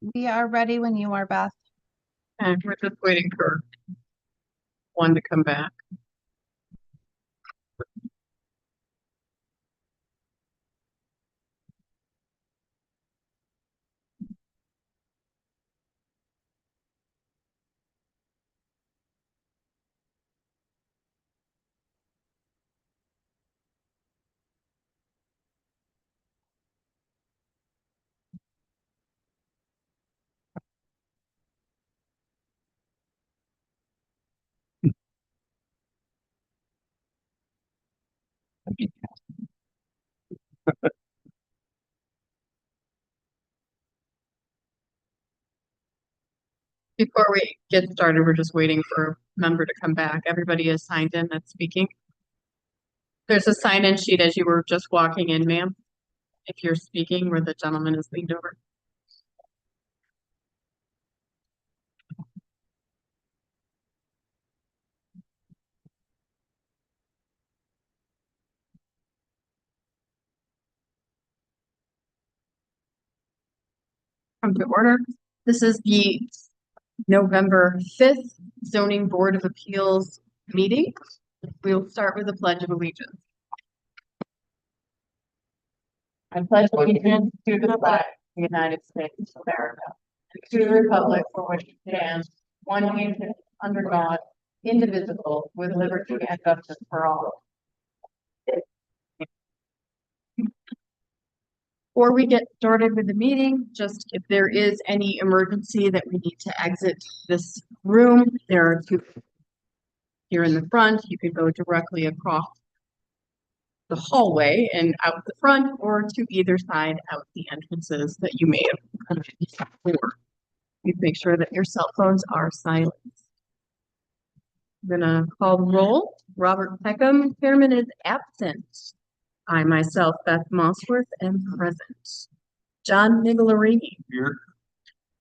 We are ready when you are, Beth. And we're just waiting for one to come back. Before we get started, we're just waiting for a member to come back. Everybody is signed in that's speaking. There's a sign-in sheet as you were just walking in, ma'am, if you're speaking where the gentleman is leaned over. Come to order. This is the November 5th Zoning Board of Appeals meeting. We'll start with the Pledge of Allegiance. I pledge allegiance to the flag of the United States of America, and to the republic for which it stands, one nation, under God, indivisible, with liberty and justice for all. Before we get started with the meeting, just if there is any emergency that we need to exit this room, there are two here in the front. You could go directly across the hallway and out the front, or to either side out the entrances that you may have come before. Please make sure that your cell phones are silent. I'm gonna call the roll. Robert Peckham, chairman, is absent. I myself, Beth Mossworth, am present. John Migalarini. Here.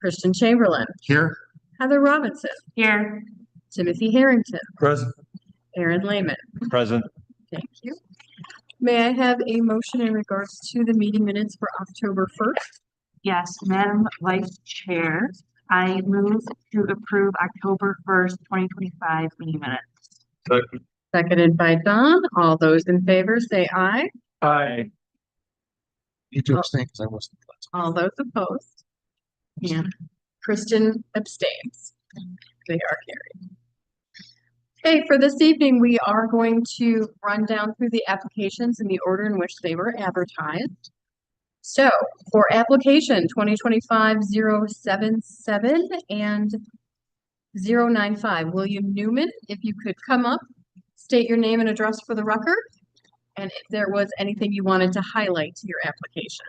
Christian Chamberlain. Here. Heather Robinson. Here. Timothy Harrington. Present. Aaron Lehman. Present. Thank you. May I have a motion in regards to the meeting minutes for October 1st? Yes, Madam Vice Chair, I move to approve October 1st, 2025 meeting minutes. Second. Seconded by Don. All those in favor say aye. Aye. Need to abstain because I wasn't present. All those opposed? And Christian abstains. They are carried. Okay, for this evening, we are going to run down through the applications in the order in which they were advertised. So for application 2025-077 and 095, William Newman, if you could come up, state your name and address for the record, and if there was anything you wanted to highlight to your application.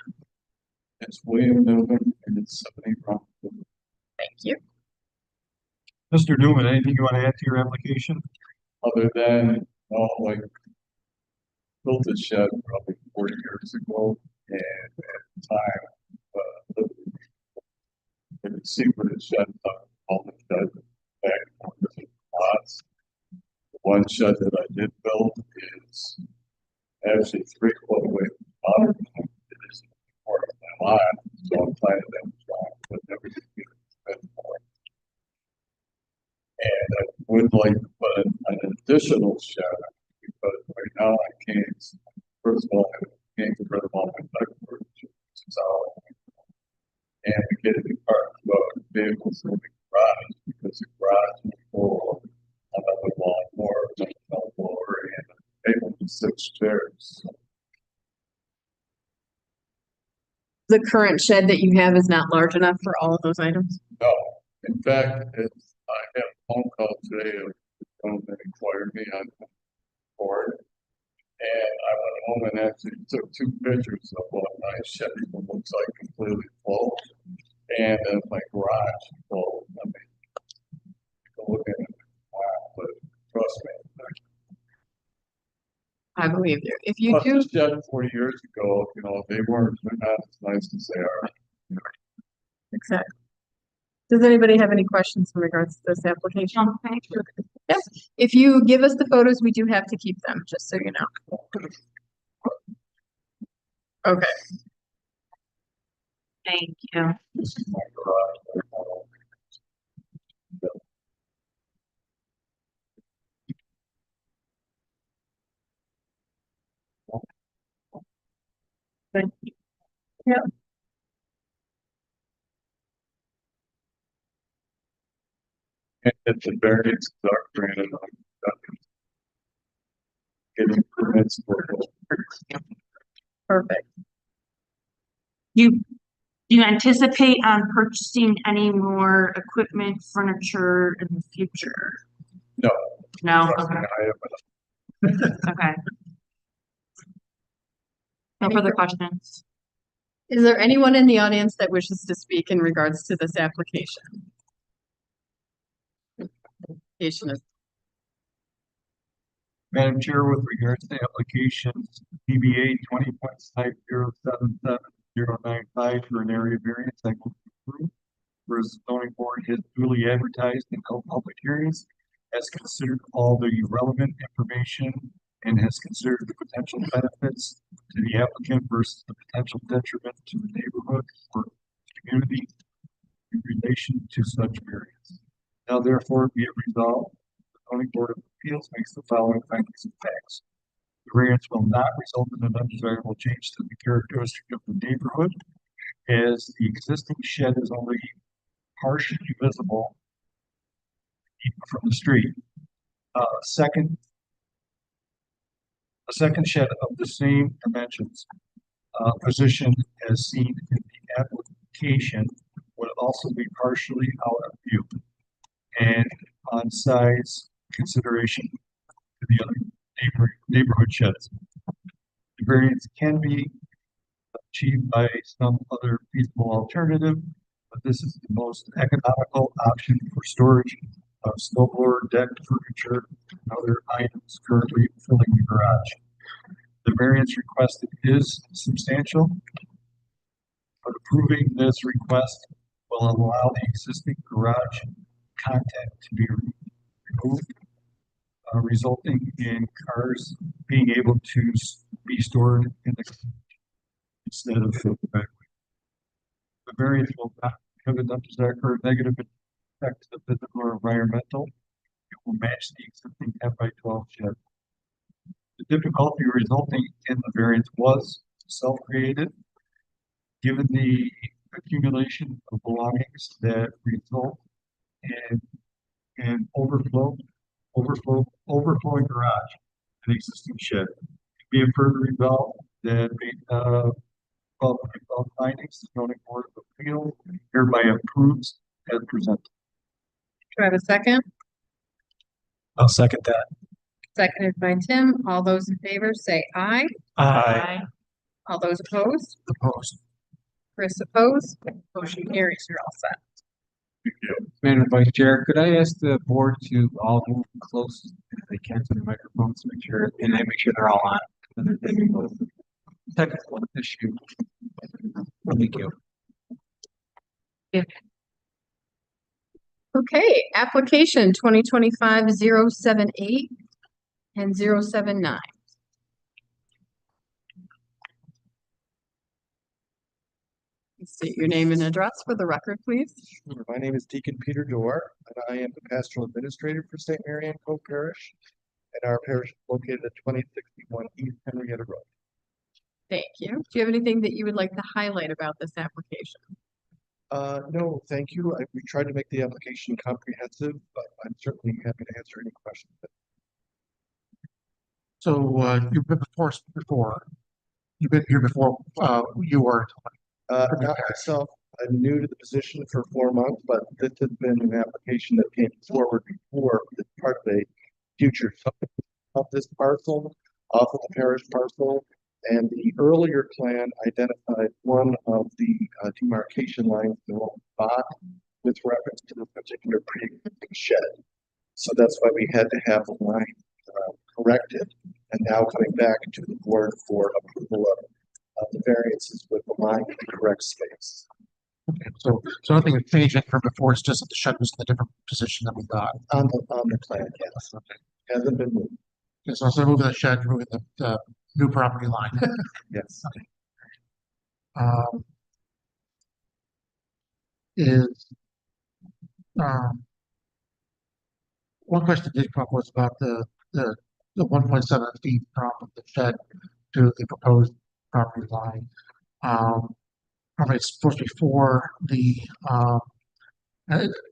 It's William Newman and it's 70 Rock. Thank you. Mr. Newman, anything you want to add to your application? Other than, like, built a shed probably 40 years ago, and at the time, I could see where the shed, all the shed back on the lots. The one shed that I did build is actually 3 foot away from the bottom. It is part of my lot, so I'm planning to but never did get it for it. And I would like to put an additional shed because right now I can't. First of all, I can't get rid of all my ductwork, and we get it parked vehicles in the garage because the garage is full of another lawnmower, another blower, and a table with 6 chairs. The current shed that you have is not large enough for all of those items? No, in fact, I had a phone call today of someone that inquired me on board, and I went home and actually took 2 pictures of what my Chevy looks like completely full, and my garage full. I mean, you can look at it, wow, but trust me. I believe you. If you Plus do, the shed 40 years ago, they're not as nice as they are. exactly. Does anybody have any questions in regards to this application? Thank you. Yes. If you give us the photos, we do have to keep them, just so you know. Okay. Thank you. This is my garage. Thank you. Yep. And if the variance are granted, getting permits for Perfect. You, do you anticipate purchasing any more equipment, furniture in the future? no. No? Trust me, Okay. I have Okay. No Any further fur- questions? Is there anyone in the audience that wishes to speak in regards to this application? Application is Madam Chair, with regards to applications DBA 20.50770095 for an area variance, I will approve. Whereas the zoning board has duly advertised and held public hearings, has considered all the relevant information and has considered the potential benefits to the applicant versus the potential detriment to the neighborhood or community in relation to such variance. Now therefore be it resolved, the zoning board of appeals makes the following findings and facts. The variance will not result in an undesirable change to the characteristic of the neighborhood, as the existing shed is only partially visible from the street. Second, a second shed of the same dimensions, position as seen in the application would also be partially out of view. And on size consideration to the other neighborhood sheds. The variance can be achieved by some other feasible alternative, but this is the most economical option for storage of snowblower, deck, furniture, and other items currently filling the garage. The variance requested is substantial, but approving this request will allow the existing garage content to be removed, resulting in cars being able to be stored in the instead of filled back. The variance will not have an undesired or negative effect to the physical or environmental. It will match the existing 10 by 12 shed. The difficulty resulting in the variance was self-created, given the accumulation of belongings that result in an overflowing garage, an existing shed. Be it further resolved that above findings, the zoning board of appeals hereby approves as presented. Do I have a second? I'll second that. Seconded by Tim. All those in favor say aye. Aye. All those opposed? Opposed. Chris opposed. Motion carries. You're all set. Madam Vice Chair, could I ask the board to all move close if they can to the microphones, make sure they're all on. Technical issue. Thank you. Okay, application 2025-078 and 079. State your name and address for the record, please. Sure. My name is Deacon Peter Dorr, and I am the pastoral administrator for St. Mary Ann Cove Parish, and our parish is located at 2061 East Henrietta Road. Thank you. Do you have anything that you would like to highlight about this application? No, thank you. We tried to make the application comprehensive, but I'm certainly happy to answer any questions. So you've been before us before. You've been here before you were. Not myself, I'm new to the position for 4 months, but this has been an application that came forward before as part of a future of this parcel, off of the parish parcel. And the earlier plan identified one of the demarcation lines in the wrong spot with reference to this particular pre-existing shed. So that's why we had to have the line corrected, and now coming back to the board for approval of the variances with the line in the correct space. Okay, so nothing has changed from before. It's just that the shed was in a different position than we thought. On the plan, yes. Okay. Hasn't been moved. Okay, so instead of moving the shed, you're moving the new property line. Yes. Um, is, one question that did come up was about the 1.7 feet from the shed to the proposed property line. Probably it's supposed to be for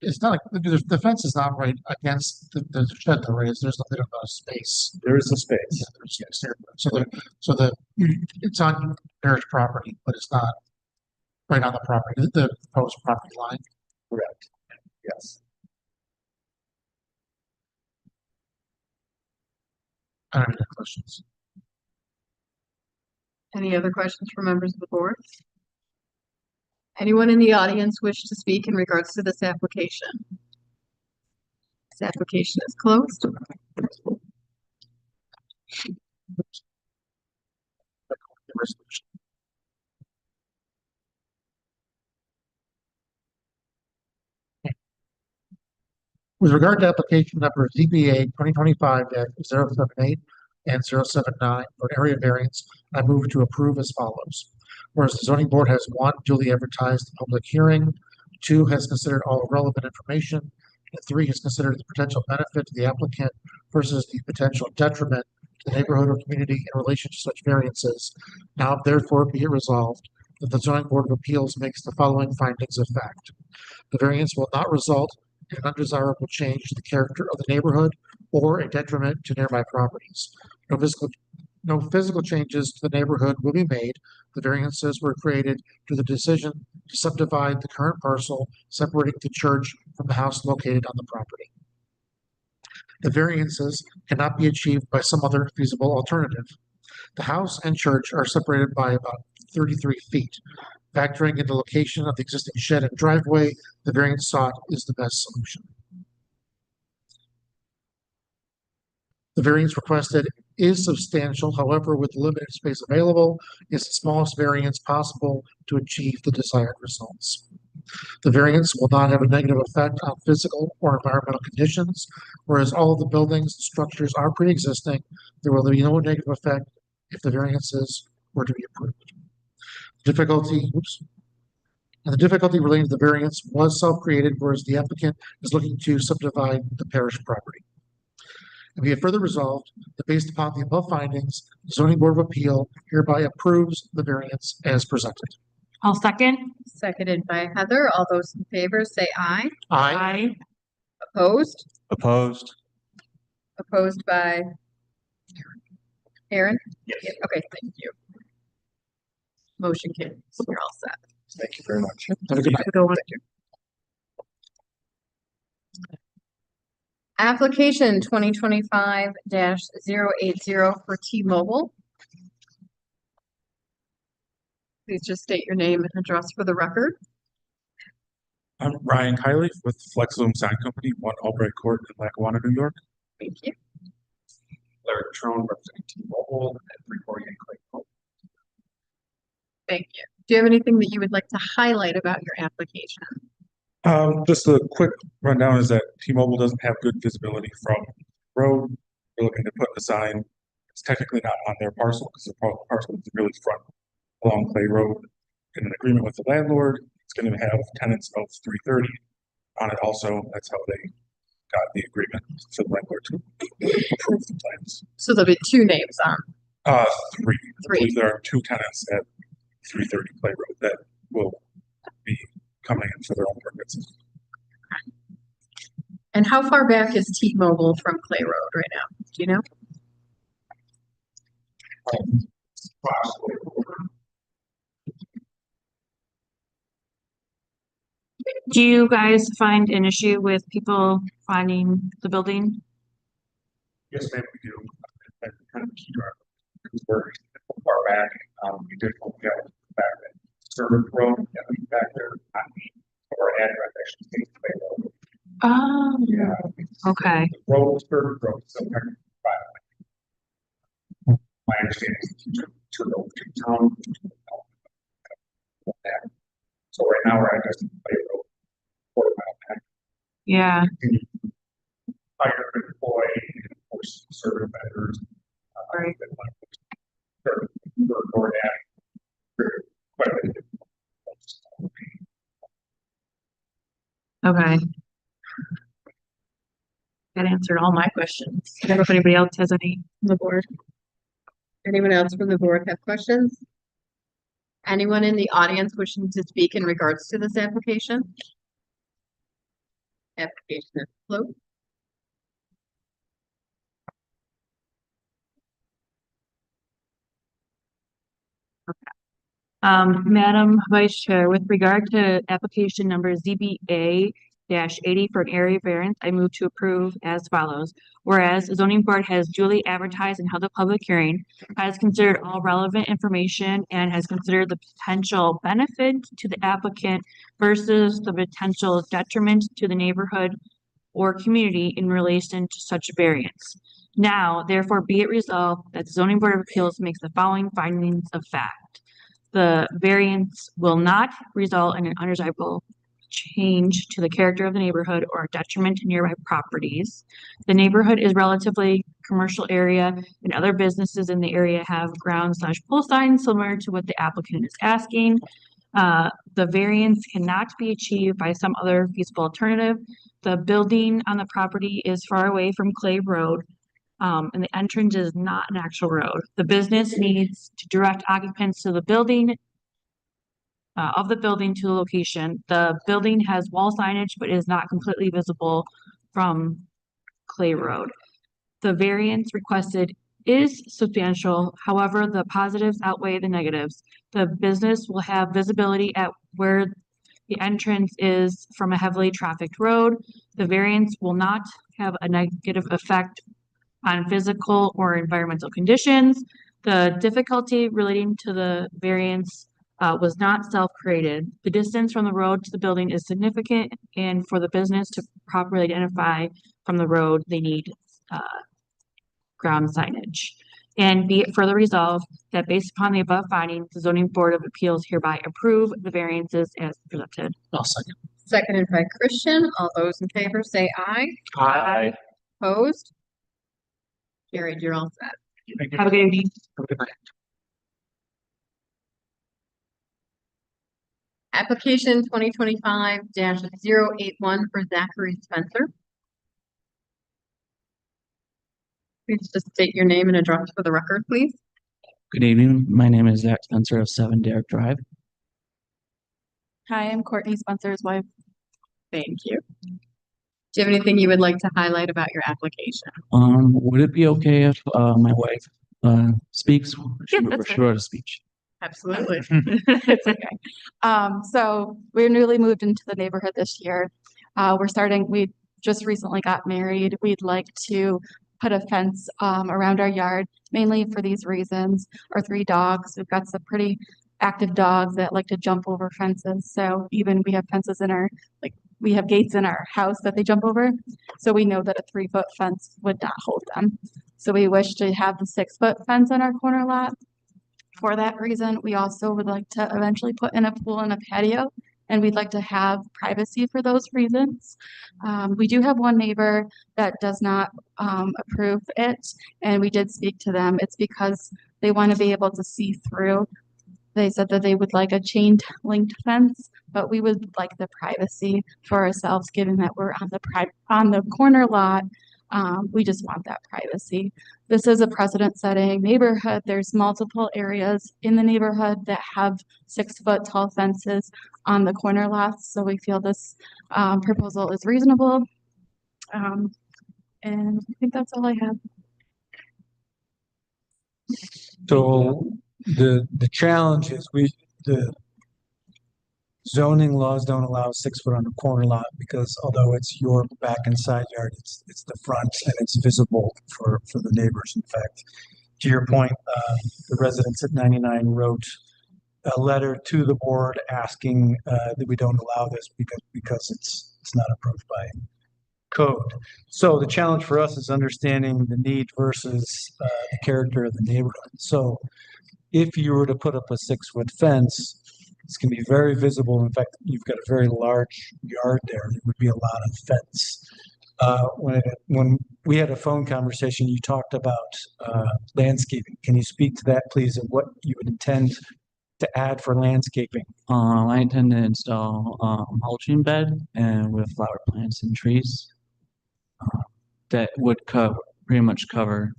it's not like, the fence is not right against the shed though, right? There's a bit of a space. There is a Yeah, space. there's space there. It's on parish property, but it's not right on the property, the proposed property line. Correct. Yes. I don't have any questions. Any other questions from members of the board? Anyone in the audience wish to speak in regards to this application? This application is closed. The resolution. With regard to application number ZBA 2025-078 and 079 for area variance, I move to approve as follows. Whereas the zoning board has, one, duly advertised the public hearing, two, has considered all relevant information, and three, has considered the potential benefit to the applicant versus the potential detriment to the neighborhood or community in relation to such variances. Now therefore be it resolved that the zoning board of appeals makes the following findings of fact. The variance will not result in an undesirable change to the character of the neighborhood or a detriment to nearby properties. No physical changes to the neighborhood will be made. The variances were created through the decision to subdivide the current parcel, separating the church from the house located on the property. The variances cannot be achieved by some other feasible alternative. The house and church are separated by about 33 feet. Factoring in the location of the existing shed and driveway, the variance sought is the best solution. The variance requested is substantial, however, with limited space available, is the smallest variance possible to achieve the desired results. The variance will not have a negative effect on physical or environmental conditions, whereas all of the buildings and structures are pre-existing. There will be no negative effect if the variances were to be approved. The difficulty relating to the variance was self-created, whereas the applicant is looking to subdivide the parish property. And be it further resolved that based upon the above findings, the zoning board of appeal hereby approves the variance as presented. I'll second. Seconded by Heather. All those in favor say aye. Aye. Opposed? Opposed? Opposed by Aaron? Yes. Okay, thank you. Motion carries. You're all set. Thank you very much. Have a good night. Go with Application 2025-080 for T-Mobile. Please just state your name and address for the record. I'm Ryan Kiley with FlexZoom Sign Company, 1 Albright Court in Lackawanna, New York. Thank you. Larry Trone representing T-Mobile at 348 Clay Road. Thank you. Do you have anything that you would like to highlight about your application? Just a quick rundown is that T-Mobile doesn't have good visibility from the road. They're looking to put the sign. It's technically not on their parcel because the parcel is really front along Clay Road. In an agreement with the landlord, it's going to have tenants of 330 on it also. That's how they got the agreement for the landlord to approve the plans. So there'll be two names on. Three. I believe there are 2 tenants at 330 Clay Road that will be coming in for their own permits. And how far back is T-Mobile from Clay Road right now? Do you know? Do you guys find an issue with people finding the building? Yes, ma'am, we do. That's kind of key driver. Because we're far back, we did look at the back that Service Road, back there, or address actually states Clay Road. Oh, Yeah. okay. The road is Service Road, so kind of private. My understanding is to go to town. So right now we're addressing Clay Road, quarter mile back. Yeah. Hire, employ, and of course, serve vendors. Right. Or quite a bit. answered all my questions. I don't know if anybody else has any on the board. Anyone else from the board have questions? Anyone in the audience wishing to speak in regards to this application? Application is closed. Madam Vice Chair, with regard to application number ZBA 80 for an area variance, I move to approve as follows. Whereas the zoning board has duly advertised and held a public hearing, has considered all relevant information and has considered the potential benefit to the applicant versus the potential detriment to the neighborhood or community in relation to such variance. Now, therefore, be it resolved that the zoning board of appeals makes the following findings of fact. The variance will not result in an undesirable change to the character of the neighborhood or a detriment to nearby properties. The neighborhood is relatively commercial area and other businesses in the area have ground/pole signs similar to what the applicant is asking. The variance cannot be achieved by some other feasible alternative. The building on the property is far away from Clay Road. And the entrance is not an actual road. The business needs to direct occupants to the building, of the building to the location. The building has wall signage, but is not completely visible from Clay Road. The variance requested is substantial. However, the positives outweigh the negatives. The business will have visibility at where the entrance is from a heavily trafficked road. The variance will not have a negative effect on physical or environmental conditions. The difficulty relating to the variance was not self-created. The distance from the road to the building is significant, and for the business to properly identify from the road, they need ground signage. And be it further resolved that based upon the above findings, the zoning board of appeals hereby approve the variances as presented. I'll second. Seconded by Christian. All those in favor say aye. Aye. Opposed? Carried, you're all set. Have a good evening. Have a good night. Application 2025-081 for Zachary Spencer. Please just state your name and address for the record, please. Good evening. My name is Zach Spencer of 7 Derrick Drive. Hi, I'm Courtney Spencer's wife. Thank you. Do you have anything you would like to highlight about your application? Would it be okay if my wife speaks? Yeah, She that's fine. wrote a speech. Absolutely. It's okay. So we're newly moved into the neighborhood this year. We just recently got married. We'd like to put a fence around our yard, mainly for these reasons. Our 3 dogs, we've got some pretty active dogs that like to jump over fences. So even we have fences in our, we have gates in our house that they jump over. So we know that a 3-foot fence would not hold them. So we wish to have the 6-foot fence on our corner lot. For that reason, we also would like to eventually put in a pool and a patio, and we'd like to have privacy for those reasons. We do have one neighbor that does not approve it, and we did speak to them. It's because they want to be able to see through. They said that they would like a chain linked fence, but we would like the privacy for ourselves, given that we're on the corner lot. We just want that privacy. This is a precedent-setting neighborhood. There's multiple areas in the neighborhood that have 6-foot tall fences on the corner lots. So we feel this proposal is reasonable. And I think that's all I have. So the challenge is the zoning laws don't allow 6 foot on the corner lot because although it's your back and side yard, it's the front and it's visible for the neighbors. In fact, to your point, the residents at 99 wrote a letter to the board asking that we don't allow this because it's not approved by code. So the challenge for us is understanding the need versus the character of the neighborhood. So if you were to put up a 6-foot fence, it's going to be very visible. In fact, you've got a very large yard there. There would be a lot of fence. When we had a phone conversation, you talked about landscaping. Can you speak to that, please, and what you would intend to add for landscaping? I intend to install mulching bed and with flower plants and trees. that would pretty much cover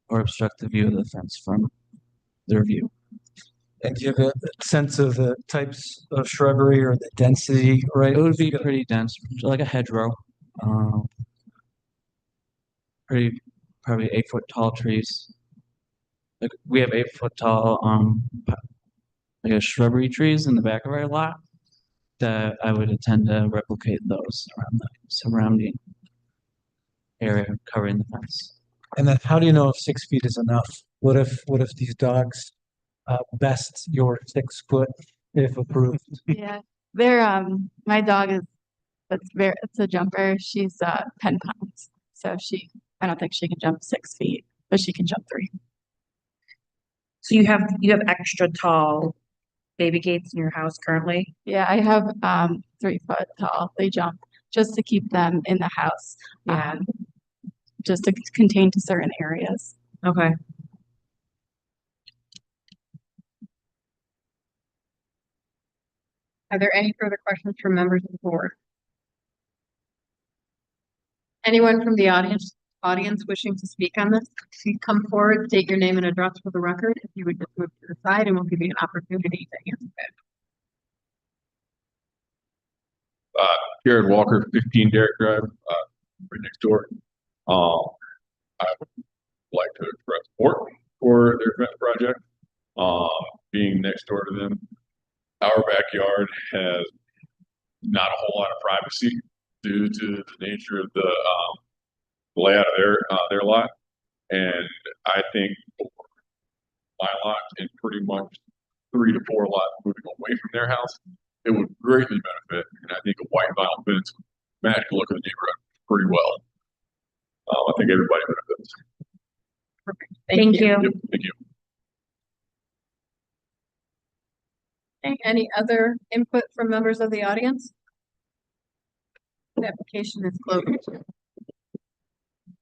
or obstruct the view of the fence from their view. And do you have a sense of the types of shrubbery or the density, right? It would be pretty dense, like a hedgerow. Um, probably 8 foot tall trees. Like we have 8 foot tall, like a shrubbery trees in the back of our lot that I would intend to replicate those around the surrounding area covering the fence. And then how do you know if 6 feet is enough? What if these dogs best your 6 foot if approved? Yeah, my dog is, it's a jumper. She's 10 pounds. So I don't think she can jump 6 feet, but she can jump 3. So you have extra tall baby gates in your house currently? Yeah, I have 3 foot tall. They jump just to keep them in the house. Yeah. Just to contain to certain areas. Okay. Are there any further questions from members of the board? Anyone from the audience wishing to speak on this, please come forward, state your name and address for the record. If you would just move to the side, and we'll give you an opportunity to answer it. Jared Walker, 15 Derrick Drive, right next door. I would like to express support for their fence project. Being next door to them, our backyard has not a whole lot of privacy due to the nature of the layout of their lot, and I think my lot and pretty much 3 to 4 lots moving away from their house, it would greatly benefit, and I think a white vinyl fence match the look of the neighborhood pretty well. I think everybody benefits. Perfect. Thank you. Yep, thank you. Okay, any other input from members of the audience? The application is closed.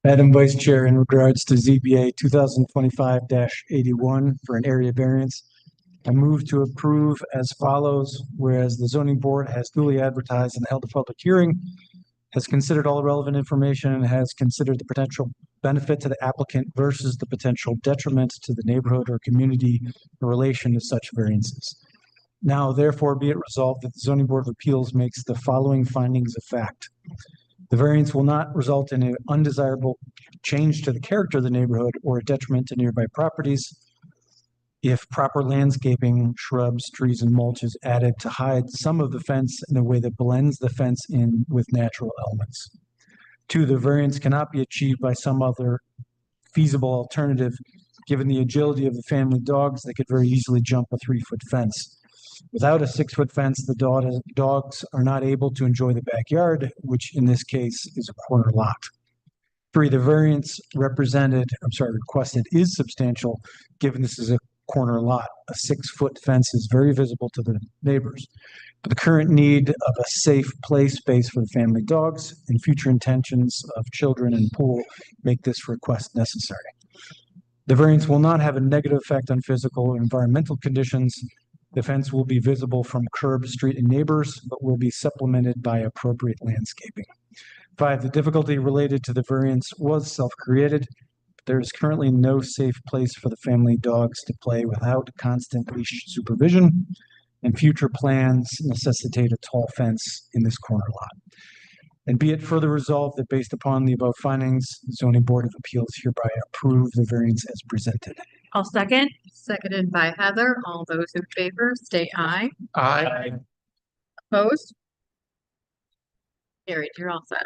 Madam Vice Chair, in regards to ZBA 2025-81 for an area variance, I move to approve as follows, whereas the zoning board has duly advertised and held a public hearing, has considered all relevant information, and has considered the potential benefit to the applicant versus the potential detriment to the neighborhood or community in relation to such variances. Now, therefore, be it resolved that the zoning board of appeals makes the following findings of fact. The variance will not result in an undesirable change to the character of the neighborhood or a detriment to nearby properties if proper landscaping, shrubs, trees, and mulch is added to hide some of the fence in a way that blends the fence in with natural elements. 2, the variance cannot be achieved by some other feasible alternative, given the agility of the family dogs that could very easily jump a 3-foot fence. Without a 6-foot fence, the dogs are not able to enjoy the backyard, which in this case is a corner lot. 3, the variance requested is substantial, given this is a corner lot. A 6-foot fence is very visible to the neighbors. But the current need of a safe play space for the family dogs and future intentions of children and pool make this request necessary. The variance will not have a negative effect on physical or environmental conditions. The fence will be visible from curb, street, and neighbors, but will be supplemented by appropriate landscaping. 5, the difficulty related to the variance was self-created. There is currently no safe place for the family dogs to play without constant leash supervision, and future plans necessitate a tall fence in this corner lot. And be it further resolved that based upon the above findings, the Zoning Board of Appeals hereby approve the variance as presented. I'll second. Seconded by Heather. All those in favor, state aye. Aye. Opposed? Carried, you're all set.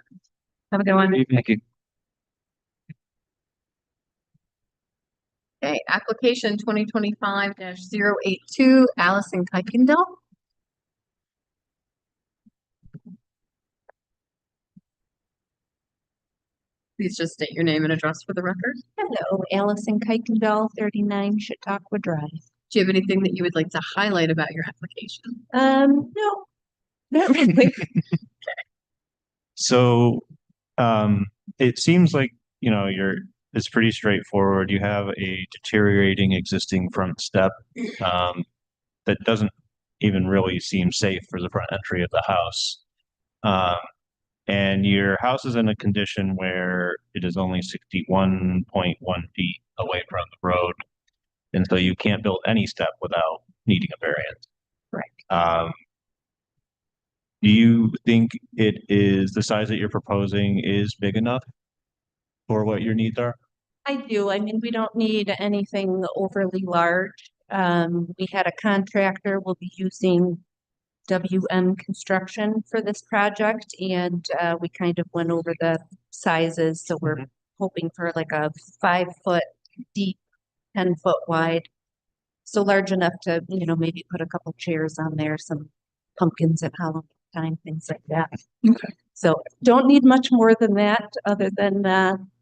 Have a good one. Thank you. Okay, application 2025-082, Allison Kuykendall. Please just state your name and address for the record. Hello, Allison Kuykendall, 39 Chautauqua Drive. Do you have anything that you would like to highlight about your application? No, not really. So, it seems like, it's pretty straightforward. You have a deteriorating existing front step, that doesn't even really seem safe for the front entry of the house. And your house is in a condition where it is only 61.1 feet away from the road. And so you can't build any step without needing a variance. Correct. Do you think it is the size that you're proposing is big enough for what your needs are? I do. I mean, we don't need anything overly large. We had a contractor, we'll be using WM Construction for this project, and we kind of went over the sizes, so we're hoping for like a 5 foot deep, 10 foot wide. So large enough to, maybe put a couple chairs on there, some pumpkins at Halloween time, things like that. So don't need much more than that, other than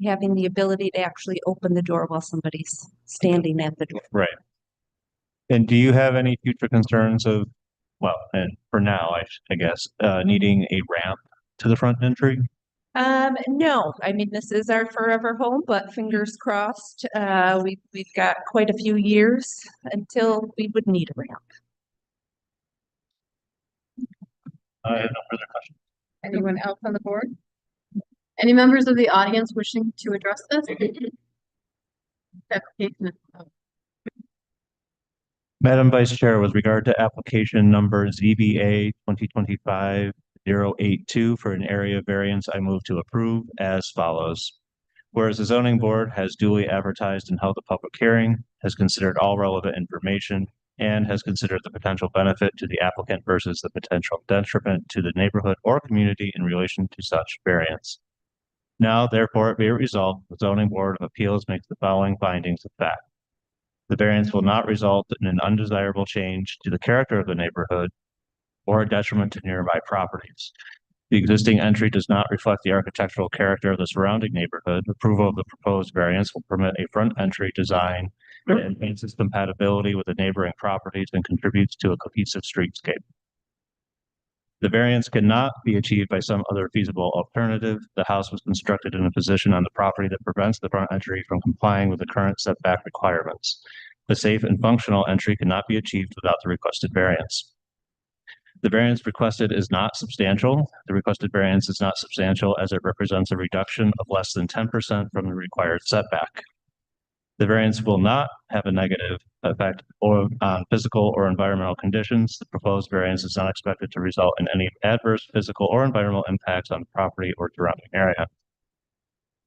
having the ability to actually open the door while somebody's standing at the door. Right. And do you have any future concerns of, well, and for now, I guess, needing a ramp to the front entry? No, I mean, this is our forever home, but fingers crossed, we've got quite a few years until we would need a ramp. I have no further questions. Anyone else on the board? Any members of the audience wishing to address this? Application. Madam Vice Chair, with regard to application number ZBA 2025-082 for an area variance, I move to approve as follows. Whereas the zoning board has duly advertised and held a public hearing, has considered all relevant information, and has considered the potential benefit to the applicant versus the potential detriment to the neighborhood or community in relation to such variance. Now, therefore, it be resolved, the zoning board of appeals makes the following findings of fact. The variance will not result in an undesirable change to the character of the neighborhood or a detriment to nearby properties. The existing entry does not reflect the architectural character of the surrounding neighborhood. Approval of the proposed variance will permit a front entry design that enhances compatibility with the neighboring properties and contributes to a cohesive streetscape. The variance cannot be achieved by some other feasible alternative. The house was constructed in a position on the property that prevents the front entry from complying with the current setback requirements. The safe and functional entry cannot be achieved without the requested variance. The variance requested is not substantial. The requested variance is not substantial as it represents a reduction of less than 10% from the required setback. The variance will not have a negative effect on physical or environmental conditions. The proposed variance is not expected to result in any adverse physical or environmental impacts on the property or surrounding area.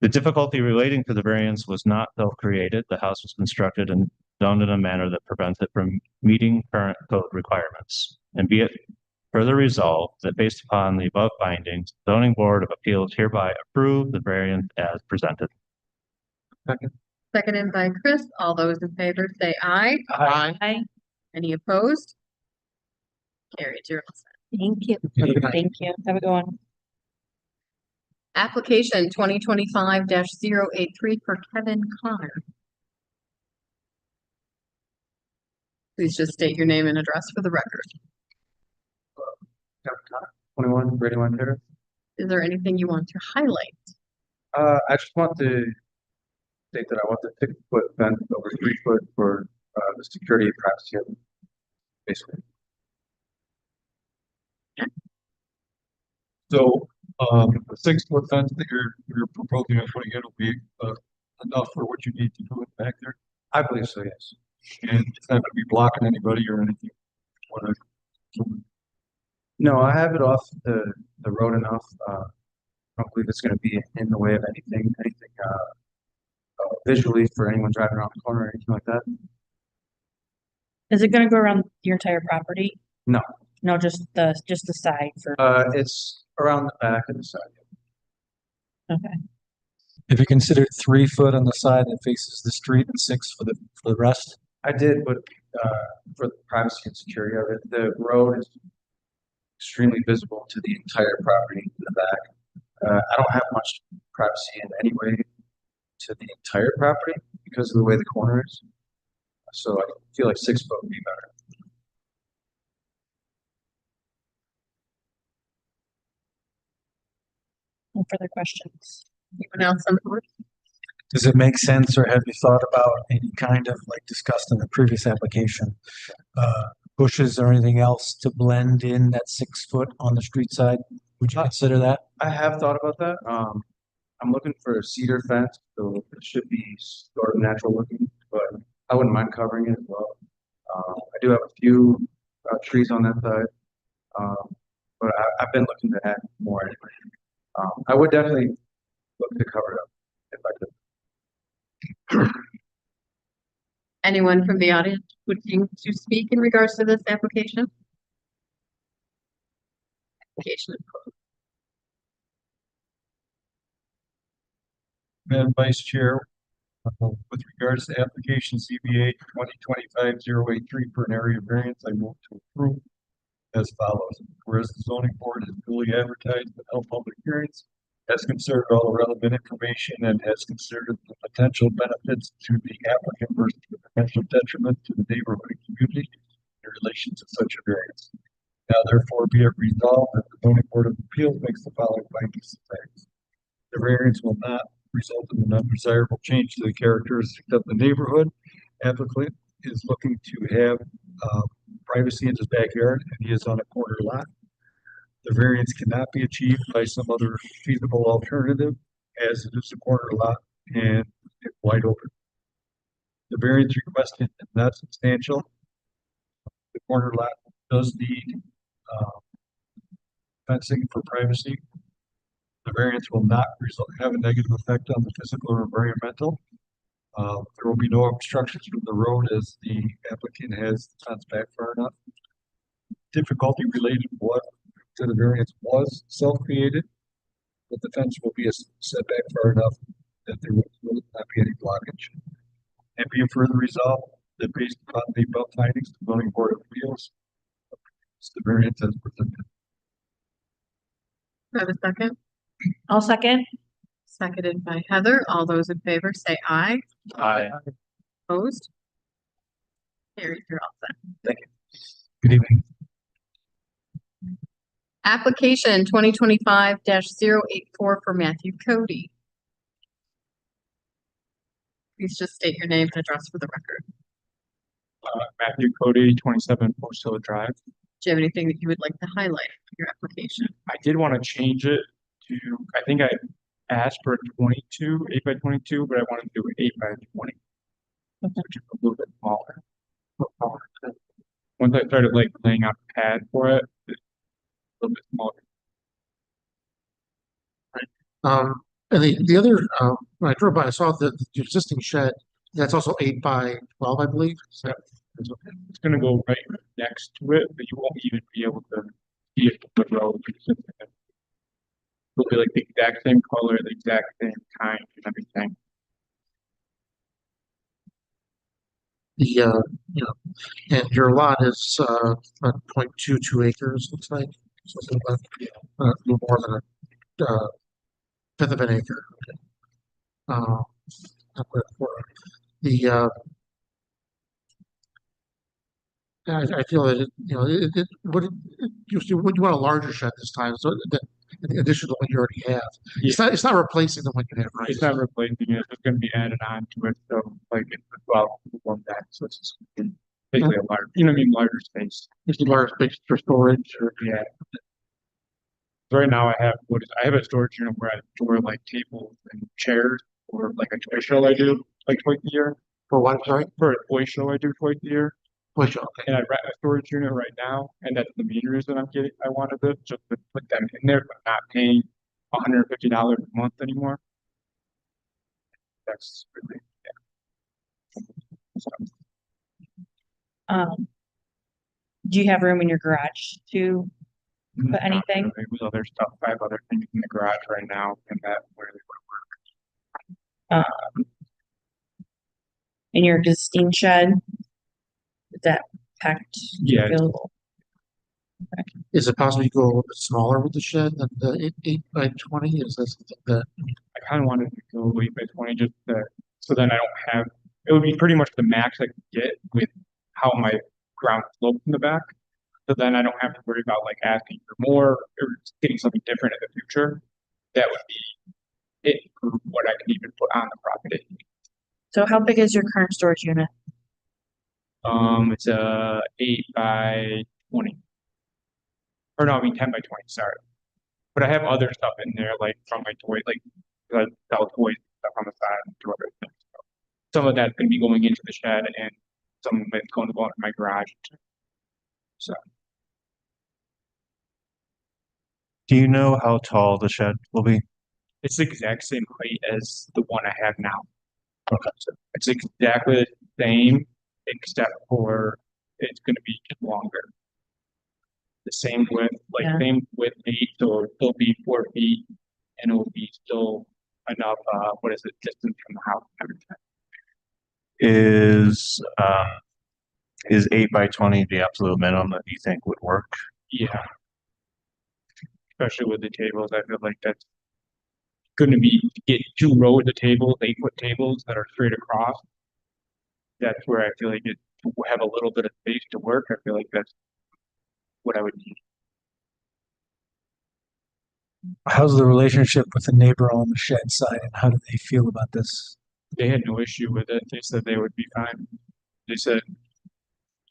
The difficulty relating to the variance was not self-created. The house was constructed and done in a manner that prevents it from meeting current code requirements. And be it further resolved that based upon the above findings, the zoning board of appeals hereby approve the variance as presented. Seconded by Chris. All those in favor say aye. Aye. Any opposed? Carried. You're all set. Thank you. Thank you. Have a good one. Application 2025-083 for Kevin Connor. Please just state your name and address for the record. 21, Brady Montero. Is there anything you want to highlight? I just want to state that I want the 6 foot fence over 3 foot for the security and privacy of basically. So, the 6 foot fence that you're proposing and putting in will be, enough for what you need to do it back there? I believe so, yes. And it's not gonna be blocking anybody or anything? Wanna- No, I have it off the road enough. I don't believe it's going to be in the way of anything visually for anyone driving around the corner or anything like that. Is it gonna go around your entire property? No. No, just the side for, It's around the back and the side. okay. If you considered 3 foot on the side that faces the street and 6 for the rest, I did, but for the privacy and security of it, the road is extremely visible to the entire property in the back. I don't have much privacy in any way to the entire property because of the way the corner is. So I feel like 6 foot would be better. No further questions. Anyone else on the board? does it make sense, or have you thought about any kind of, like discussed in the previous application, bushes or anything else to blend in that 6 foot on the street side Would you consider that? I have thought about that. I'm looking for a cedar fence, so it should be sort of natural looking, but I wouldn't mind covering it as well. I do have a few trees on that side, but I've been looking to add more anyway. I would definitely look to cover it up if I could. Anyone from the audience wishing to speak in regards to this application? Application is closed. Madam Vice Chair, with regards to application CBA 2025-083 for an area variance, I move to approve as follows. Whereas the zoning board has duly advertised and held public hearings, has considered all the relevant information and has considered the potential benefits to the applicant versus the potential detriment to the neighborhood and community in relation to such a variance. Now therefore be it resolved that the zoning board of appeals makes the following findings of facts. The variance will not result in an undesirable change to the characteristics of the neighborhood. Applicant is looking to have privacy in his backyard, and he is on a corner lot. The variance cannot be achieved by some other feasible alternative, as it is a corner lot and it's wide open. The variance requested is not substantial. The corner lot does need fencing for privacy. The variance will not have a negative effect on the physical or environmental. There will be no obstructions from the road as the applicant has the fence back far enough. Difficulty related to the variance was self-created, but the fence will be set back far enough that there will not be any blockage. And be it further resolved that based upon the above findings, the zoning board of appeals approves the variance as presented. Do I have a second? I'll second. Seconded by Heather. All those in favor say aye. Aye. Opposed? Carried, you're all set. Good evening. Application 2025-084 for Matthew Cody. Please just state your name and address for the record. Matthew Cody, 27 Post Hill Drive. Do you have anything that you would like to highlight for your application? I did want to change it to, I think I asked for 22, 8 by 22, but I wanted to do 8 by 20. Which is a little bit smaller. Once I started like laying out the pad for it, it's a little bit smaller. And the other, when I drove by, I saw the existing shed, that's also 8 by 12, I believe. So, It's gonna go right next to it, but you won't even be able to see it from the road. It'll be like the exact same color, the exact same kind and everything. and your lot is, 0.22 acres, looks like. So it's a little more than a, fifth of an acre. Okay. Not quite a quarter. I feel that you want a larger shed this time, so that in addition to the one you already have. It's not replacing the one you have, right? It's not replacing it, it's gonna be added on to it, so like it's one that, so it's just basically a larger, you know what I mean, larger space. It's a larger space for storage or. Yeah. So right now I have a storage unit where I store like tables and chairs or like a toy show I do like twice a year. For what, sorry? For a toy show I do twice a year. Toy show, okay. And I rent a storage unit right now, and that's the main reason I wanted this, just to put them in there, but not paying $150 a month anymore. That's really, yeah. Do you have room in your garage to put anything? Not really. With other stuff, I have other things in the garage right now, and that really would work. In your existing shed? Is that packed? Yeah. Available? Is it possible you go a little bit smaller with the shed than the 8 by 20? Is that something that? I kind of wanted to go 8 by 20 just so then I don't have, it would be pretty much the max I could get with how my ground slopes in the back. So then I don't have to worry about like asking for more or getting something different in the future. That would be it for what I can even put on the property. So how big is your current storage unit? It's 8 by 20. Or no, I mean 10 by 20, sorry. But I have other stuff in there, like from my toy, like I sell toys and stuff on the side and do other things. So some of that's gonna be going into the shed and some of it's going to go into my garage. So Do you know how tall the shed will be? it's the exact same height as the one I have now. Okay. So it's exactly the same, except for it's gonna be longer. The same width, like Yeah. same width, 8, so it'll be 4 feet, and it will be still enough. What is it, distance from the house? And everything. Is 8 by 20 the absolute minimum that you think would work? Yeah, especially with the tables, I feel like that's gonna be get 2 rows of tables, 8-foot tables that are straight across. That's where I feel like it will have a little bit of space to work. I feel like that's what I would need. How's the relationship with the neighbor on the shed side and how do they feel about this? They had no issue with it. They said they would be fine. They said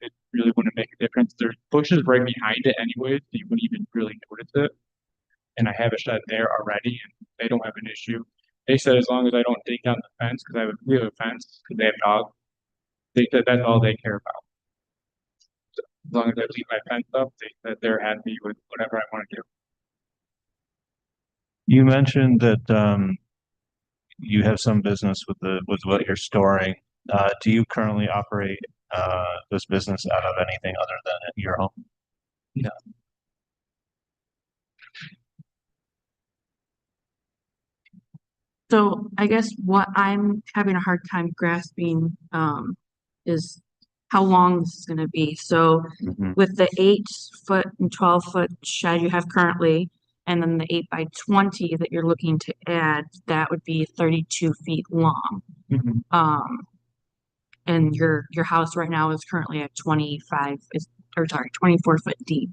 it really wouldn't make a difference. There's bushes right behind it anyway, so you wouldn't even really notice it. And I have a shed there already, and they don't have an issue. They said as long as I don't take down the fence, because we have a fence, because they have dogs. They said that's all they care about. So as long as I leave my fence up, they said they're happy with whatever I want to do. You mentioned that you have some business with what you're storing. Do you currently operate this business out of anything other than at your home? No. So I guess what I'm having a hard time grasping is how long this is gonna be. So Mhm. with the 8 foot and 12 foot shed you have currently, and then the 8 by 20 that you're looking to add, that would be 32 feet long. Mhm. And your house right now is currently at 24 foot deep,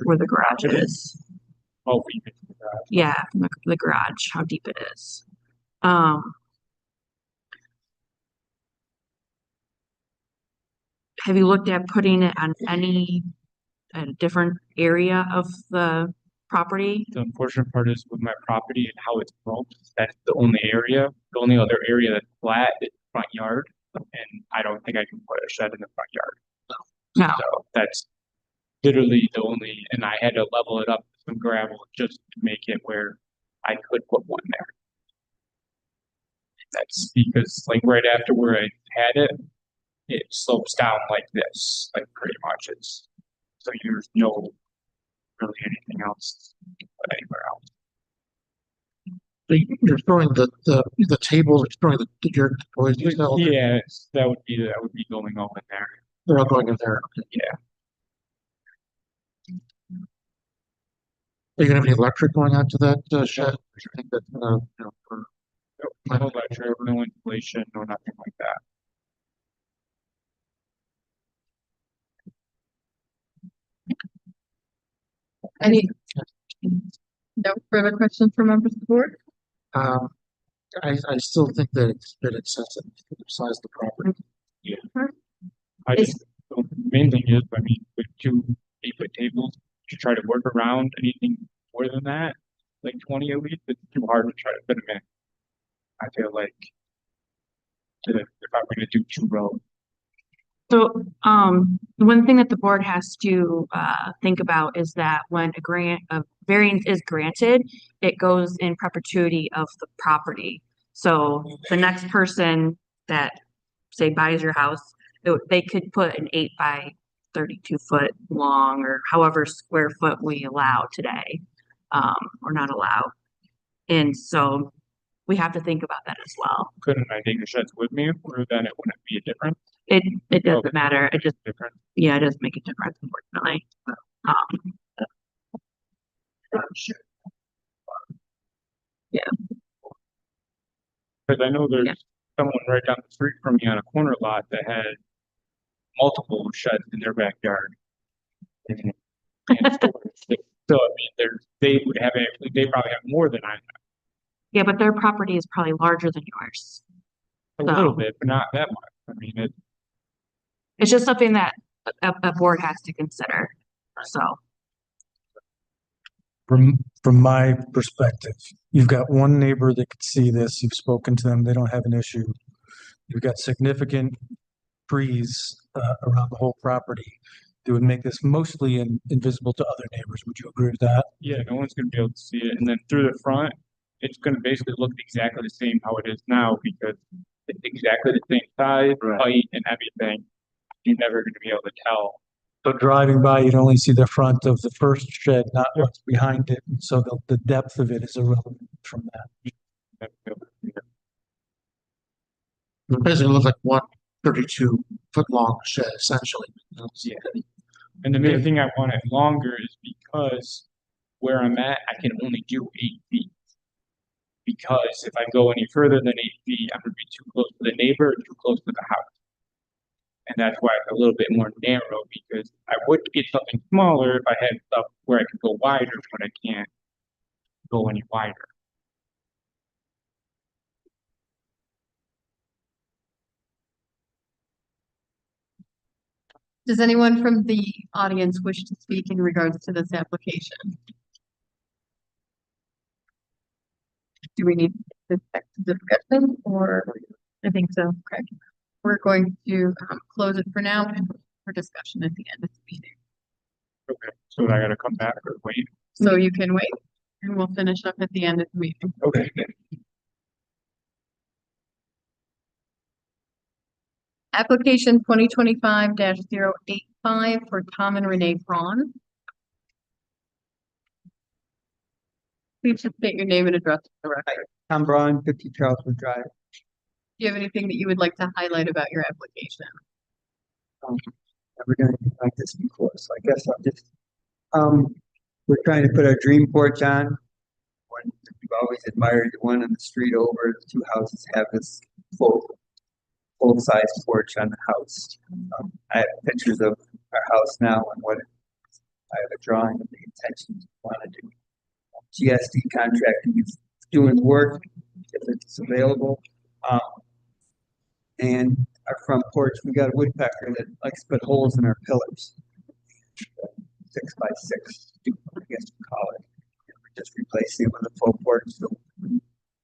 where the garage is. Oh, we can do that. Yeah, the garage, how deep it is. Have you looked at putting it on a different area of the property? The unfortunate part is with my property and how it's built, that's the only area. The only other area that's flat is the front yard, and I don't think I can put a shed in the front yard. No. So that's literally the only, and I had to level it up with some gravel just to make it where I could put one there. That's because like right after where I had it, it slopes down like this, like pretty much it's, so there's no really anything else anywhere else. So you're storing the tables, you're storing your toys, you sell, Yeah, that would be going over there. they're all going in there. Okay. Yeah. Are you gonna have any electric going out to that shed? I think that's for No electric, no insulation, no nothing like that. Any, no further questions from members of the board? Um, I still think that it's a bit excessive for the size of the property. I just, the main thing is, I mean, with 2 8-foot tables, to try to work around anything more than that, like 20 at least, it's too hard to try to fit them in. I feel like if I'm gonna do 2 rows. So, one thing that the board has to think about is that when a variance is granted, it goes in perpetuity of the property. So the next person that, say, buys your house, they could put an 8 by 32 foot long or however square foot we allow today, or not allow. And so we have to think about that as well. Couldn't I take the sheds with me, or then it wouldn't be a difference? It doesn't Okay. matter. It just, Different. yeah, it does make a difference, unfortunately. Yeah. Because I know there's Yeah. someone right down the street from me on a corner lot that had multiple sheds in their backyard. And storage. So I mean, they would have actually, they probably have more than I have. Yeah, but their property is probably larger than yours. A little So- bit, but not that much. I mean, It's just something that a board has to consider. So, from my perspective, you've got one neighbor that could see this. You've spoken to them. They don't have an issue. You've got significant trees around the whole property that would make this mostly invisible to other neighbors. Would you agree with that? Yeah, no one's gonna be able to see it. And then through the front, it's gonna basically look exactly the same how it is now because it's exactly the same size, height, and everything. You're never gonna be able to tell. So driving by, you'd only see the front of the first shed, not what's behind it. And so the depth of it is irrelevant from that. It basically looks like one 32-foot long shed essentially. Yeah. And the main thing I want it longer is because where I'm at, I can only do 8 feet. Because if I go any further than 8 feet, I'm gonna be too close to the neighbor, or too close to the house. And that's why it's a little bit more narrow because I would get something smaller if I had stuff where I could go wider, but I can't go any wider. Does anyone from the audience wish to speak in regards to this application? Do we need this discussion or? I think so. Okay, we're going to close it for now and for discussion at the end of the meeting. Okay, so I gotta come back or wait. So you can wait and we'll finish up at the end of the meeting. Okay. Application 2025-085 for Tom and Renee Braun. Please just state your name and address for the record. Tom Braun, 50 Charleswood Drive. Do you have anything that you would like to highlight about your application? Never done anything like this before, so I guess I'll just, we're trying to put our dream porch on. We've always admired the one on the street over. The two houses have this full-size porch on the house. I have pictures of our house now and what I have a drawing of the intentions we want to do. GSD contracting is doing work if it's available. And our front porch, we got a woodpecker that likes to put holes in our pillars. 6x6, I guess you call it. And we're just replacing it with a full porch. So when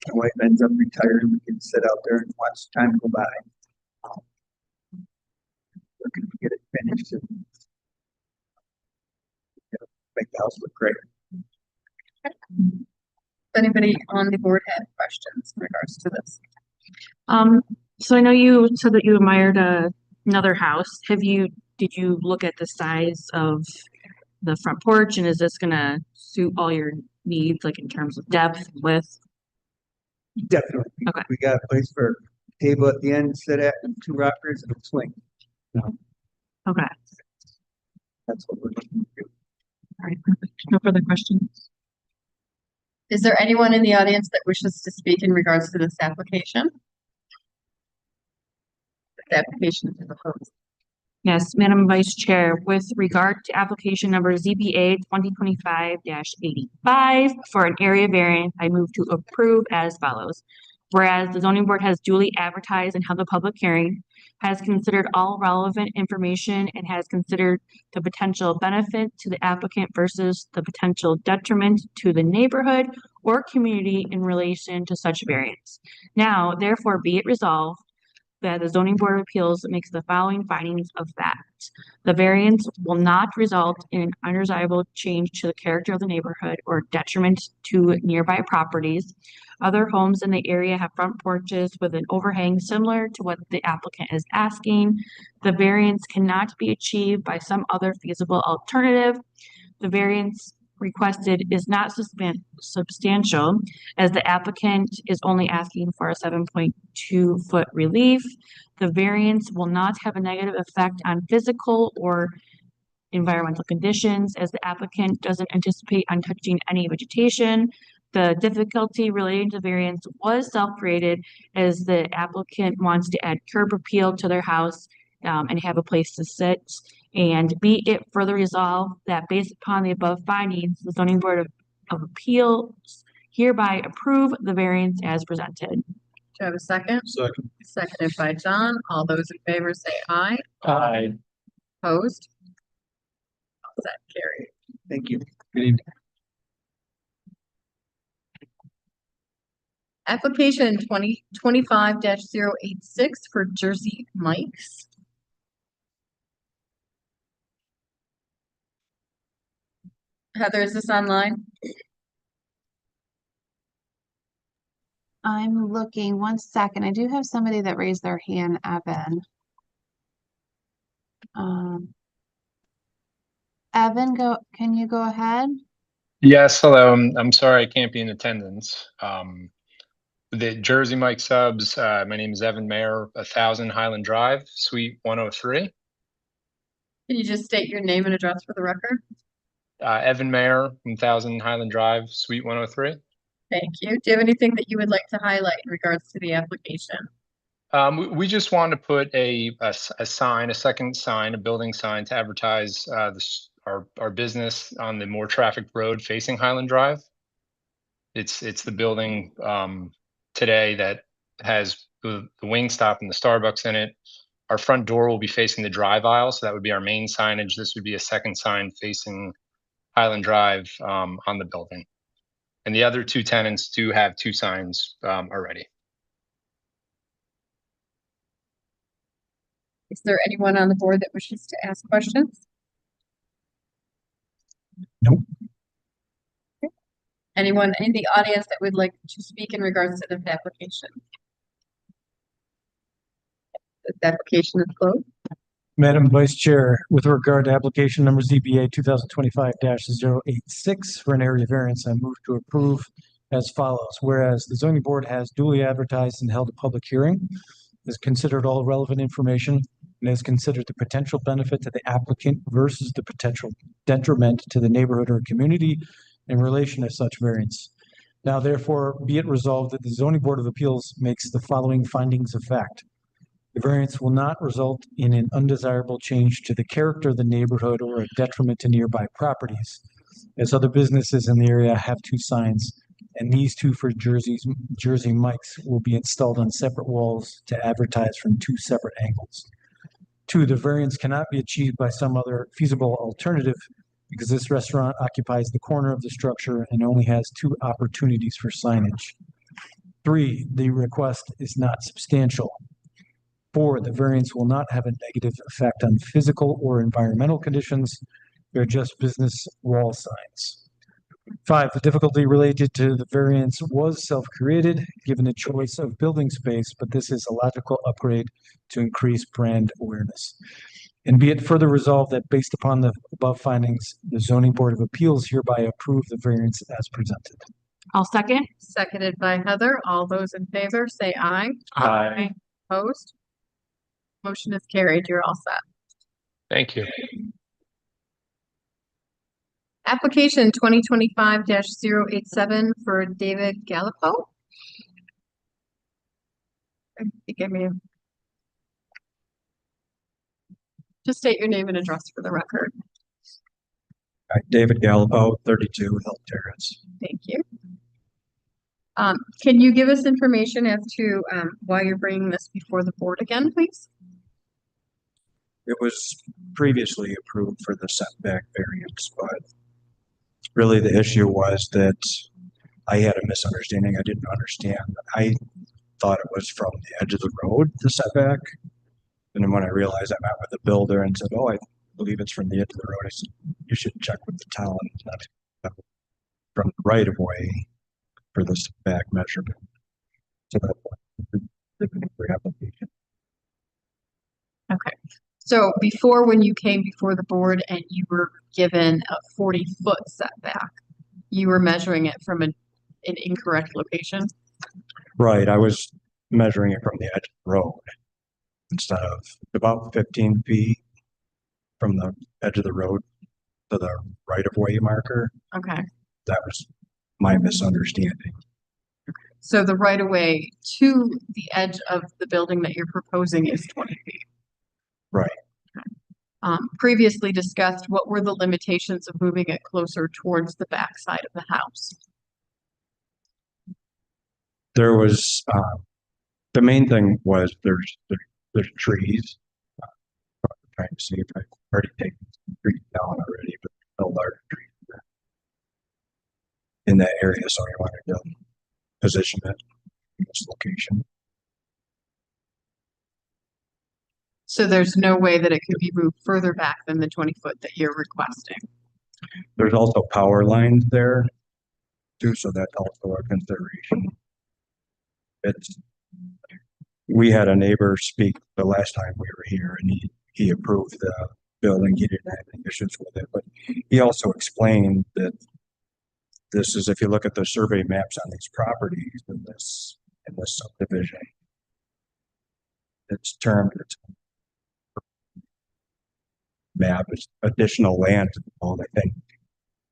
my wife ends up retiring, we can sit out there and watch time go by. Looking to get it finished and make the house look great. Does anybody on the board have questions in regards to this? So I know you said that you admired another house. Did you look at the size of the front porch and is this gonna suit all your needs, like in terms of depth, width? Definitely. Okay. We got a place for a table at the end to sit at and 2 rockers and a swing. Okay, That's what we're looking to do. all right, perfect. No further questions? Is there anyone in the audience that wishes to speak in regards to this application? This application is opposed. Yes, Madam Vice Chair, with regard to application number ZBA 2025-85 for an area variance, I move to approve as follows. Whereas the zoning board has duly advertised and held a public hearing, has considered all relevant information and has considered the potential benefit to the applicant versus the potential detriment to the neighborhood or community in relation to such variance. Now, therefore, be it resolved that the zoning board of appeals makes the following findings of fact. The variance will not result in an undesirable change to the character of the neighborhood or detriment to nearby properties. Other homes in the area have front porches with an overhang similar to what the applicant is asking. The variance cannot be achieved by some other feasible alternative. The variance requested is not substantial as the applicant is only asking for a 7.2 foot relief. The variance will not have a negative effect on physical or environmental conditions as the applicant doesn't anticipate on touching any vegetation. The difficulty relating to variance was self-created as the applicant wants to add curb appeal to their house and have a place to sit. And be it further resolved that based upon the above findings, the zoning board of appeals hereby approve the variance as presented. Do you have a second? Second. Seconded by John. All those in favor say aye. Aye. Opposed? All that carried. Thank you. Good evening. Application 2025-086 for Jersey Mike's. Heather, is this online? I'm looking, one second. I do have somebody that raised their hand, Evan. Evan, can you go ahead? Yes, hello. I'm sorry I can't be in attendance. The Jersey Mike subs, my name is Evan Mayer, 1000 Highland Drive, Suite 103. Can you just state your name and address for the record? Evan Mayer, 1000 Highland Drive, Suite 103. Thank you. Do you have anything that you would like to highlight in regards to the application? We just want to put a sign, a second sign, a building sign to advertise our business on the more trafficked road facing Highland Drive. It's the building today that has the Wingstop and the Starbucks in it. Our front door will be facing the drive aisle, so that would be our main signage. This would be a second sign facing Highland Drive on the building. And the other two tenants do have two signs already. Is there anyone on the board that wishes to ask questions? Nope. Okay. Anyone in the audience that would like to speak in regards to this application? This application is closed. Madam Vice Chair, with regard to application number ZBA 2025-086 for an area variance, I move to approve as follows. Whereas the zoning board has duly advertised and held a public hearing, has considered all relevant information, and has considered the potential benefit to the applicant versus the potential detriment to the neighborhood or community in relation to such variance. Now therefore be it resolved that the Zoning Board of Appeals makes the following findings of fact. The variance will not result in an undesirable change to the character of the neighborhood or a detriment to nearby properties, as other businesses in the area have two signs, and these two for Jersey Mike's will be installed on separate walls to advertise from two separate angles. Two, the variance cannot be achieved by some other feasible alternative because this restaurant occupies the corner of the structure and only has two opportunities for signage. Three, the request is not substantial. Four, the variance will not have a negative effect on physical or environmental conditions. They're just business wall signs. Five, the difficulty related to the variance was self-created given the choice of building space, but this is a logical upgrade to increase brand awareness. And be it further resolved that based upon the above findings, the Zoning Board of Appeals hereby approve the variance as presented. I'll second. Seconded by Heather. All those in favor say aye. Aye. Opposed? Motion is carried. You're all set. Thank you. Application 2025-087 for David Gallipo. I think I may have. Just state your name and address for the record. David Gallipo, 32 Hill Terrace. Thank you. Can you give us information as to why you're bringing this before the board again, please? It was previously approved for the setback variance, but really the issue was that I had a misunderstanding. I didn't understand. I thought it was from the edge of the road, the setback. And then when I realized, I met with the builder and said, oh, I believe it's from the edge of the road. I said, you should check with the town. That's from the right of way for the setback measurement. So that's the application. Okay. So before, when you came before the board and you were given a 40-foot setback, you were measuring it from an incorrect location? Right. I was measuring it from the edge of the road instead of about 15 feet from the edge of the road to the right of way marker. Okay. That was my misunderstanding. So the right of way to the edge of the building that you're proposing is 20 feet. Right. Previously discussed, what were the limitations of moving it closer towards the back side of the house? There was, the main thing was there's trees. Trying to see if I've already taken some trees down already, but no large trees in that area, so I wanted to position it this location. So there's no way that it could be moved further back than the 20 foot that you're requesting. There's also power lines there too, so that's also a consideration. It's, we had a neighbor speak the last time we were here and he approved the building. He didn't have any issues with it, but he also explained that this is, if you look at the survey maps on these properties in this subdivision, it's termed, it's map is additional land involved. I think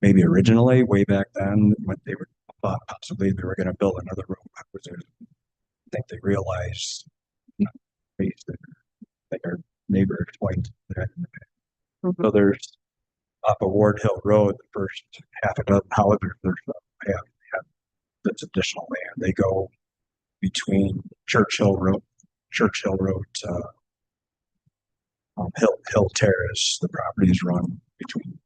maybe originally way back then when they were thought possibly they were going to build another road. I think they realized like our neighbor explained that. So there's off of Ward Hill Road, the first half a dozen houses have that's additional land. They go between Churchill Road to Hill Terrace. The properties run between.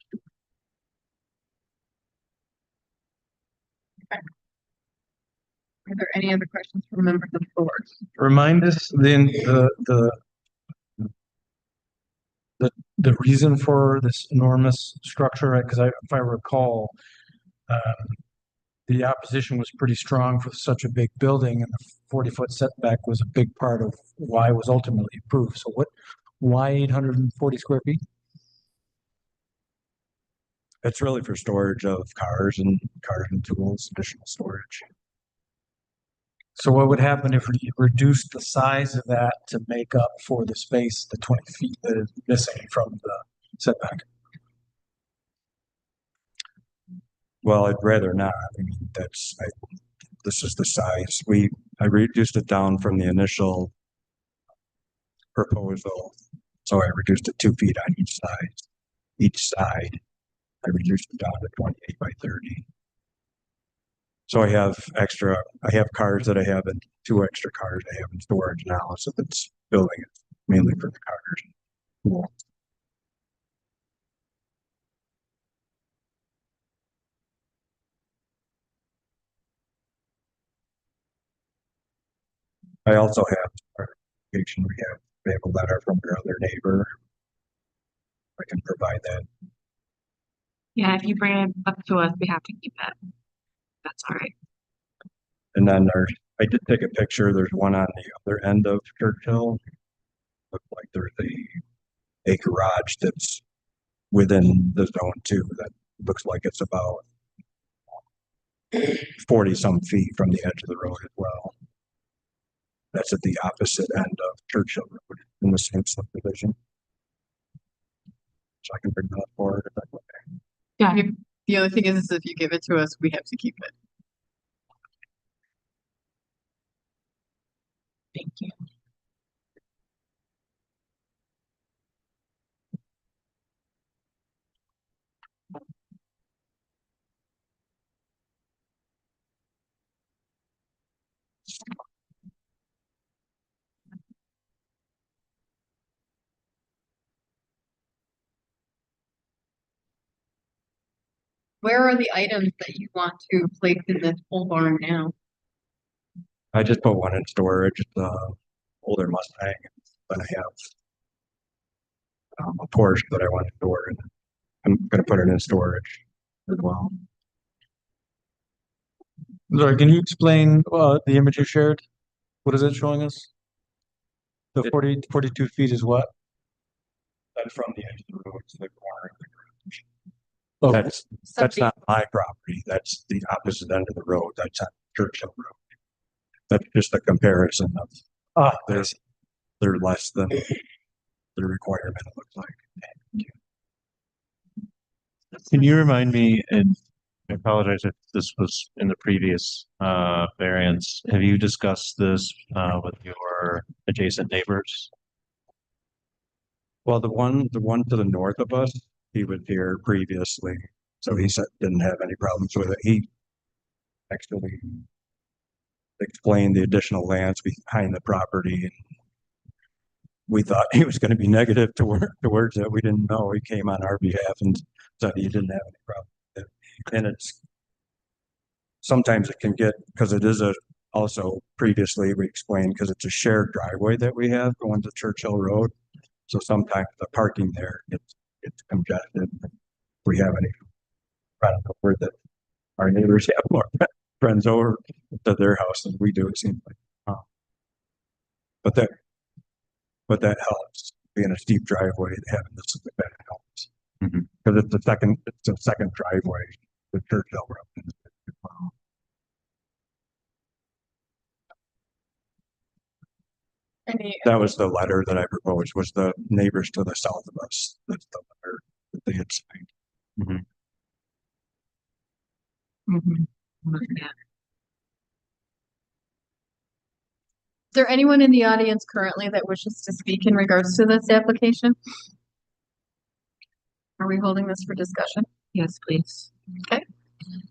Are there any other questions from members of the board? Remind us then the reason for this enormous structure, right? Because if I recall, the opposition was pretty strong for such a big building, and the 40-foot setback was a big part of why it was ultimately approved. So why 840 square feet? It's really for storage of cars and tools, additional storage. So what would happen if we reduced the size of that to make up for the space, the 20 feet that is missing from the setback? Well, I'd rather not. I mean, this is the size. I reduced it down from the initial proposal. So I reduced it 2 feet on each side. I reduced it down to 28 by 30. So I have cars that I have and 2 extra cars I have in storage now. So that's building it mainly for the cars. Cool. I also have clarification. We have a letter from your other neighbor. I can provide that. Yeah, if you bring it up to us, we have to keep that. That's all right. And then I did take a picture. There's one on the other end of Churchill. Looks like there's a garage that's within the zone too. That looks like it's about 40 some feet from the edge of the road as well. That's at the opposite end of Churchill Road in the same subdivision. So I can bring that forward if that's okay. Yeah. The other thing is if you give it to us, we have to keep it. Thank you. Where are the items that you want to place in this pole barn now? I just put one in storage, the older Mustang, but I have a Porsche that I want to store, and I'm going to put it in storage as well. Sorry, can you explain the image you shared? What is it showing us? The 42 feet is what? That's from the edge of the road to the corner of the garage. Oh, That's not my property. That's the opposite end of the road. That's on Churchill Road. That's just a comparison of they're less than the requirement, it looks like. Can you remind me, and I apologize if this was in the previous variance, have you discussed this with your adjacent neighbors? Well, the one to the north of us, he was here previously, so he said didn't have any problems with it. He actually explained the additional lands behind the property, and we thought he was going to be negative towards it. We didn't know. He came on our behalf and said he didn't have any problem with it. And sometimes it can get, because it is a also previously we explained, because it's a shared driveway that we have going to Churchill Road. So sometimes the parking there it's congested. We have any, I don't know where that our neighbors have more friends over to their house than we do, it seems like. But that helps, being a steep driveway, having this in the back helps. Because it's a second driveway, the Churchill Road. That was the letter that I proposed, was the neighbors to the south of us. That's the letter that they had signed. Is there anyone in the audience currently that wishes to speak in regards to this application? Are we holding this for discussion? Yes, please. Okay.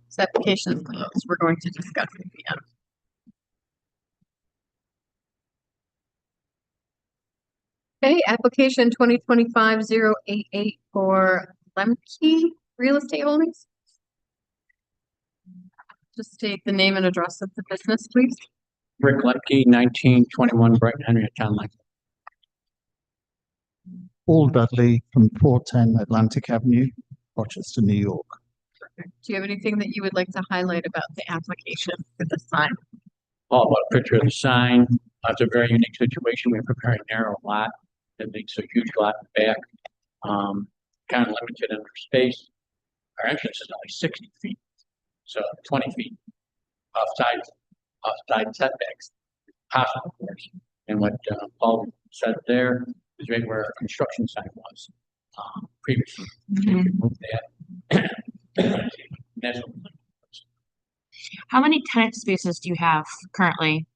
This application is closed. We're going to discuss it again. Okay, application 2025-088 for Lemke Real Estate Holdings. Just state the name and address of the business, please. Rick Lemke, 1921 Brighton, Henrietta Town Line. Paul Dudley from 410 Atlantic Avenue, Rochester, New York. Do you have anything that you would like to highlight about the application for this time? All about a picture of the sign. It's a very unique situation. We're preparing a narrow lot that makes a huge lot in the back. Kind of limited in our space. Our entrance is only 60 feet, so 20 feet offside setbacks. Possible, of course. And what Paul said there is right where our construction sign was previously. Moved that. That's what How many tenant spaces do you have currently?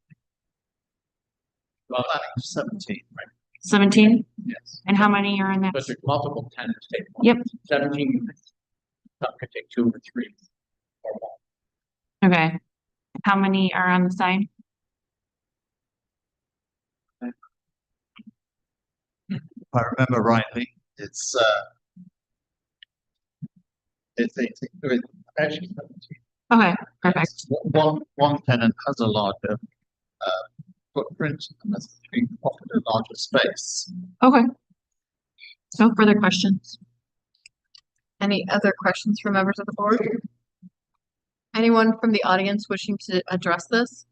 well, 17, right? 17? Yes. And how many are in that? But there's multiple tenants. Yep. 17 units. Some could take 2 or 3 or more. Okay. How many are on the sign? If I remember rightly, it's 18, actually 17. Okay, perfect. One tenant has a larger footprint and has been offered a larger space. Okay. No further questions. Any other questions from members of the board? Anyone from the audience wishing to address this?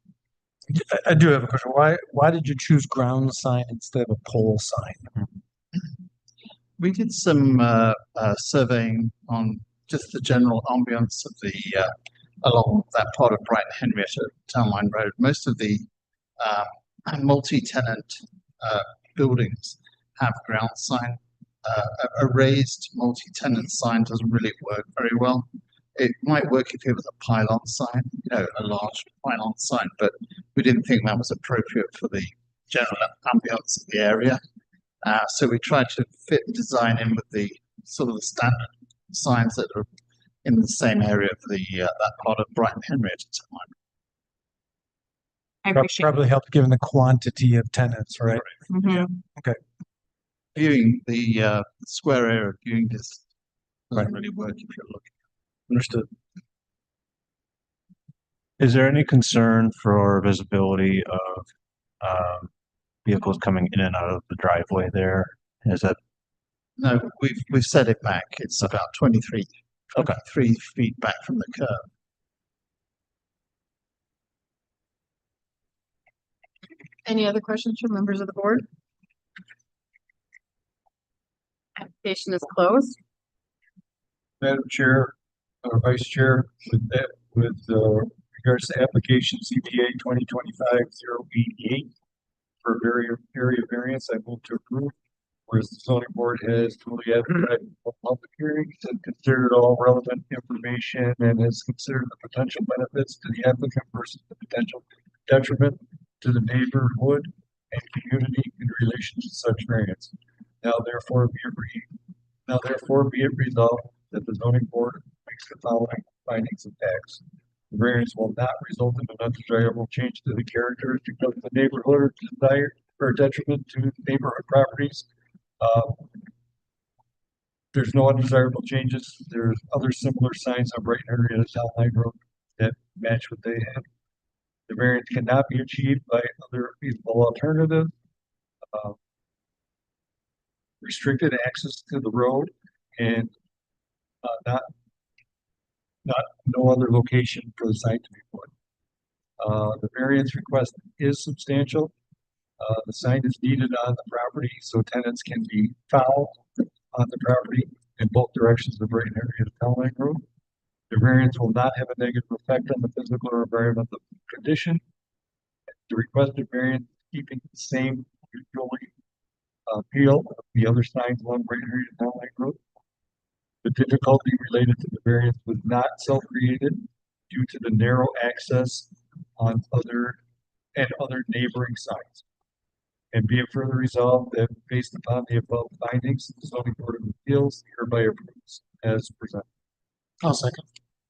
I do have a question. Why did you choose ground sign instead of a pole sign? We did some surveying on just the general ambience of the along that part of Brighton Henrietta Town Line Road. Most of the multi-tenant buildings have ground sign. A raised multi-tenant sign doesn't really work very well. It might work if it was a pylon sign, a large pylon sign, but we didn't think that was appropriate for the general ambience of the area. So we tried to fit the design in with the sort of the standard signs that are in the same area of the that part of Brighton Henrietta Town Line. I appreciate it. Probably helped given the quantity of tenants, right? Okay. Viewing the square area of viewing this doesn't really work if you're looking. Understood. Is there any concern for visibility of vehicles coming in and out of the driveway there? Is that? No, we've set it back. It's about 23 feet back from the curb. Any other questions from members of the board? Application is closed. Madam Chair, or Vice Chair, with that, with regards to application CPA 2025-088 for area variance, I move to approve. Whereas the zoning board has duly advertised public hearings and considered all relevant information and has considered the potential benefits to the applicant versus the potential detriment to the neighborhood and community in relation to such variance. Now therefore be it resolved that the zoning board makes the following findings of facts. The variance will not result in an undesirable change to the characteristics of the neighborhood or desire or detriment to neighborhood properties. There's no undesirable changes. There's other similar signs on Brighton Henrietta Town Line Road that match what they have. The variance cannot be achieved by other feasible alternative. Uh, Restricted access to the road and no other location for the site to be put. The variance request is substantial. The sign is needed on the property so tenants can be found on the property in both directions of Brighton area of Town Line Road. The variance will not have a negative effect on the physical or environmental condition. The requested variance is keeping the same visually appeal of the other signs along Brighton area of Town Line Road. The difficulty related to the variance was not self-created due to the narrow access on other neighboring sites. And be it further resolved that based upon the above findings, the zoning board of appeals hereby approves as presented. I'll second.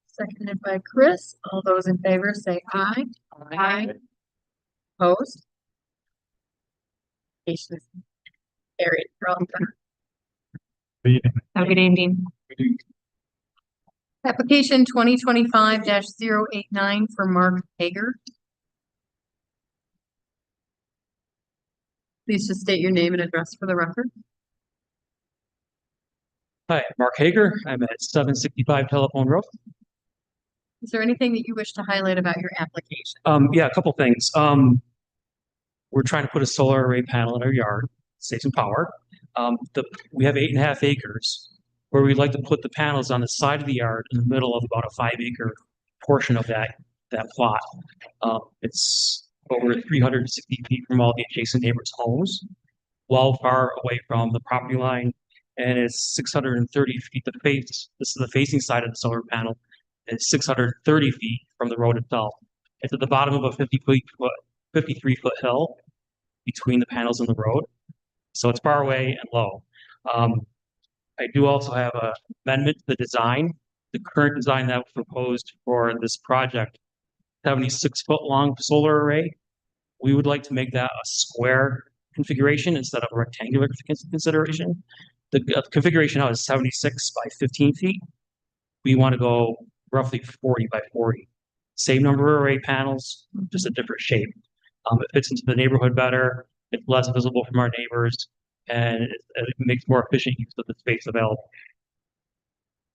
Seconded by Chris. All those in favor say aye. Aye. Opposed? Application is carried. You're all done. Have a good evening. Application 2025-089 for Mark Hager. Please just state your name and address for the record. Hi, Mark Hager. I'm at 765 Telephone Road. Is there anything that you wish to highlight about your application? Yeah, a couple things. We're trying to put a solar array panel in our yard, save some power. We have 8.5 acres where we'd like to put the panels on the side of the yard in the middle of about a 5-acre portion of that plot. It's over 360 feet from all the adjacent neighbors' homes, well far away from the property line, and it's 630 feet to face. This is the facing side of the solar panel. It's 630 feet from the road itself. It's at the bottom of a 53-foot hill between the panels and the road, so it's far away and low. I do also have an amendment to the design. The current design that was proposed for this project, 76-foot long solar array. We would like to make that a square configuration instead of a rectangular consideration. The configuration now is 76 by 15 feet. We want to go roughly 40 by 40. Same number of array panels, just a different shape. It fits into the neighborhood better. It's less visible from our neighbors, and it makes more efficient use of the space available.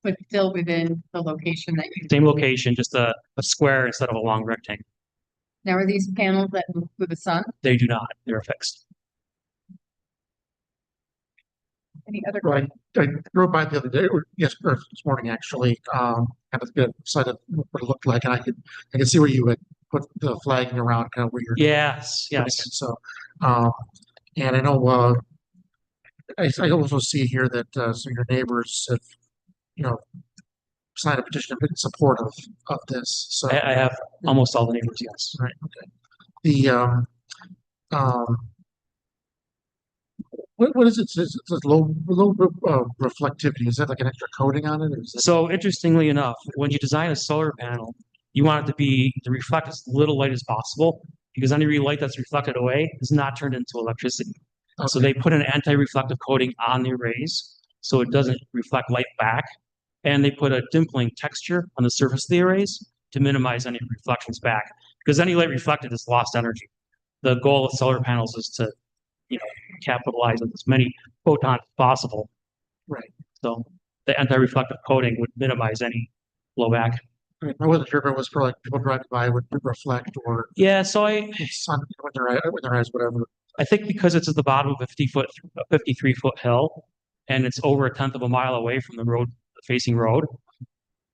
But still within the location that you. Same location, just a square instead of a long rectangle. Now, are these panels that move with the sun? They do not. They're fixed. Any other Right. questions? I drove by the other day, or this morning actually, kind of get excited what it looked like, and I could see where you had put the flagging around, kind of where you're. Yes. putting it. So, and I know, I also see here that, some of your neighbors have, signed a petition in support of this, so. I have almost all the neighbors, yes. Right, okay. The, what is it? It's low reflectivity. Is that like an extra coating on it? Or is it? So interestingly enough, when you design a solar panel, you want it to reflect as little light as possible, because any light that's reflected away is not turned into electricity. Okay. So they put an anti-reflective coating on the arrays so it doesn't reflect light back. And they put a dimpling texture on the surface of the arrays to minimize any reflections back, because any light reflected is lost energy. The goal of solar panels is to, capitalize on as many photons as possible. Right. So the anti-reflective coating would minimize any blowback. I wasn't sure if it was for like people driving by would reflect or. Yeah, so sun with their eyes, whatever. I think because it's at the bottom of a 53-foot hill, and it's over 1/10 of a mile away from the facing road,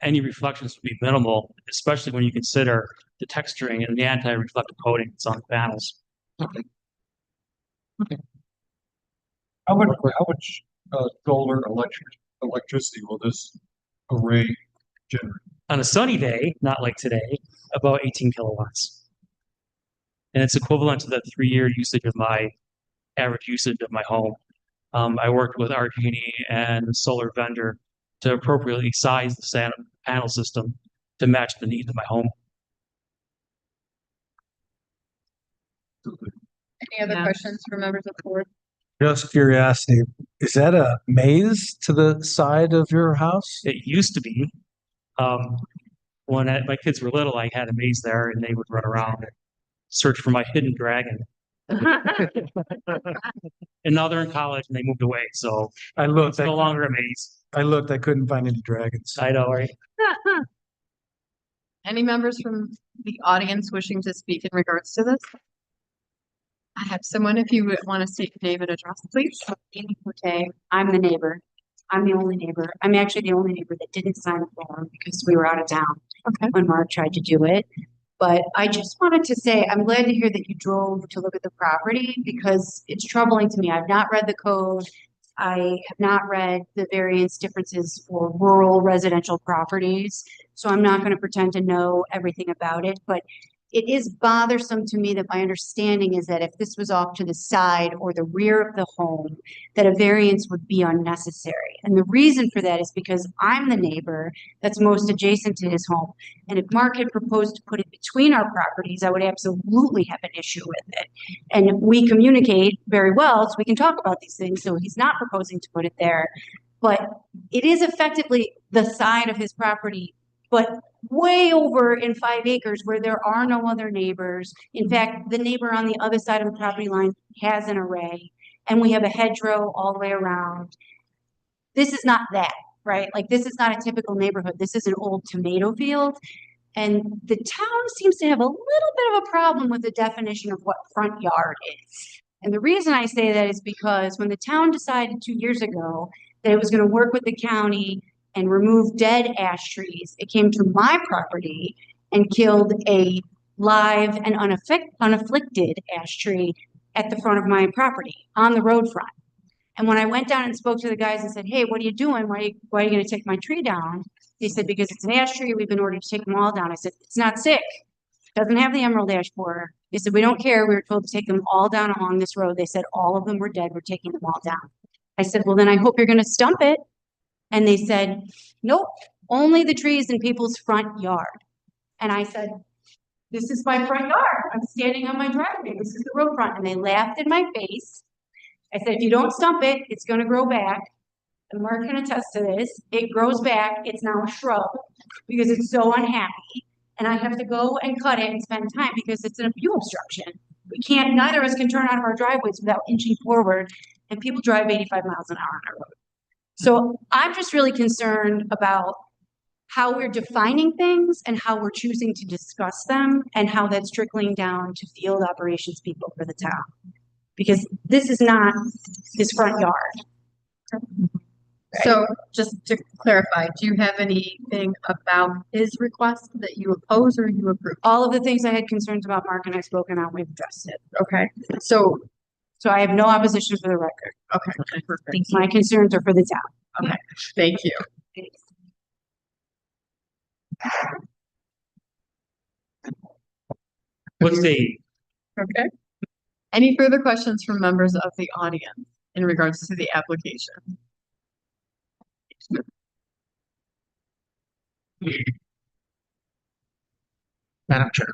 any reflections would be minimal, especially when you consider the texturing and the anti-reflective coating that's on the panels. Okay. How much solar electricity will this array generate? On a sunny day, not like today, about 18 kilowatts. And it's equivalent to the 3-year usage of my average usage of my home. I worked with RG&E and the solar vendor to appropriately size the panel system to match the needs of my home. Any other questions for members of the board? Just curiosity, is that a maze to the side of your house? It used to be. my kids were little, I had a maze there and they would run around and search for my hidden dragon. And now they're in college and they moved away, so I looked, it's no longer a maze. I couldn't find any dragons. I know, right? Any members from the audience wishing to speak in regards to this? I have someone, if you would want to state your name and address, please. Okay, I'm the neighbor. I'm the only neighbor. I'm actually the only neighbor that didn't sign the form because we were out of town when Mark tried to do it. But I just wanted to say, I'm glad to hear that you drove to look at the property because it's troubling to me. I've not read the code. I have not read the variance differences for rural residential properties. So I'm not going to pretend to know everything about it, but it is bothersome to me that my understanding is that if this was off to the side or the rear of the home, that a variance would be unnecessary. And the reason for that is because I'm the neighbor that's most adjacent to his home. And if Mark had proposed to put it between our properties, I would absolutely have an issue with it. And we communicate very well, so we can talk about these things. So he's not proposing to put it there, but it is effectively the side of his property, but way over in 5 acres where there are no other neighbors. In fact, the neighbor on the other side of the property line has an array, and we have a hedgerow all the way around. This is not that, right? Like, this is not a typical neighborhood. This is an old tomato field. And the town seems to have a little bit of a problem with the definition of what front yard is. And the reason I say that is because when the town decided 2 years ago that it was going to work with the county and remove dead ash trees, it came to my property and killed a live and unafflicted ash tree at the front of my property on the road front. And when I went down and spoke to the guys and said, hey, what are you doing? Why are you going to take my tree down? They said, because it's an ash tree, we've been ordered to take them all down. I said, it's not sick. It doesn't have the emerald ash borer. They said, we don't care. We were told to take them all down along this road. They said, all of them were dead. We're taking them all down. I said, well, then I hope you're going to stump it. And they said, nope, only the trees in people's front yard. And I said, this is my front yard. I'm standing on my driveway. This is the road front. And they laughed in my face. I said, if you don't stump it, it's going to grow back. And Mark can attest to this. It grows back. It's now a shrub because it's so unhappy. And I have to go and cut it and spend time because it's a view obstruction. We can't, neither of us can turn out of our driveways without inching forward. And people drive 85 miles an hour on our road. So I'm just really concerned about how we're defining things and how we're choosing to discuss them and how that's trickling down to field operations people for the town. Because this is not his front yard. So just to clarify, do you have anything about his request that you oppose or you approve? All of the things I had concerns about, Mark and I spoken out, we've addressed it. Okay. So I have no opposition for the record. Okay, perfect. My concerns are for the town. Okay, thank you. What's the Okay. Any further questions from members of the audience in regards to the application? Madam Chair.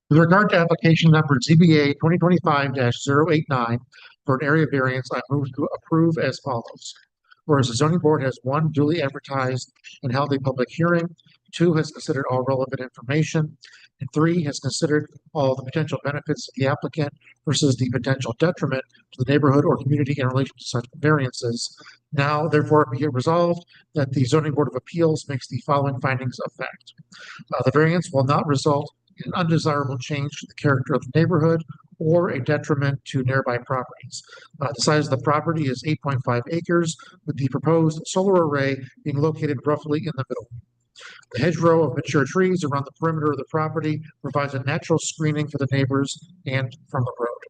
With regard to application number ZBA 2025-089 for an area variance, I move to approve as follows. Whereas the zoning board has 1, duly advertised and held a public hearing, 2, has considered all relevant information, and 3, has considered all the potential benefits of the applicant versus the potential detriment to the neighborhood or community in relation to such variances. Now, therefore, be it resolved that the Zoning Board of Appeals makes the following findings of fact. The variance will not result in an undesirable change to the character of the neighborhood or a detriment to nearby properties. The size of the property is 8.5 acres, with the proposed solar array being located roughly in the middle. The hedgerow of mature trees around the perimeter of the property provides a natural screening for the neighbors and from the road.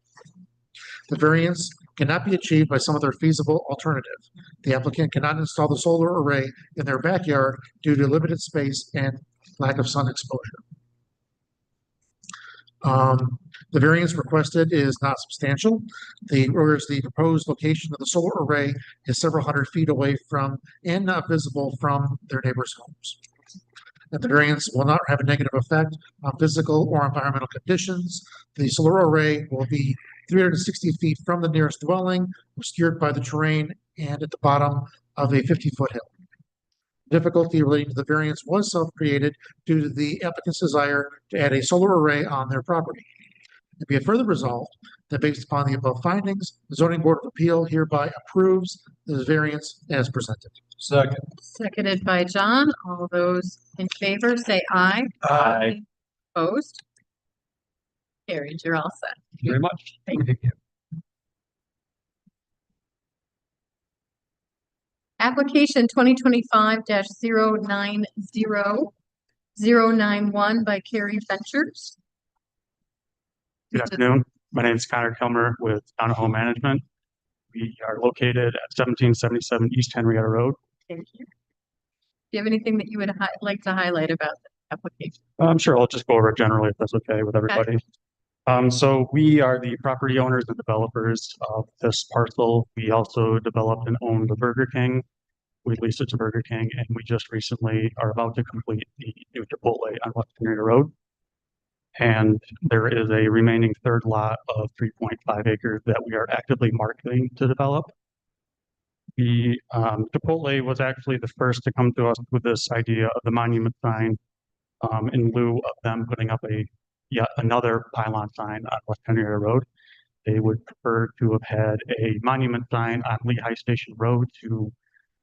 The variance cannot be achieved by some other feasible alternative. The applicant cannot install the solar array in their backyard due to limited space and lack of sun exposure. The variance requested is not substantial. Whereas the proposed location of the solar array is several hundred feet away from and not visible from their neighbors' homes. That the variance will not have a negative effect on physical or environmental conditions. The solar array will be 360 feet from the nearest dwelling, obscured by the terrain and at the bottom of a 50-foot hill. Difficulty relating to the variance was self-created due to the applicant's desire to add a solar array on their property. And be it further resolved that based upon the above findings, the zoning board of appeal hereby approves this variance as presented. Second. Seconded by John. All those in favor say aye. Aye. Opposed? Carried. You're all set. Thank you very much. Thank you. Application 2025-090-091 by Carrie Ventures. Good afternoon. My name is Connor Kilmer with Town Home Management. We are located at 1777 East Henrietta Road. Thank you. Do you have anything that you would like to highlight about the application? I'm sure I'll just go over it generally if that's okay with everybody. So we are the property owners and developers of this parcel. We also developed and own the Burger King. We leased it to Burger King, and we just recently are about to complete the new Chipotle on West Henrietta Road. And there is a remaining third lot of 3.5 acres that we are actively marketing to develop. The Chipotle was actually the first to come to us with this idea of the monument sign in lieu of them putting up yet another pylon sign on West Henrietta Road. They would prefer to have had a monument sign on Lehigh Station Road to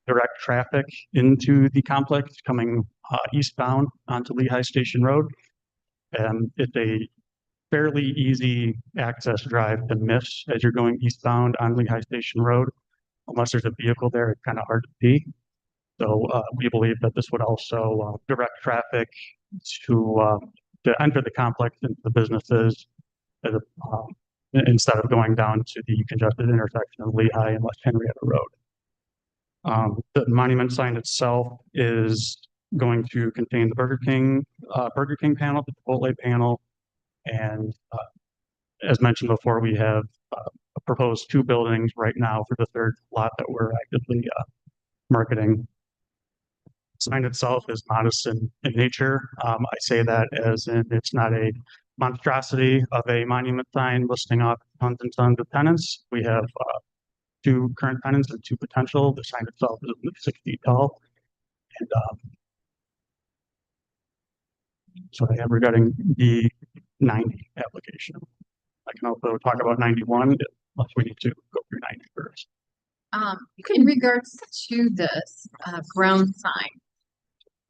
direct traffic into the complex coming eastbound onto Lehigh Station Road. It's a fairly easy access drive to miss as you're going eastbound on Lehigh Station Road. Unless there's a vehicle there, it's kind of hard to see. So we believe that this would also direct traffic to enter the complex into the businesses instead of going down to the congested intersection of Lehigh and West Henrietta Road. The monument sign itself is going to contain the Burger King panel, the Chipotle panel, and as mentioned before, we have proposed 2 buildings right now for the third lot that we're actively marketing. The sign itself is modest in nature. I say that as in it's not a monstrosity of a monument sign listing off tons and tons of tenants. We have 2 current tenants and 2 potential. The sign itself is 6 feet tall. And so I am regarding the 90 application. I can also talk about 91 unless we need to go through 90 first. In regards to this ground sign,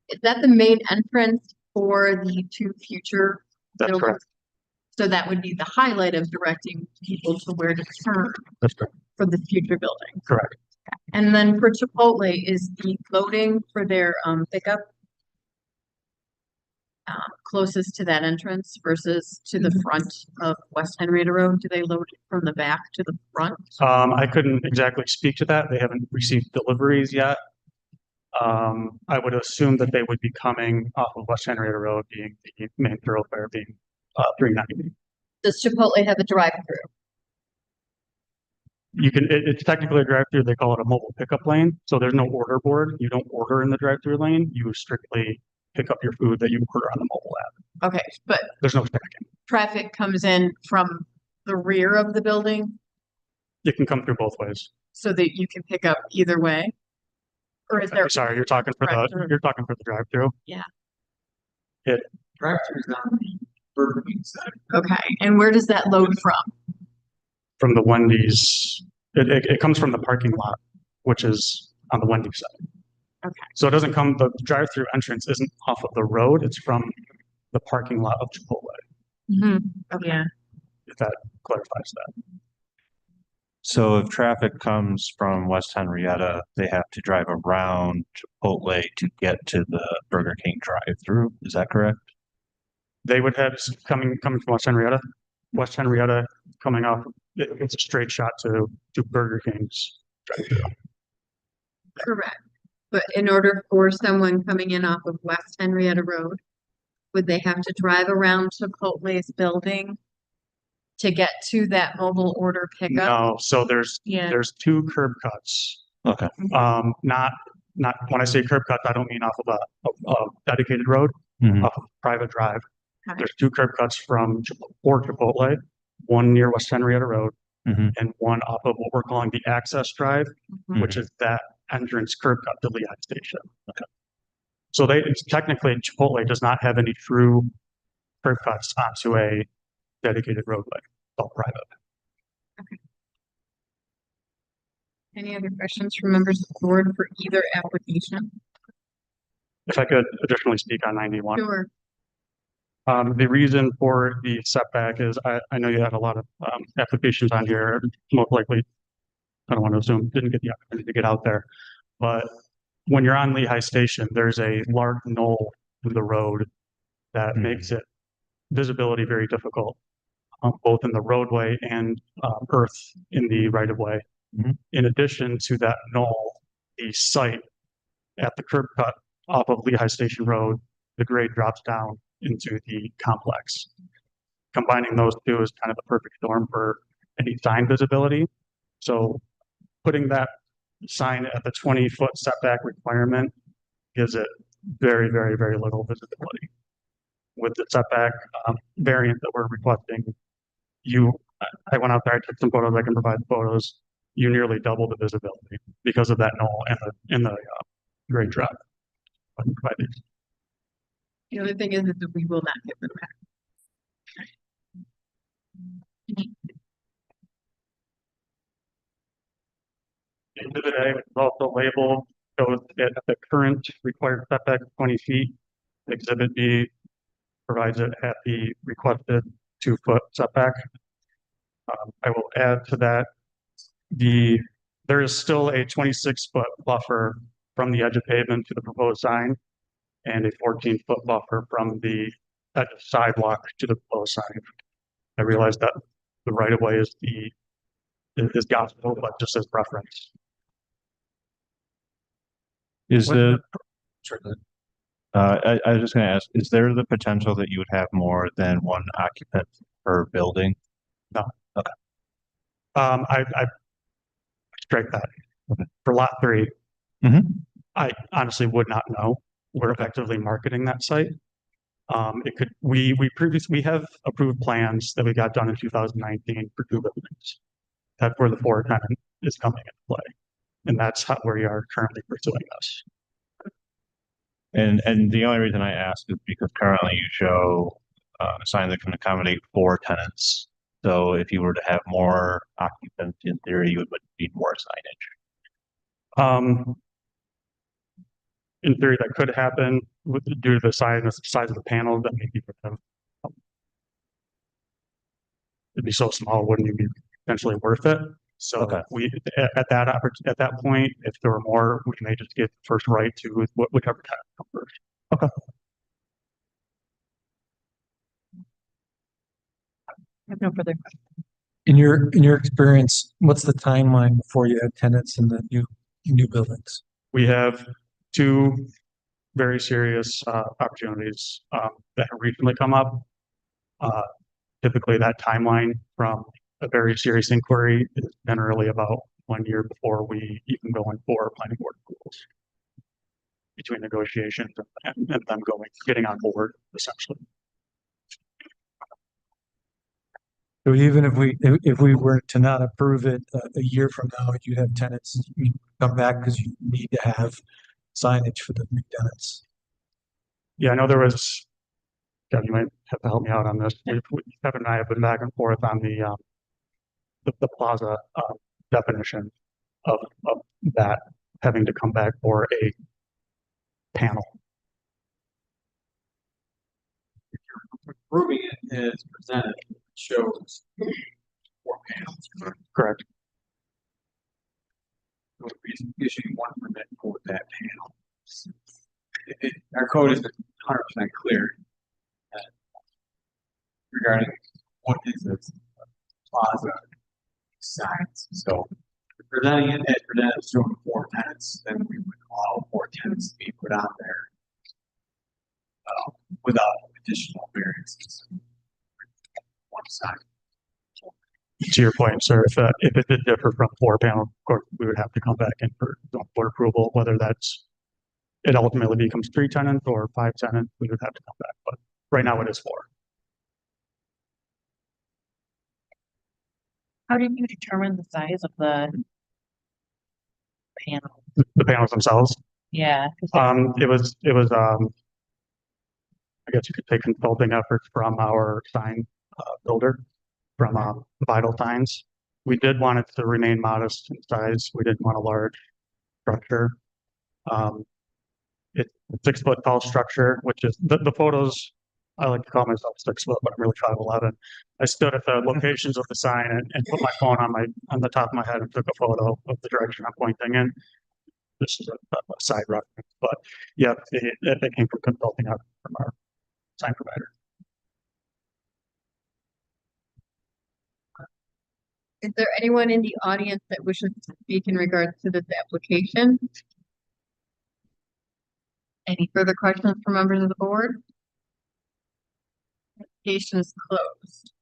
is that the main entrance for the 2 future That's buildings? correct. So that would be the highlight of directing people to where to turn That's correct. for the future building. Correct. And then for Chipotle, is the loading for their pickup closest to that entrance versus to the front of West Henrietta Road? Do they load it from the back to the front? I couldn't exactly speak to that. They haven't received deliveries yet. I would assume that they would be coming off of West Henrietta Road, being the main thoroughfare, being 390. Does Chipotle have a drive-through? It's technically a drive-through. They call it a mobile pickup lane. So there's no order board. You don't order in the drive-through lane. You strictly pick up your food that you order on the mobile app. Okay, but There's no stacking. traffic comes in from the rear of the building It can come through both ways. so that you can pick up either way? Or is there? I'm sorry, you're talking for the drive-through. Yeah. It Drive-through is on the Burger King side. Okay, and where does that load from the Wendy's. It comes from the parking lot, which is on the Wendy's side. Okay. So it doesn't come. The drive-through entrance isn't off of the road. It's from the parking lot of Chipotle. Yeah. If that clarifies that. So if traffic comes from West Henrietta, they have to drive around Chipotle to get to the Burger King drive-through. Is that correct? They would have coming from West Henrietta. West Henrietta coming off. It's a straight shot to Burger King's drive-through. Correct. But in order for someone coming in off of West Henrietta Road, would they have to drive around Chipotle's building to get to that mobile order pickup? No, so there's 2 curb cuts. Okay. Not when I say curb cuts, I don't mean off of a dedicated road, off of a private drive. Okay. There's 2 curb cuts for Chipotle, one near West Henrietta Road, and one off of what we're calling the access drive, which is that entrance curb cut to Lehigh Station. Okay. So they, technically Chipotle does not have any true curb cuts onto a dedicated roadway, it's all private. Any other questions from members of the board for either application? If I could additionally speak on 91. Sure. The reason for the setback is I know you had a lot of applications on here, most likely, I don't want to assume, didn't get the opportunity to get out there. But when you're on Lehigh Station, there's a large knoll in the road that makes it visibility very difficult, both in the roadway and earth in the right of way. In addition to that knoll, the site at the curb cut off of Lehigh Station Road, the grade drops down into the complex. Combining those two is kind of a perfect storm for any sign visibility. So putting that sign at the 20-foot setback requirement gives it very, very, very little visibility. With the setback variant that we're requesting, I went out there, I took some photos, I can provide photos. You nearly double the visibility because of that knoll and the grade drop. I can provide these. The other thing is that we will not give them back. Exhibit A is also labeled, shows it at the current required setback of 20 feet. Exhibit B provides it at the requested 2-foot setback. I will add to that, there is still a 26-foot buffer from the edge of pavement to the proposed sign and a 14-foot buffer from the edge of sidewalk to the proposed sign. I realize that the right of way is gospel, but just as preference. Is What- the, Sure, go ahead. I was just gonna ask, is there the potential that you would have more than one occupant per building? No. Okay. I strike that. For lot 3, I honestly would not know. We're effectively marketing that site. We have approved plans that we got done in 2019 for 2 buildings. That's where the 4 tenant is coming into play. And that's how we are currently pursuing this. And the only reason I ask is because currently you show a sign that can accommodate 4 tenants. So if you were to have more occupants, in theory, you would need more signage. In theory, that could happen due to the size of the panels that maybe it'd be so small, it wouldn't even be potentially worth it. So at that point, if there were more, we may just give first right to whichever tenant comes first. Okay. I have no further questions. In your experience, what's the timeline before you have tenants in the new buildings? We have 2 very serious opportunities that have recently come up. Typically, that timeline from a very serious inquiry is generally about 1 year before we even go in for planning board approvals. Between negotiations and them getting on board, essentially. So even if we were to not approve it a year from now, you have tenants come back because you need to have signage for the new tenants. Yeah, I know there was, Kevin, you might have to help me out on this. Kevin and I have been back and forth on the plaza definition of that having to come back for a panel. Approving it as presented shows 4 panels. Correct. So we're issuing 1 permit for that panel. Our code is 100% clear regarding what is a plaza size. So if presenting it as presented showing 4 tenants, then we would allow 4 tenants to be put on there without additional variances. 1 side. To your point, sir, if it did differ from 4 panels, of course, we would have to come back in for board approval, whether it ultimately becomes 3 tenants or 5 tenants, we would have to come back. But right now it is 4. How did you determine the size of the panel? The panels themselves. Yeah. I guess you could say consulting efforts from our sign builder, from Vital Signs. We did want it to remain modest in size. We didn't want a large structure. It's a 6 foot tall structure, which is the photos. I like to call myself 6 foot, but I'm really 5'11". I stood at the locations of the sign and put my phone on the top of my head and took a photo of the direction I'm pointing in. This is a side reference, but yeah, it came from consulting out from our sign provider. Is there anyone in the audience that wishes to speak in regards to this application? Any further questions from members of the board? Application is closed.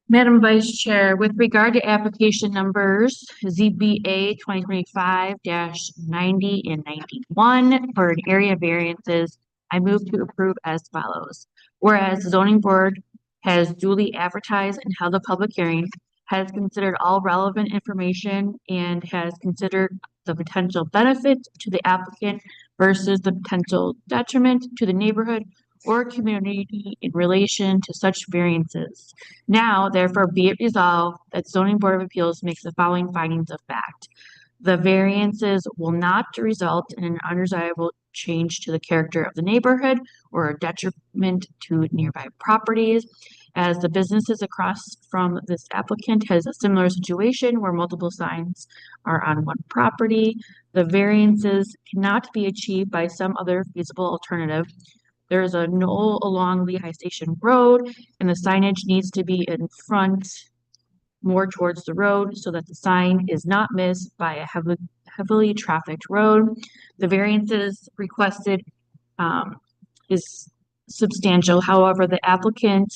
Madam Vice Chair, with regard to application numbers ZBA 2025-90 and 91 for an area variances, I move to approve as follows. Whereas the zoning board has duly advertised and held a public hearing, has considered all relevant information, and has considered the potential benefit to the applicant versus the potential detriment to the neighborhood or community in relation to such variances. Now, therefore, be it resolved that zoning board of appeals makes the following findings of fact. The variances will not result in an undesirable change to the character of the neighborhood or a detriment to nearby properties, as the businesses across from this applicant has a similar situation where multiple signs are on one property. The variances cannot be achieved by some other feasible alternative. There is a knoll along Lehigh Station Road, and the signage needs to be in front more towards the road so that the sign is not missed by a heavily trafficked road. The variances requested is substantial. However, the applicant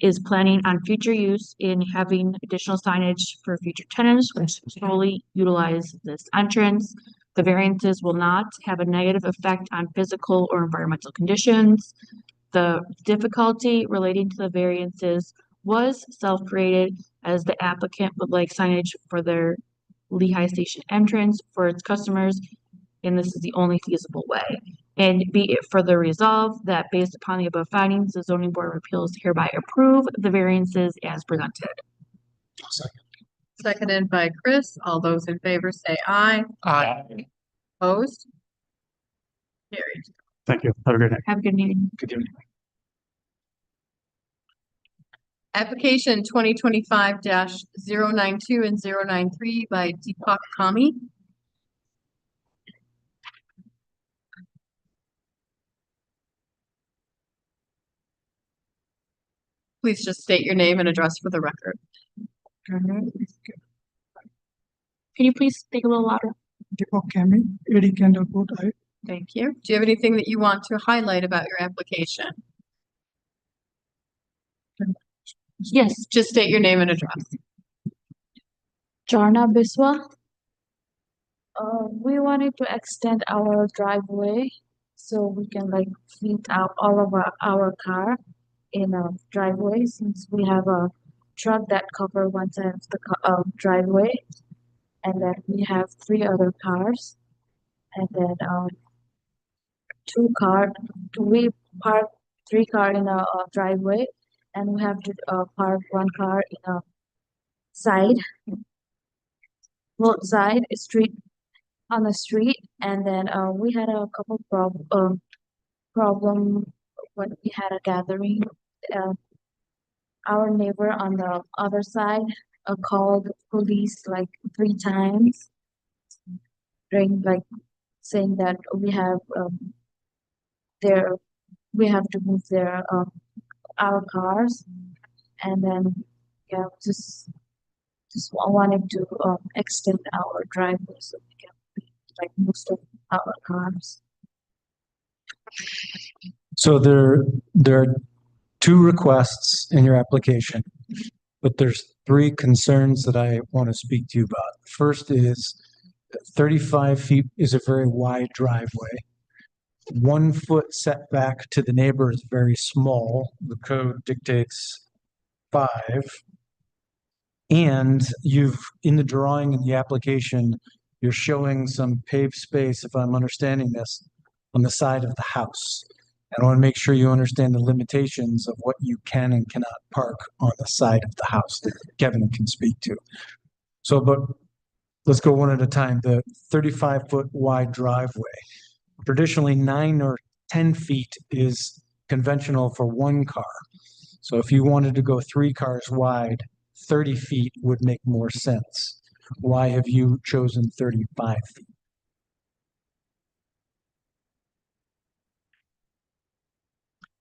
is planning on future use in having additional signage for future tenants which solely utilize this entrance. The variances will not have a negative effect on physical or environmental conditions. The difficulty relating to the variances was self-created, as the applicant would like signage for their Lehigh Station entrance for its customers, and this is the only feasible way. And be it further resolved that based upon the above findings, the zoning board of appeals hereby approve the variances as presented. Seconded by Chris. All those in favor say aye. Aye. Opposed? Carried. Thank you. Have a great night. Have a good evening. Good evening. Application 2025-092 and 093 by Deepak Kami. Please just state your name and address for the record. Can you please speak a little louder? Deepak Kami, 80 Kendall Court. Thank you. Do you have anything that you want to highlight about your application? Yes. Just state your name and address. Jarna Biswa. We wanted to extend our driveway so we can like fit out all of our car in a driveway, since we have a truck that cover one side of the driveway, and then we have 3 other cars, and then we park 3 car in a driveway, and we have to park 1 car in a road side street on the street. And then we had a couple problem when we had a gathering. Our neighbor on the other side called police like 3 times, saying that we have to move our cars. And then just wanted to extend our driveway so we can like most of our cars. So there are 2 requests in your application, but there's 3 concerns that I want to speak to you about. First is 35 feet is a very wide driveway. 1 foot setback to the neighbor is very small. The code dictates 5. And in the drawing in the application, you're showing some paved space, if I'm understanding this, on the side of the house. And I want to make sure you understand the limitations of what you can and cannot park on the side of the house that Kevin can speak to. So, but let's go one at a time. The 35-foot wide driveway. Traditionally, 9 or 10 feet is conventional for one car. So if you wanted to go 3 cars wide, 30 feet would make more sense. Why have you chosen 35 feet?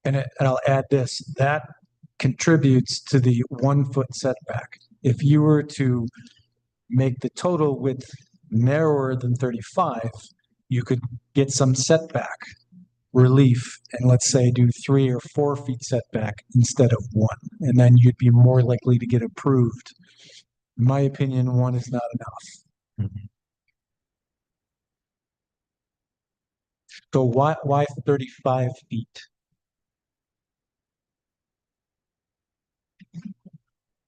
And I'll add this, that contributes to the 1-foot setback. If you were to make the total width narrower than 35, you could get some setback relief and let's say do 3 or 4 feet setback instead of 1. And then you'd be more likely to get approved. In my opinion, 1 is not enough. So why 35 feet?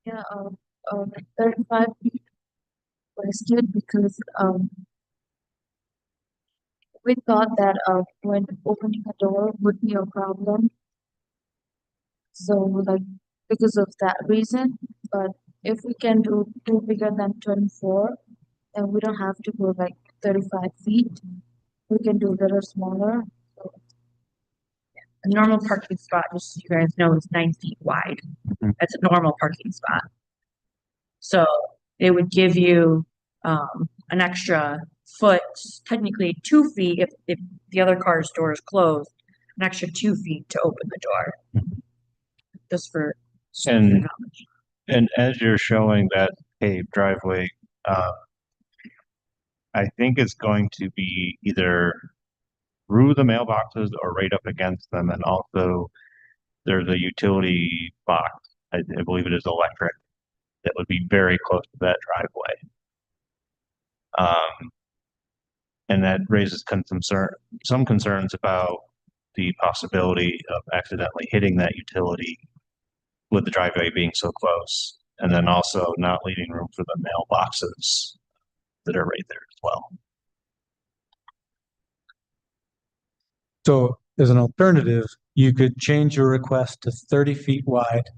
Yeah, 35 feet wasted because we thought that when opening a door would be a problem. So like because of that reason, but if we can do bigger than 24, then we don't have to go like 35 feet. We can do a little smaller. A normal parking spot, just so you guys know, is 9 feet wide. That's a normal parking spot. So it would give you an extra foot, technically 2 feet if the other car's door is closed, an extra 2 feet to open the door. Just for And as you're showing that paved driveway, I think it's going to be either through the mailboxes or right up against them, and also there's a utility box. I believe it is electric that would be very close to that driveway. And that raises some concerns about the possibility of accidentally hitting that utility with the driveway being so close, and then also not leaving room for the mailboxes that are right there as well. So as an alternative, you could change your request to 30 feet wide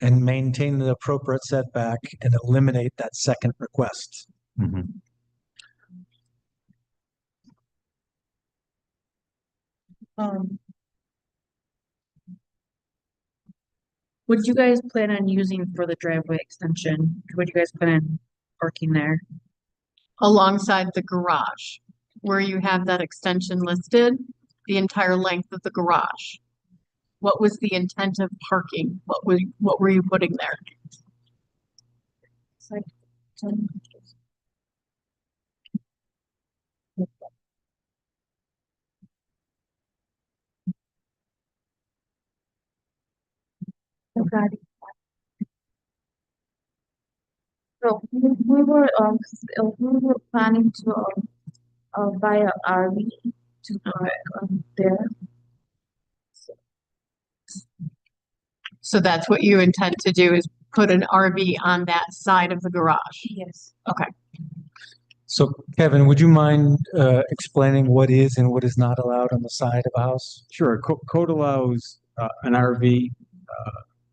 and maintain the appropriate setback and eliminate that second request. What do you guys plan on using for the driveway extension? What do you guys plan on parking there? Alongside the garage, where you have that extension listed, the entire length of the garage. What was the intent of parking? What were you putting there? It's like 10 Okay. So we were planning to buy a RV to park there. So that's what you intend to do, is put an RV on that side of the garage? Yes. Okay. So Kevin, would you mind explaining what is and what is not allowed on the side of a house? Sure. Code allows an RV,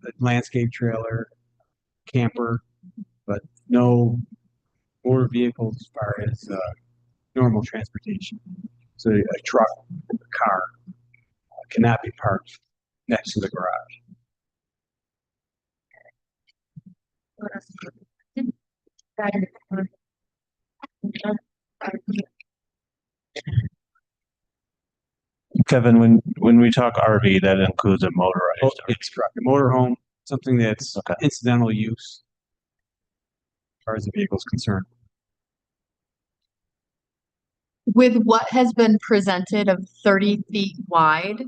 a landscape trailer, camper, but no motor vehicles as far as normal transportation. So a truck, a car cannot be parked next to the garage. Kevin, when we talk RV, that includes a motorized It's a motorhome, something that's incidental use as far as the vehicle is concerned. With what has been presented of 30 feet wide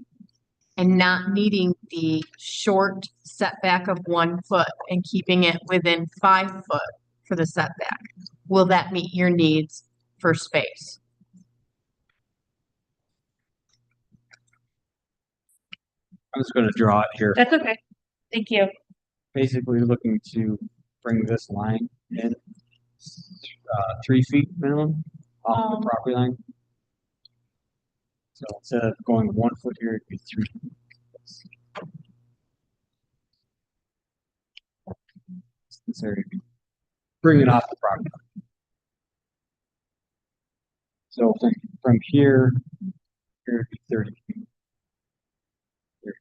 and not needing the short setback of 1 foot and keeping it within 5 foot for the setback, will that meet your needs for space? I'm just going to draw it here. That's okay. Thank you. Basically looking to bring this line in 3 feet minimum off the property line. So instead of going 1 foot here, it'd be 3. This area, bring it off the property line. So from here, here would be 30 feet. Here.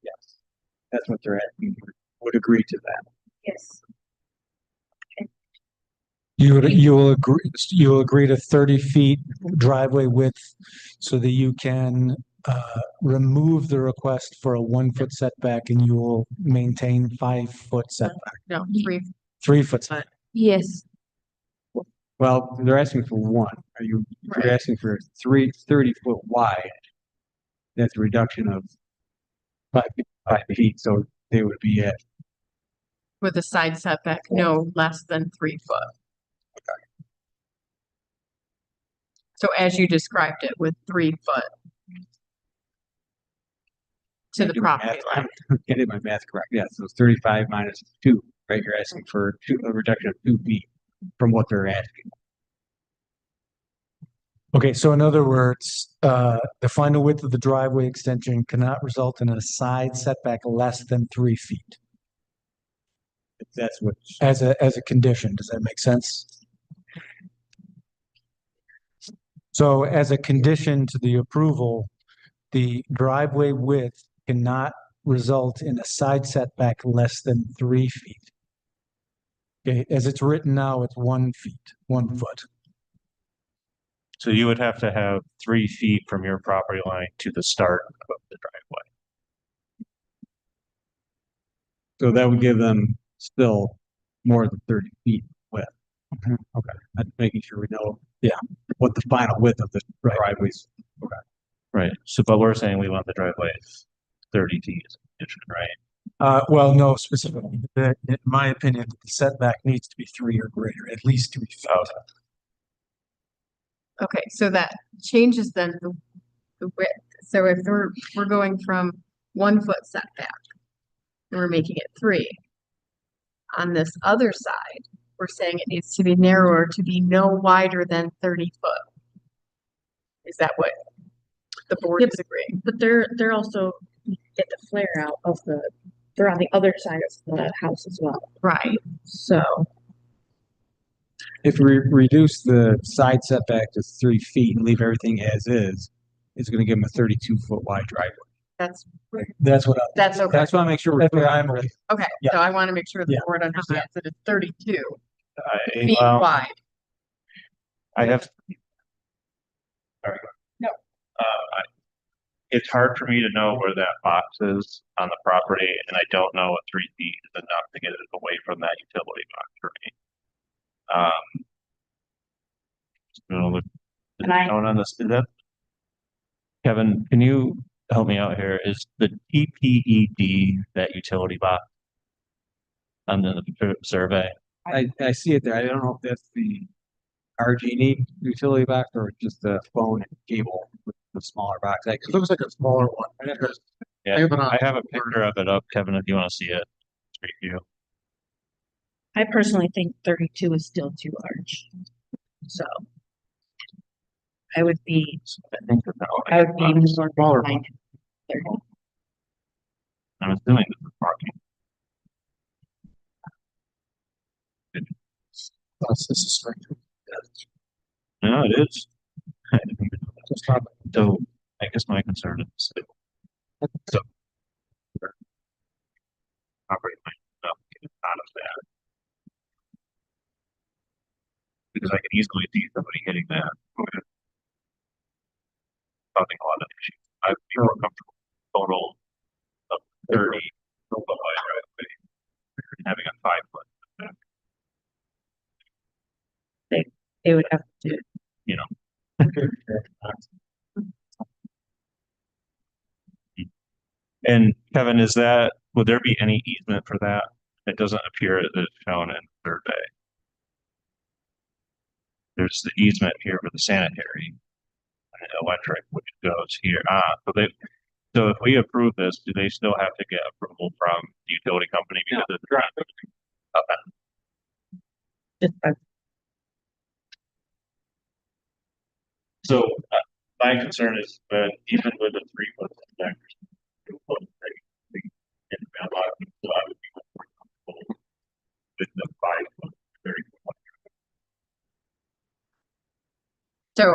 Yes, that's what they're asking. Would agree to that. Yes. You will agree to 30 feet driveway width so that you can remove the request for a 1 foot setback and you will maintain 5 foot setback. No, 3. 3 foot setback. Yes. Well, they're asking for 1. You're asking for 30 foot wide. That's a reduction of 5 feet. So they would be at With a side setback, no less than 3 foot. So as you described it, with 3 foot to the property line. I'm getting my math correct. Yeah, so it's 35 minus 2, right? You're asking for a reduction of 2 feet from what they're asking. Okay, so in other words, the final width of the driveway extension cannot result in a side setback less than 3 feet. If that's what As a condition, does that make sense? So as a condition to the approval, the driveway width cannot result in a side setback less than 3 feet. Okay, as it's written now, it's 1 feet, 1 foot. So you would have to have 3 feet from your property line to the start of the driveway. So that would give them still more than 30 feet width. Okay, I'm making sure we know, what the final width of the driveways. Okay. Right. So, but we're saying we want the driveway 30 feet, as a condition, right? Well, no, specifically, in my opinion, the setback needs to be 3 or greater, at least 3 feet. Okay, so that changes then the width. So if we're going from 1 foot setback and we're making it 3. On this other side, we're saying it needs to be narrower to be no wider than 30 foot. Is that what the board is agreeing? But they're also at the flare out of they're on the other side of the house as well. Right. So If we reduce the side setback to 3 feet and leave everything as is, it's gonna give them a 32 foot wide driveway. That's okay. That's okay. That's why I make sure we're clear. Okay, Yeah. so I want to make sure the board understands that it's 32 feet Well, wide. I have. Sorry. No. It's hard for me to know where that box is on the property, and I don't know if 3 feet is enough to get it away from that utility box for me. And I- On this, is that, Kevin, can you help me out here? Is the TPED that utility box on the survey? I see it there. I don't know if that's the RG&E utility box or just the phone and cable with the smaller box. It looks like a smaller one. Yeah, I have a picture of it up, Kevin, if you want to see it. It's for you. I personally think 32 is still too large. So I would be more Smaller inclined to 30. I'm assuming this is parking. This is straight. No, it is. So I guess my concern is so property line stuff get out of that. Because I can easily see somebody hitting that. Causing a lot of issues. I'd be more comfortable with a total of 30 foot wide driveway and having a 5 foot. They would have to, You know. And Kevin, would there be any easement for that? It doesn't appear that it's shown in the survey. There's the easement here for the sanitary and electric, which goes here. So if we approve this, do they still have to get approval from the utility company because it's concern is that even with a 3 foot setback, so I would be more comfortable with the 5 foot, 30 foot. So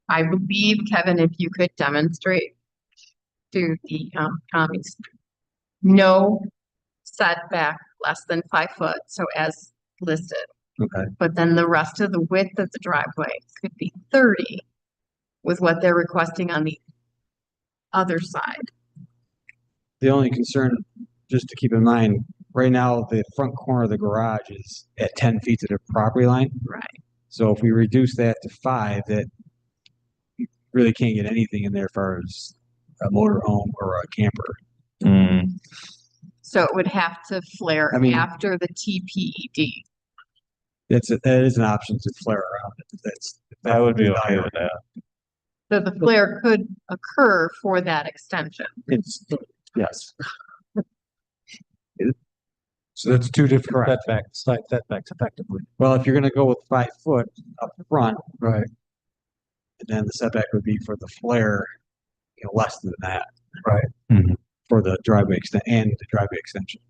I believe, Kevin, if you could demonstrate to the commies, no setback less than 5 foot, so as listed. Okay. But then the rest of the width of the driveway could be 30 with what they're requesting on the other side. The only concern, just to keep in mind, right now, the front corner of the garage is at 10 feet to the property line. Right. So if we reduce that to 5, that you really can't get anything in there as far as a motorhome or a camper. So it would have to flare I mean- after the TPED. That is an option to flare around it. I would be okay with that. So the flare could occur for that extension. Yes. So that's two different Correct. setbacks, side setbacks effectively. Well, if you're gonna go with 5 foot up front, Right. then the setback would be for the flare, less than that. Right. For the driveway extension.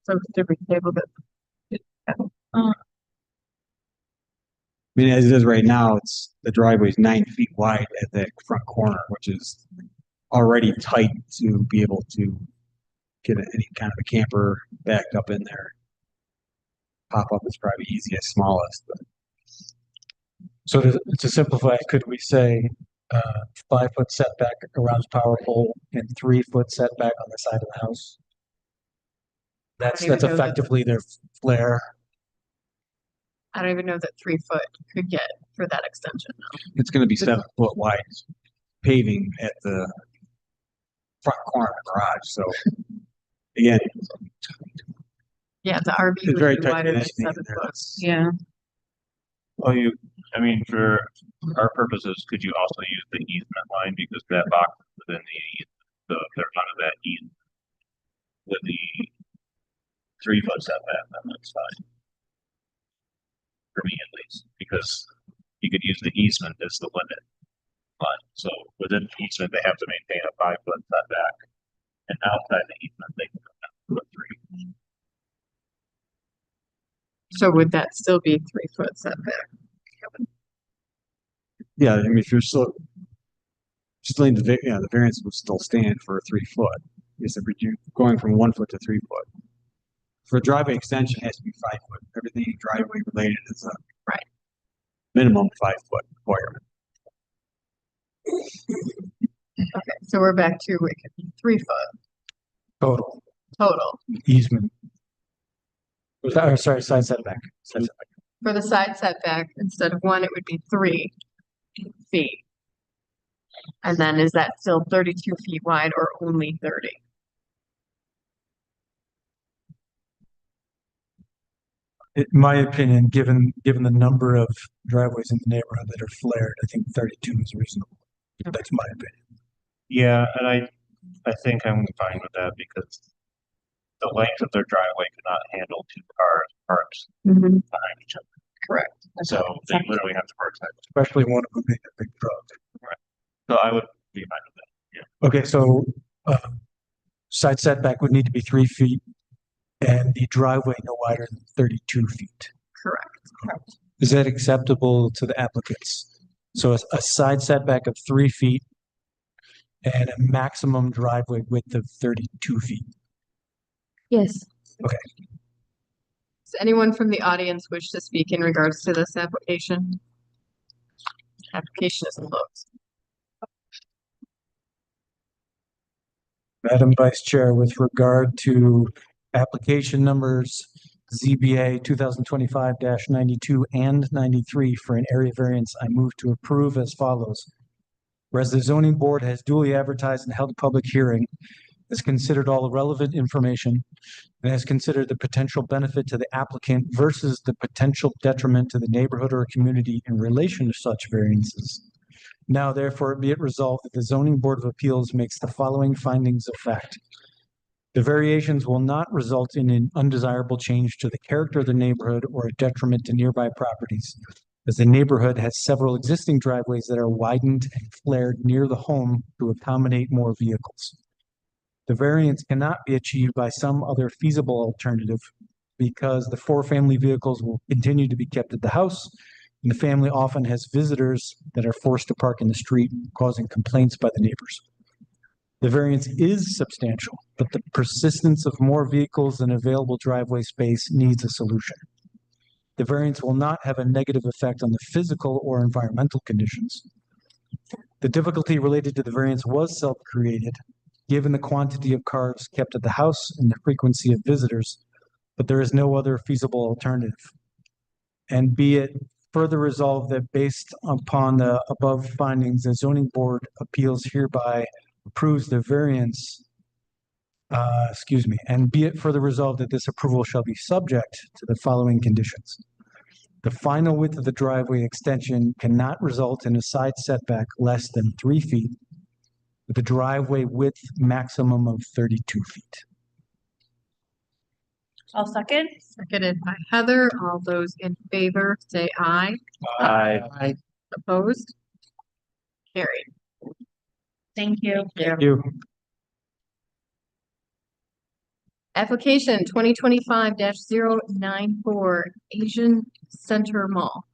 So did we table that? I mean, as it is right now, the driveway's 9 feet wide at the front corner, which is already tight to be able to get any kind of a camper backed up in there. Pop up is probably easiest, smallest, but So to simplify, could we say 5 foot setback around the power pole and 3 foot setback on the side of the house? That's I don't even know that- effectively their flare. I don't even know that 3 foot could get for that extension. it's gonna be 7 foot wide paving at the front corner of the garage, so again, Yeah, the RV it's would very be tight. wider than anything in 7 there. foot. Yeah. Well, for our purposes, could you also use the easement line because that box is within the easement? So if they're under that easement with the 3 foot setback, then that's fine. For me at least, because you could use the easement as the limit line. So within the easement, they have to maintain a 5 foot setback. And outside the easement, they can go down to a 3. So would that still be 3 foot setback? Yeah, I mean, if you're still in the variance would still stand for 3 foot. Yes, if you're going from 1 foot to 3 foot. For a driveway extension, it has to be 5 foot. Everything driveway related is a minimum 5 foot requirement. Okay, so we're back to it could be 3 foot Total total. easement. Sorry, side setback. Side setback. For the side setback, instead of 1, it would be 3 feet. And then is that still 32 feet wide or only 30? In my opinion, given the number of driveways in the neighborhood that are flared, I think 32 is reasonable. That's my opinion. Yeah, and I think I'm fine with that because the length of their driveway cannot handle 2 cars parked behind each other. Correct. So they literally have to park side. Especially one of them being a big truck. Right. So I would be fine with that. Yeah. Okay, so side setback would need to be 3 feet and the driveway no wider than 32 feet. Correct. Is that acceptable to the applicants? So a side setback of 3 feet and a maximum driveway width of 32 feet. Yes. Okay. Does anyone from the audience wish to speak in regards to this application? Application is closed. Madam Vice Chair, with regard to application numbers ZBA 2025-92 and 93 for an area variance, I move to approve as follows. Whereas the zoning board has duly advertised and held a public hearing, has considered all relevant information, and has considered the potential benefit to the applicant versus the potential detriment to the neighborhood or community in relation to such variances. Now therefore be it resolved that the zoning board of appeals makes the following findings of fact. The variations will not result in an undesirable change to the character of the neighborhood or a detriment to nearby properties. as the neighborhood has several existing driveways that are widened and flared near the home to accommodate more vehicles. The variance cannot be achieved by some other feasible alternative because the four family vehicles will continue to be kept at the house, and the family often has visitors that are forced to park in the street, causing complaints by the neighbors. The variance is substantial, but the persistence of more vehicles than available driveway space needs a solution. The variance will not have a negative effect on the physical or environmental conditions. The difficulty related to the variance was self-created, given the quantity of cars kept at the house and the frequency of visitors, but there is no other feasible alternative. And be it further resolved that based upon the above findings, the zoning board appeals hereby approves the variance, and be it further resolved that this approval shall be subject to the following conditions. The final width of the driveway extension cannot result in a side setback less than 3 feet, with a driveway width maximum of 32 feet. I'll second. Seconded by Heather. All those in favor, say aye. Aye. Opposed? Carried. Thank you. Thank you. Application 2025-094 Asian Center Mall.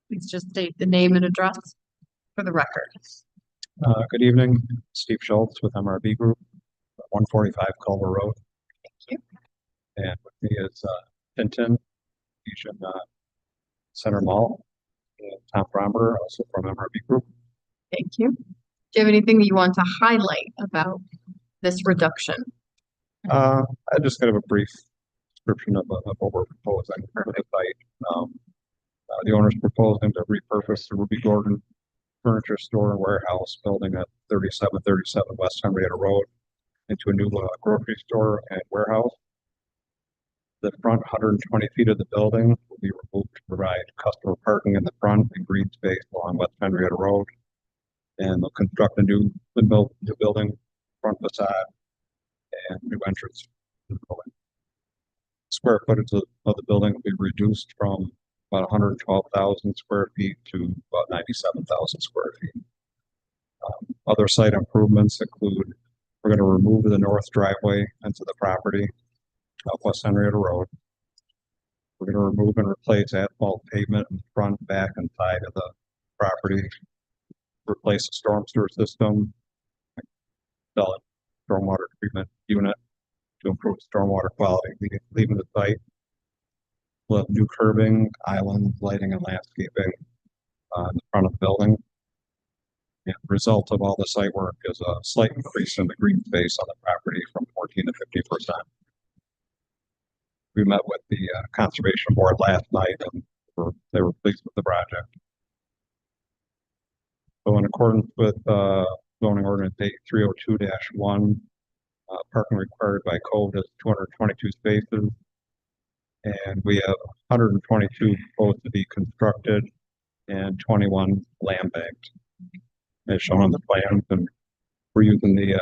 Please just state the name and address for the record. Good evening, Steve Schultz with MRB Group, 145 Culver Road. Thank you. And with me is Tintin, Asian Center Mall, and Tom Bromber, also from MRB Group. Thank you. Do you have anything that you want to highlight about this reduction? I just kind of a brief description of what we're proposing for the site. The owner's proposing to repurpose the Ruby Gordon furniture store and warehouse building at 3737 West Henrietta Road into a new grocery store and warehouse. The front 120 feet of the building will be removed to provide customer parking in the front and green space along West Henrietta Road. And they'll construct a new building, front facade, and new entrance to the building. Square footage of the building will be reduced from about 112,000 square feet to about 97,000 square feet. Other site improvements include, we're going to remove the north driveway into the property off West Henrietta Road. We're going to remove and replace asphalt pavement in front, back, and side of the property. Replace the storm sewer system, install a stormwater treatment unit to improve stormwater quality, leaving the site. We'll have new curbing, islands, lighting, and landscaping in the front of the building. And the result of all the site work is a slight increase in the green space on the property from 14 to 50%. We met with the Conservation Board last night and they were pleased with the project. So in accordance with zoning ordinance 8302-1, parking required by code is 222 spaces. And we have 122 proposed to be constructed and 21 land banked, as shown on the plans. And we're using the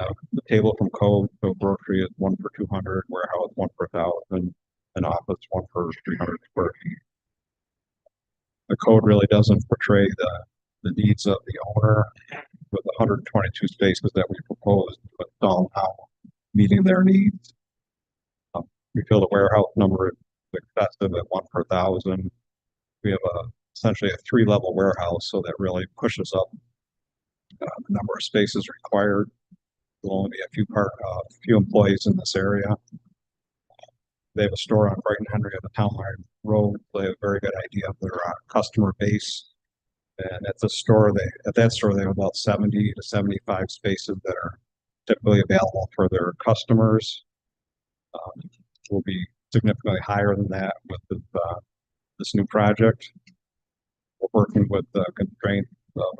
table from code. So grocery is 1 for 200, warehouse 1 for 1,000, and office 1 for 300 square feet. The code really doesn't portray the needs of the owner with the 122 spaces that we proposed, but all now meeting their needs. We feel the warehouse number is excessive at 1 per 1,000. We have essentially a 3-level warehouse, so that really pushes up the number of spaces required. There'll only be a few employees in this area. They have a store on Brighton Henry at the Town Line Road. They have a very good idea of their customer base. And at that store, they have about 70 to 75 spaces that are typically available for their customers. Will be significantly higher than that with this new project. We're working with the constraint of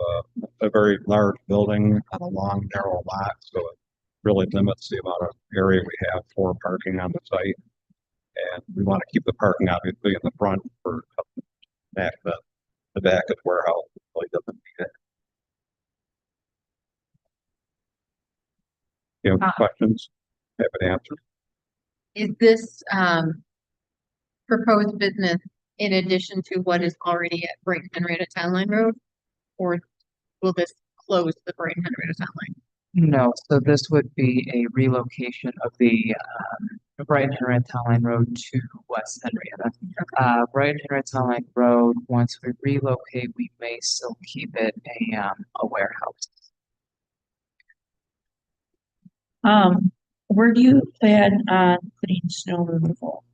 a very large building on a long, narrow lot, so it really limits the amount of area we have for parking on the site. And we want to keep the parking obviously in the front for back the back of the warehouse. It really doesn't need it. You have questions? Have an answer? Is this, proposed business in addition to what is already at Brighton Henrietta Town Line Road? Or will this close the Brighton Henrietta Town Line? No, so this would be a relocation of the Brighton Henrietta Town Line Road to West Henrietta. Brighton Henrietta Town Line Road, once we relocate, we may still keep it a warehouse. Where do you plan on putting snow removal?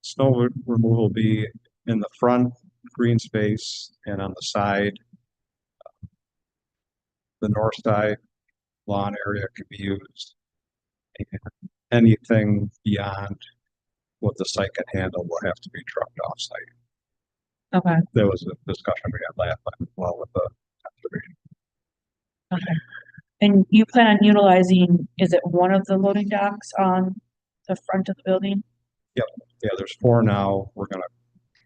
Snow removal will be in the front green space and on the side. The north side lawn area could be used. And anything beyond what the site can handle will have to be trucked off site. Okay. There was a discussion we had last time as well with the conservation. Okay. And you plan on utilizing, is it one of the loading docks on the front of the building? Yep. Yeah, there's 4 now. We're gonna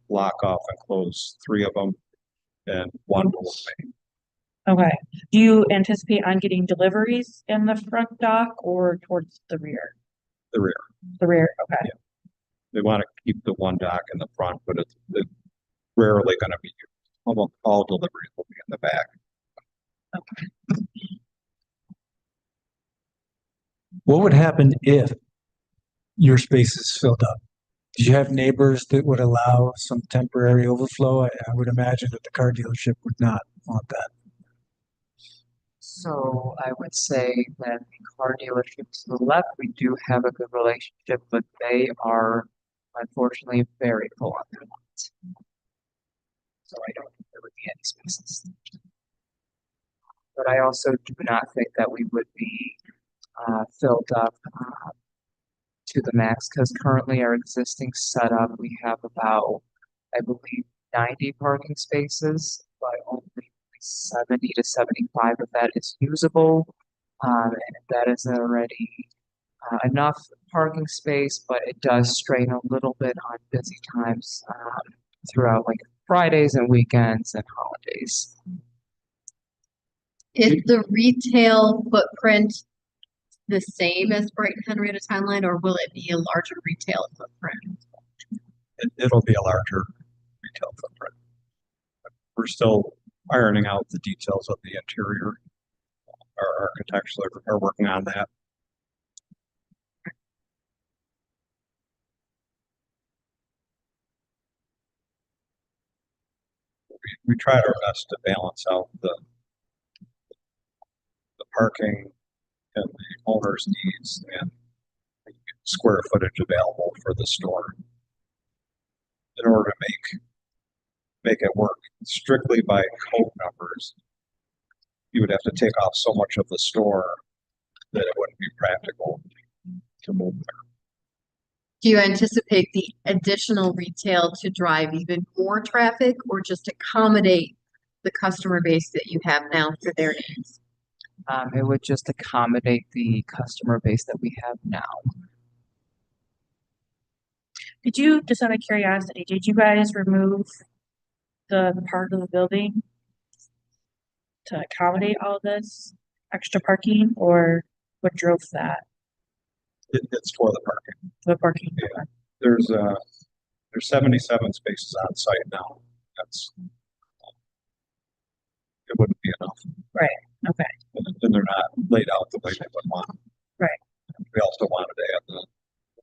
lock off and close 3 of them, and 1 will remain. Okay. Do you anticipate on getting deliveries in the front dock or towards the rear? The rear. The rear, okay. Yeah. They want to keep the 1 dock in the front, but it's rarely going to be used. Almost all deliveries will be in the back. Okay. What would happen if your space is filled up? Do you have neighbors that would allow some temporary overflow? I would imagine that the car dealership would not want that. So I would say that the car dealership to the left, we do have a good relationship, but they are unfortunately very full on their lots. So I don't think there would be any spaces. But I also do not think that we would be filled up to the max, because currently our existing setup, we have about, I believe, 90 parking spaces, but only 70 to 75 of that is usable. And that is already enough parking space, but it does strain a little bit on busy times throughout like Fridays and weekends and holidays. Is the retail footprint the same as Brighton Henrietta Town Line, or will it be a larger retail footprint? It'll be a larger retail footprint. We're still ironing out the details of the interior. Our architects are working on that. We tried our best to balance out the parking and the owner's needs and the square footage available for the store in order to make it work strictly by code numbers. You would have to take off so much of the store that it wouldn't be practical to move there. Do you anticipate the additional retail to drive even more traffic, or just accommodate the customer base that you have now for their needs? It would just accommodate the customer base that we have now. Did you, just out of curiosity, did you guys remove the part of the building to accommodate all this extra parking, or what drove that? It's for the parking. The parking. Yeah. There's 77 spaces on site now. It wouldn't be enough. Right. Okay. And they're not laid out the way they would want. Right. We also wanted to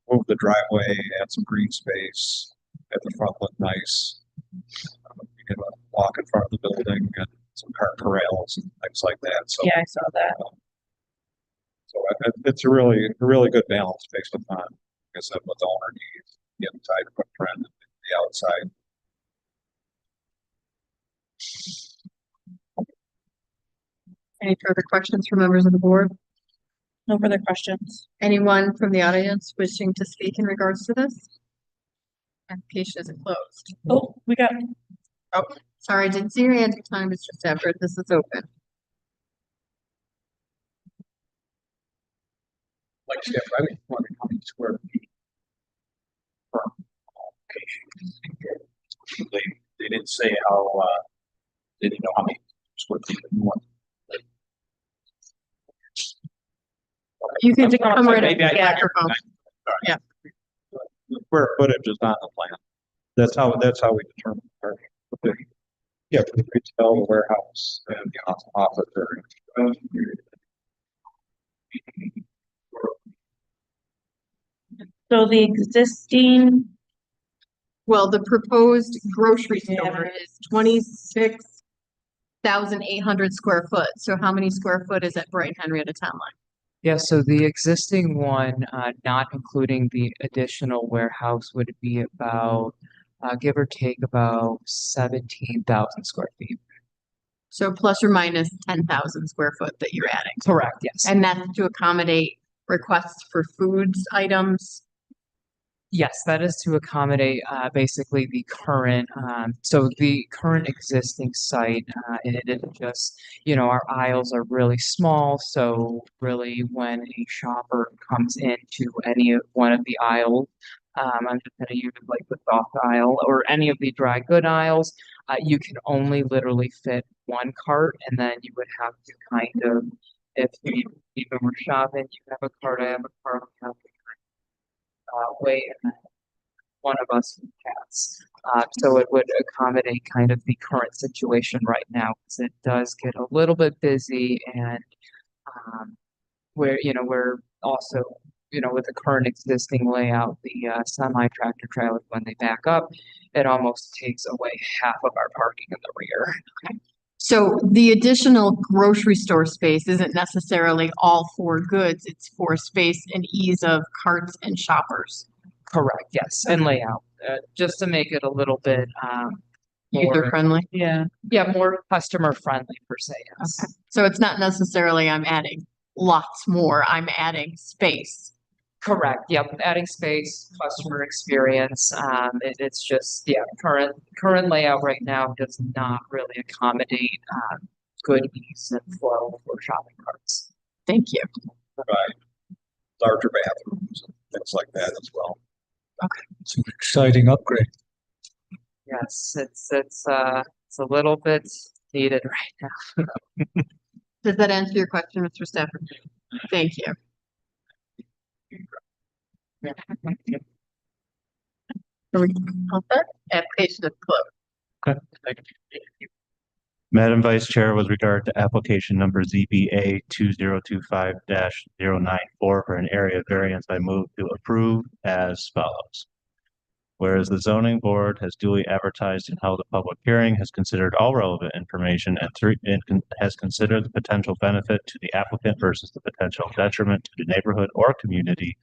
move the driveway, add some green space, at the front look nice. You can walk in front of the building and some car corrals and things like that. So yeah, I saw that. So it's a really good balance based upon, like I said, what the owner needs, the inside footprint, and the outside. Any further questions from members of the board? No further questions. Anyone from the audience wishing to speak in regards to this? Application isn't closed. Oh, we got. Oh, sorry, I didn't see your hand in time, Mr. Stafford. This is open. Like Steph, I was wondering how many square feet per location. They didn't say how, they didn't know how many square feet. You can think come right maybe up to the I- microphone. Yeah. The square footage is not in the plan. That's how we determine parking. Okay. Yeah, for the retail, the warehouse, and the office area. So the existing, Well, the proposed grocery store is 26,800 square foot. So how many square foot is at Brighton Henrietta Town Line? Yeah, so the existing one, not including the additional warehouse, would be about, give or take about 17,000 square feet. So plus or minus 10,000 square foot that you're adding. Correct, yes. And that's to accommodate requests for foods items. Yes, that is to accommodate basically the current, so the current existing site, and it is just, our aisles are really small. So really when a shopper comes into any one of the aisles, I'm just gonna use like the soft aisle or any of the dry good aisles, you can only literally fit one cart, and then you would have to kind of, if you even were shopping, you have a cart, I have a cart, we have to wait, and then one of us cats. So it would accommodate kind of the current situation right now, because it does get a little bit busy, and we're also, with the current existing layout, the semi tractor trailers, when they back up, it almost takes away half of our parking in the rear. So the additional grocery store space isn't necessarily all for goods. It's for space and ease of carts and shoppers. Correct, yes, and layout, just to make it a little bit, User more, friendly. yeah, more customer friendly per se, yes. Okay. So it's not necessarily I'm adding lots more, I'm adding space. Correct, yep, adding space, customer experience, it's just, current layout right now does not really accommodate, good ease and flow for shopping carts. Thank you. Provide larger bathrooms and things like that as well. Okay. It's an exciting upgrade. Yes, it's a little bit needed right now. Does that answer your question, Mr. Stafford? Thank you. Are we all set? Application is closed. Okay, thank you. Madam Vice Chair, with regard to application number ZBA 2025-094 for an area variance, I move to approve as follows. Whereas the zoning board has duly advertised and held a public hearing, has considered all relevant information, and has considered the potential benefit to the applicant versus the potential detriment to the neighborhood or community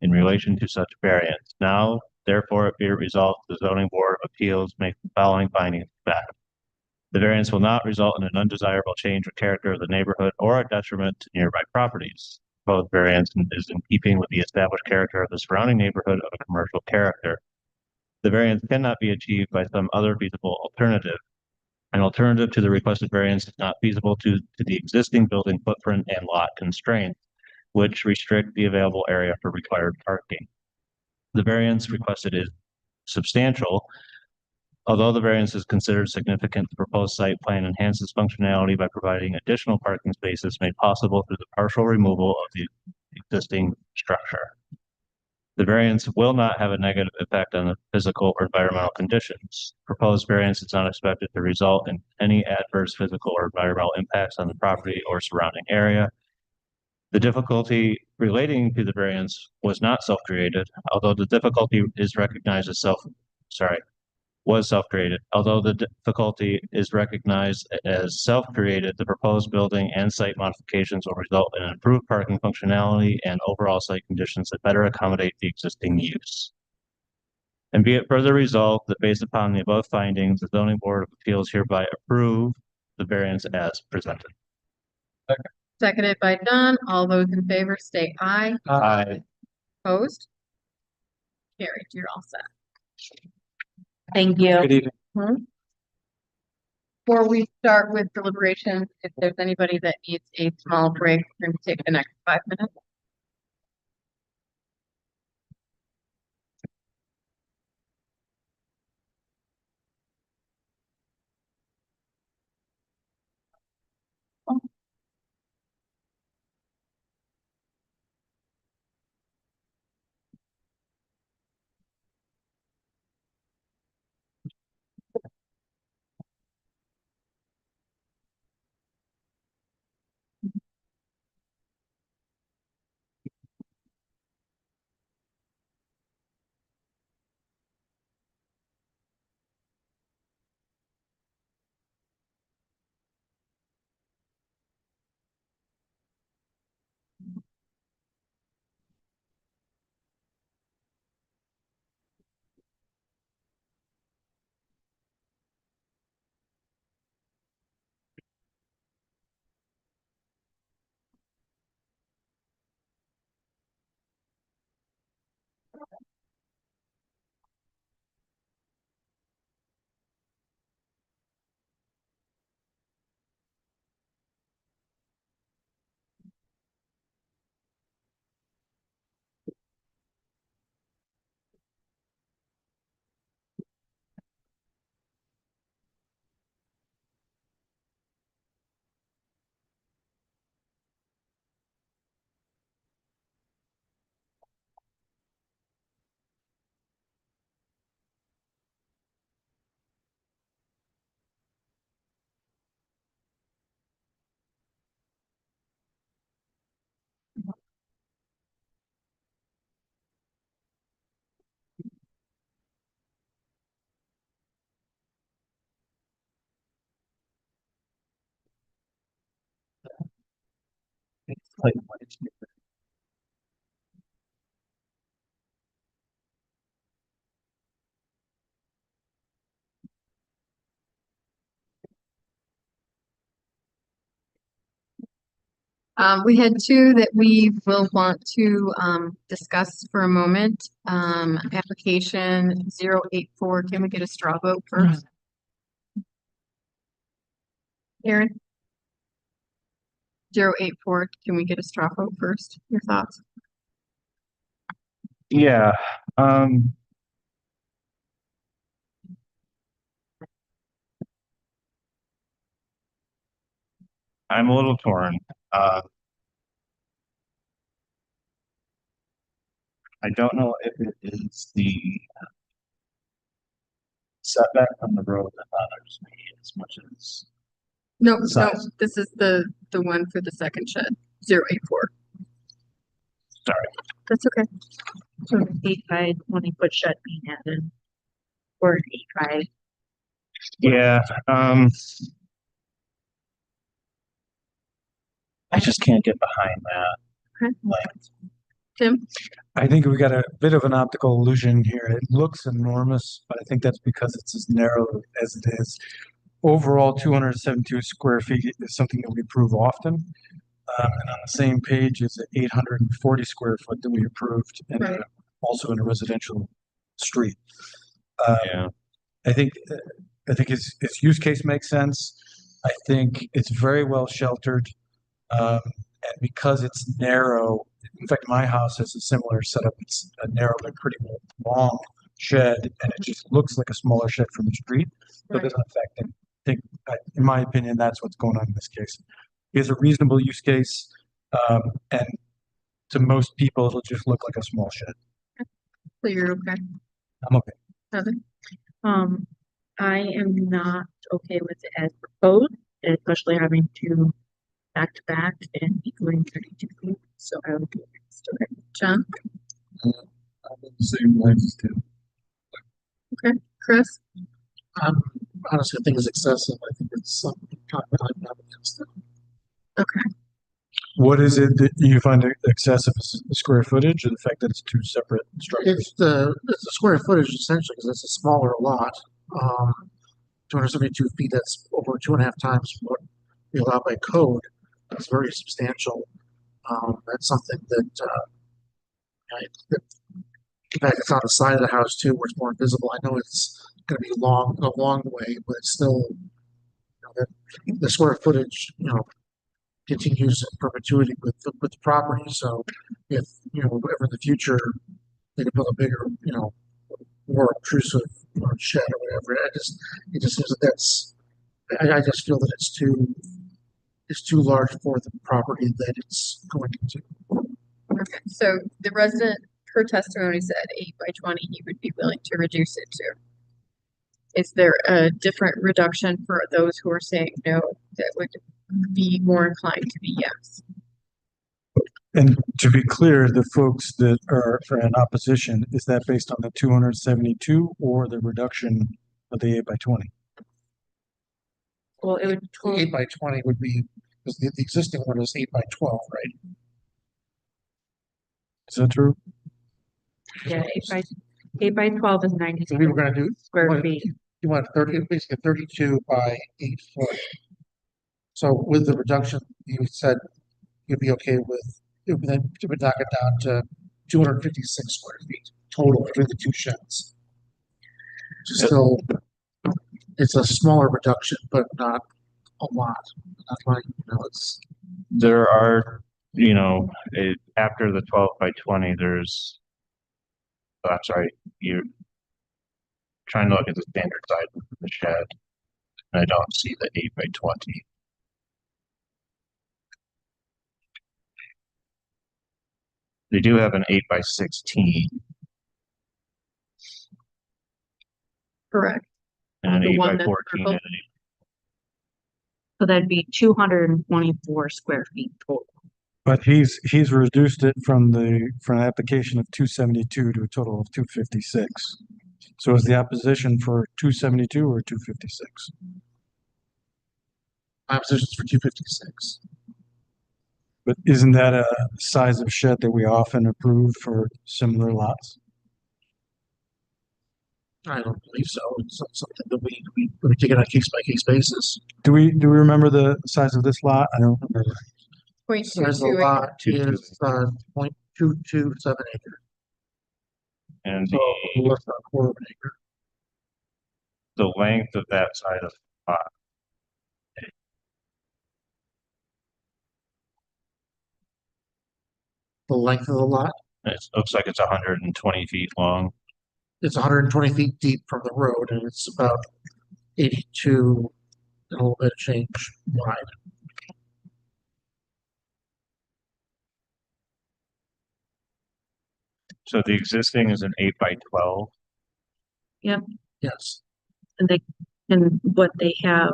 in relation to such variance. Now, therefore, it be it resolved, the zoning board of appeals make the following findings of fact. The variance will not result in an undesirable change of character of the neighborhood or a detriment to nearby properties. Both variance is in keeping with the established character of the surrounding neighborhood of a commercial character. The variance cannot be achieved by some other feasible alternative. An alternative to the requested variance is not feasible to the existing building footprint and lot constraints, which restrict the available area for required parking. The variance requested is substantial. Although the variance is considered significant, the proposed site plan enhances functionality by providing additional parking spaces made possible through the partial removal of the existing structure. The variance will not have a negative effect on the physical or environmental conditions. Proposed variance is not expected to result in any adverse physical or environmental impacts on the property or surrounding area. The difficulty relating to the variance was not self-created, although the difficulty is recognized as was self-created. Although the difficulty is recognized as self-created, the proposed building and site modifications will result in improved parking functionality and overall site conditions that better accommodate the existing use. And be it further resolved that based upon the above findings, the zoning board of appeals hereby approve the variance as presented. Seconded by Don. All those in favor say aye. Aye. Opposed? Carried. You're all set. thank you. Good evening. Before we start with deliberations, if there's anybody that needs a small break, we're going to take the next 5 minutes. We had two that we will want to discuss for a moment. Application 084. Can we get a straw vote first? Aaron? 084. Can we get a straw vote first? Your thoughts? Yeah, I'm a little torn. I don't know if it is the setback from the road that bothers me as much as No, no, size. this is the one for the second shed, 084. Sorry. That's okay. So an 8 by 20 foot shed being added. Or an 8 by. Yeah, I just can't get behind that. Okay. Like, Tim? I think we got a bit of an optical illusion here. It looks enormous, but I think that's because it's as narrow as it is. Overall, 272 square feet is something that we approve often. And on the same page is 840 square foot that we approved, and Right. also in a residential street. yeah, I think its use case makes sense. I think it's very well sheltered, and because it's narrow. In fact, my house has a similar setup. It's a narrow but pretty long shed, and it just looks like a smaller shed from the street, but Right. doesn't affect it. I think, in my opinion, that's what's going on in this case. It's a reasonable use case, and to most people, it'll just look like a small shed. So you're okay? I'm okay. Heather? I am not okay with it as proposed, especially having to back to back and equaling 32 feet. So I would be against it. John? I'm in the same lines as Tim. Okay. Chris? Honestly, I think it's excessive. I think it's something I'm not against it. Okay. What is it that you find excessive? Is the square footage, or the fact that it's two separate structures? It's the square footage essentially because it's a smaller lot. 272 feet. That's over 2.5 times what we allow by code. That's very substantial. That's something that, in fact, it's on the side of the house too, where it's more visible. I know it's going to be a long way, but it's still, the square footage, continues in perpetuity with the property. So if, ever in the future, they could build a bigger, more obtrusive shed or whatever, it just seems that I just feel that it's too large for the property that it's going into. Okay. So the resident, her testimony said 8 by 20, he would be willing to reduce it to. Is there a different reduction for those who are saying no that would be more inclined to be yes? And to be clear, the folks that are in opposition, is that based on the 272 or the reduction of the 8 by 20? Well, it would 8 by 20 would be, because the existing one is 8 by 12, right? Is that true? Yeah, 8 by 12 is 90 So we were going to do square feet. You want 30, basically 32 by 8 foot. So with the reduction, you said you'd be okay with, it would knock it down to 256 square feet total between the two sheds. Still, it's a smaller reduction, but not a lot. Not like, it's. there are, after the 12 by 20, I'm sorry, you're trying to look at the standard size of the shed, and I don't see the 8 by 20. They do have an 8 by 16 Correct. and an The 8 one by that's 14 purple? and an So that'd be 224 square feet total. But he's reduced it from an application of 272 to a total of 256. So is the opposition for 272 or 256? Oppositions for 256. But isn't that a size of shed that we often approve for similar lots? I don't believe so. It's something that we take it on a case by case basis. Do we remember the size of this lot? I don't remember. Size of the lot is, 0.227 acres. And So less than a quarter of an acre. the length of that side of the lot. The length of the lot, It looks like it's 120 feet long. it's 120 feet deep from the road and it's about 82, and a little bit of change wide. So the existing is an 8 by 12. Yep, Yes. and what they have,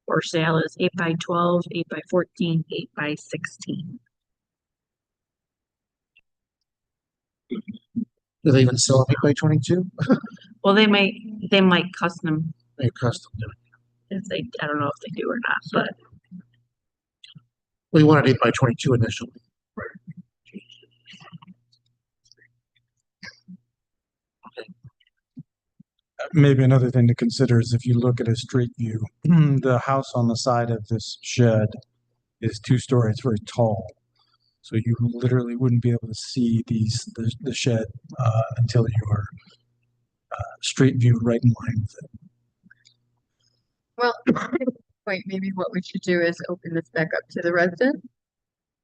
for sale is 8 by 12, 8 by 14, 8 by 16. Do they even sell 8 by 22? Well, they might custom They custom do it. if they, I don't know if they do or not, but We wanted 8 by 22 initially. Maybe another thing to consider is if you look at a street view, the house on the side of this shed is 2 stories, it's very tall. So you literally wouldn't be able to see the shed until you are street view right in line with it. Well, wait, maybe what we should do is open this back up to the resident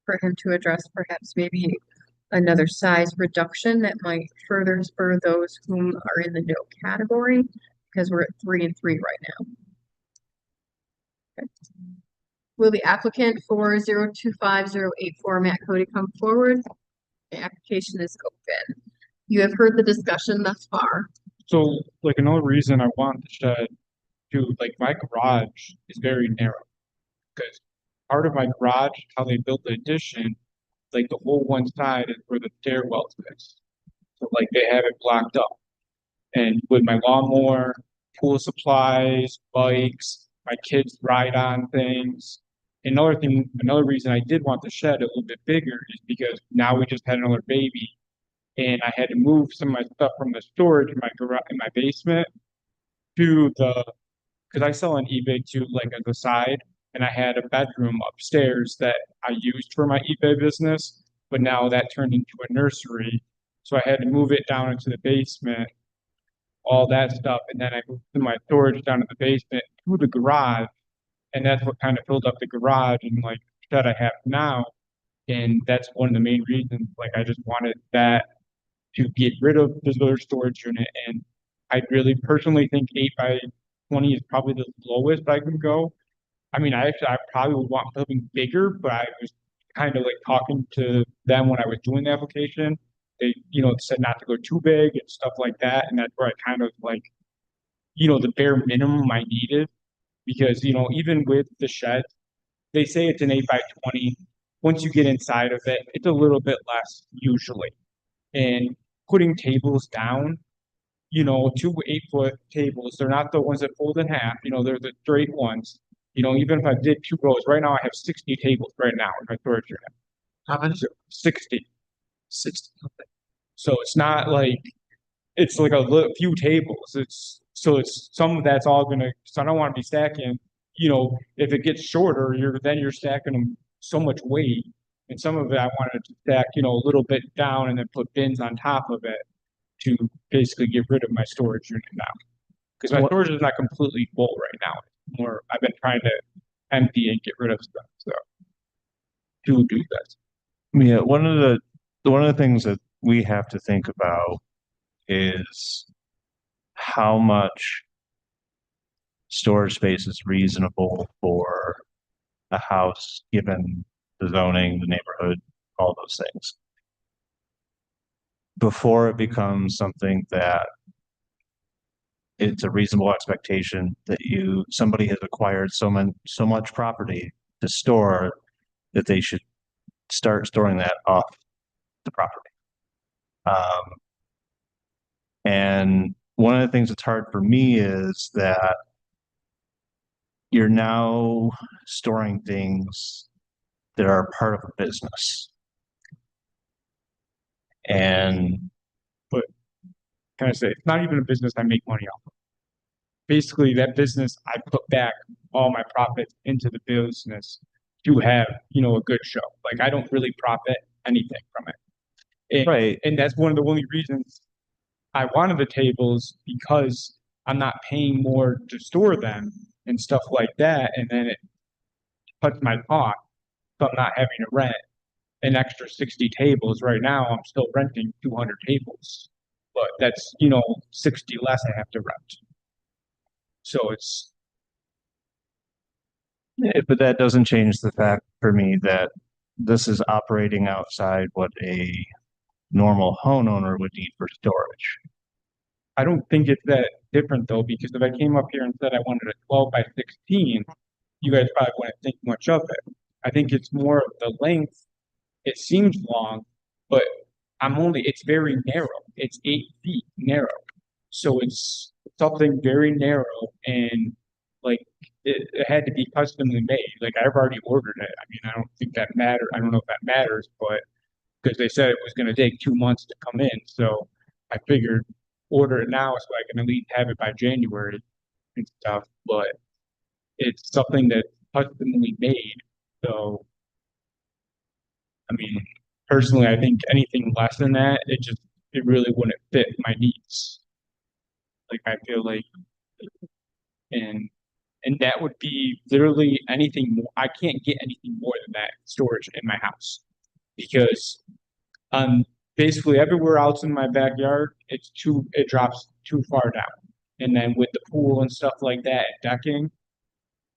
for him to address perhaps maybe another size reduction that might further spur those whom are in the no category, because we're at 3 and 3 right now. Okay. Will the applicant for 025084 Matt Cody come forward? The application is open. You have heard the discussion thus far. So like another reason I want the shed to, like, my garage is very narrow. Because part of my garage, how they built the addition, like the whole one side is where the stairwell is. So like they have it blocked up. And with my lawnmower, pool supplies, bikes, my kids ride on things. Another thing, another reason I did want the shed a little bit bigger is because now we just had another baby. And I had to move some of my stuff from the storage in my garage, in my basement to because I sell on eBay too, like as a side. And I had a bedroom upstairs that I used for my eBay business, but now that turned into a nursery. So I had to move it down into the basement, all that stuff. And then I moved my storage down to the basement to the garage. And that's what kind of filled up the garage and like that I have now. And that's one of the main reasons, like I just wanted that to get rid of the other storage unit. And I really personally think 8 by 20 is probably the lowest I can go. I mean, I probably would want something bigger, but I was kind of like talking to them when I was doing the application. They, said not to go too big and stuff like that. And that's where I kind of like, the bare minimum I needed. Because, even with the shed, they say it's an 8 by 20. Once you get inside of it, it's a little bit less usually. And putting tables down, 2 8-foot tables, they're not the ones that fold in half, they're the straight ones. Even if I did 2 rows, right now I have 60 tables right now in my storage unit. How many? 60. 60. Okay. So it's not like, it's like a few tables. It's some of that's all gonna, so I don't want to be stacking, if it gets shorter, you're stacking them so much weight. And some of it I wanted to stack, a little bit down and then put bins on top of it to basically get rid of my storage unit now. Because my storage is not completely full right now. It's more, I've been trying to empty and get rid of stuff, so to do that. Yeah, one of the things that we have to think about is how much storage space is reasonable for a house, given the zoning, the neighborhood, all those things. Before it becomes something that it's a reasonable expectation that somebody has acquired so much property to store that they should start storing that off the property. And one of the things that's hard for me is that you're now storing things that are part of a business. And Can I say, it's not even a business I make money off of. Basically, that business, I put back all my profits into the business to have, a good show. Like, I don't really profit anything from it. Right. And that's one of the only reasons I wanted the tables, because I'm not paying more to store them and stuff like that. And then it cuts my cost. So I'm not having to rent an extra 60 tables. Right now, I'm still renting 200 tables, but that's, 60 less I have to rent. So it's, but that doesn't change the fact for me that this is operating outside what a normal homeowner would need for storage. I don't think it's that different though, because if I came up here and said I wanted a 12 by 16, you guys probably wouldn't think much of it. I think it's more of the length. It seems long, but it's very narrow. It's 8 feet narrow. So it's something very narrow, and like it had to be customly made. Like I've already ordered it. I mean, I don't think that matter. I don't know if that matters, but because they said it was going to take 2 months to come in. So I figured order it now so I can at least have it by January and stuff. But it's something that's customly made. So, I mean, personally, I think anything less than that, it really wouldn't fit my needs. Like I feel like, and that would be literally anything more. I can't get anything more than that storage in my house because basically everywhere else in my backyard, it drops too far down. And then with the pool and stuff like that, decking,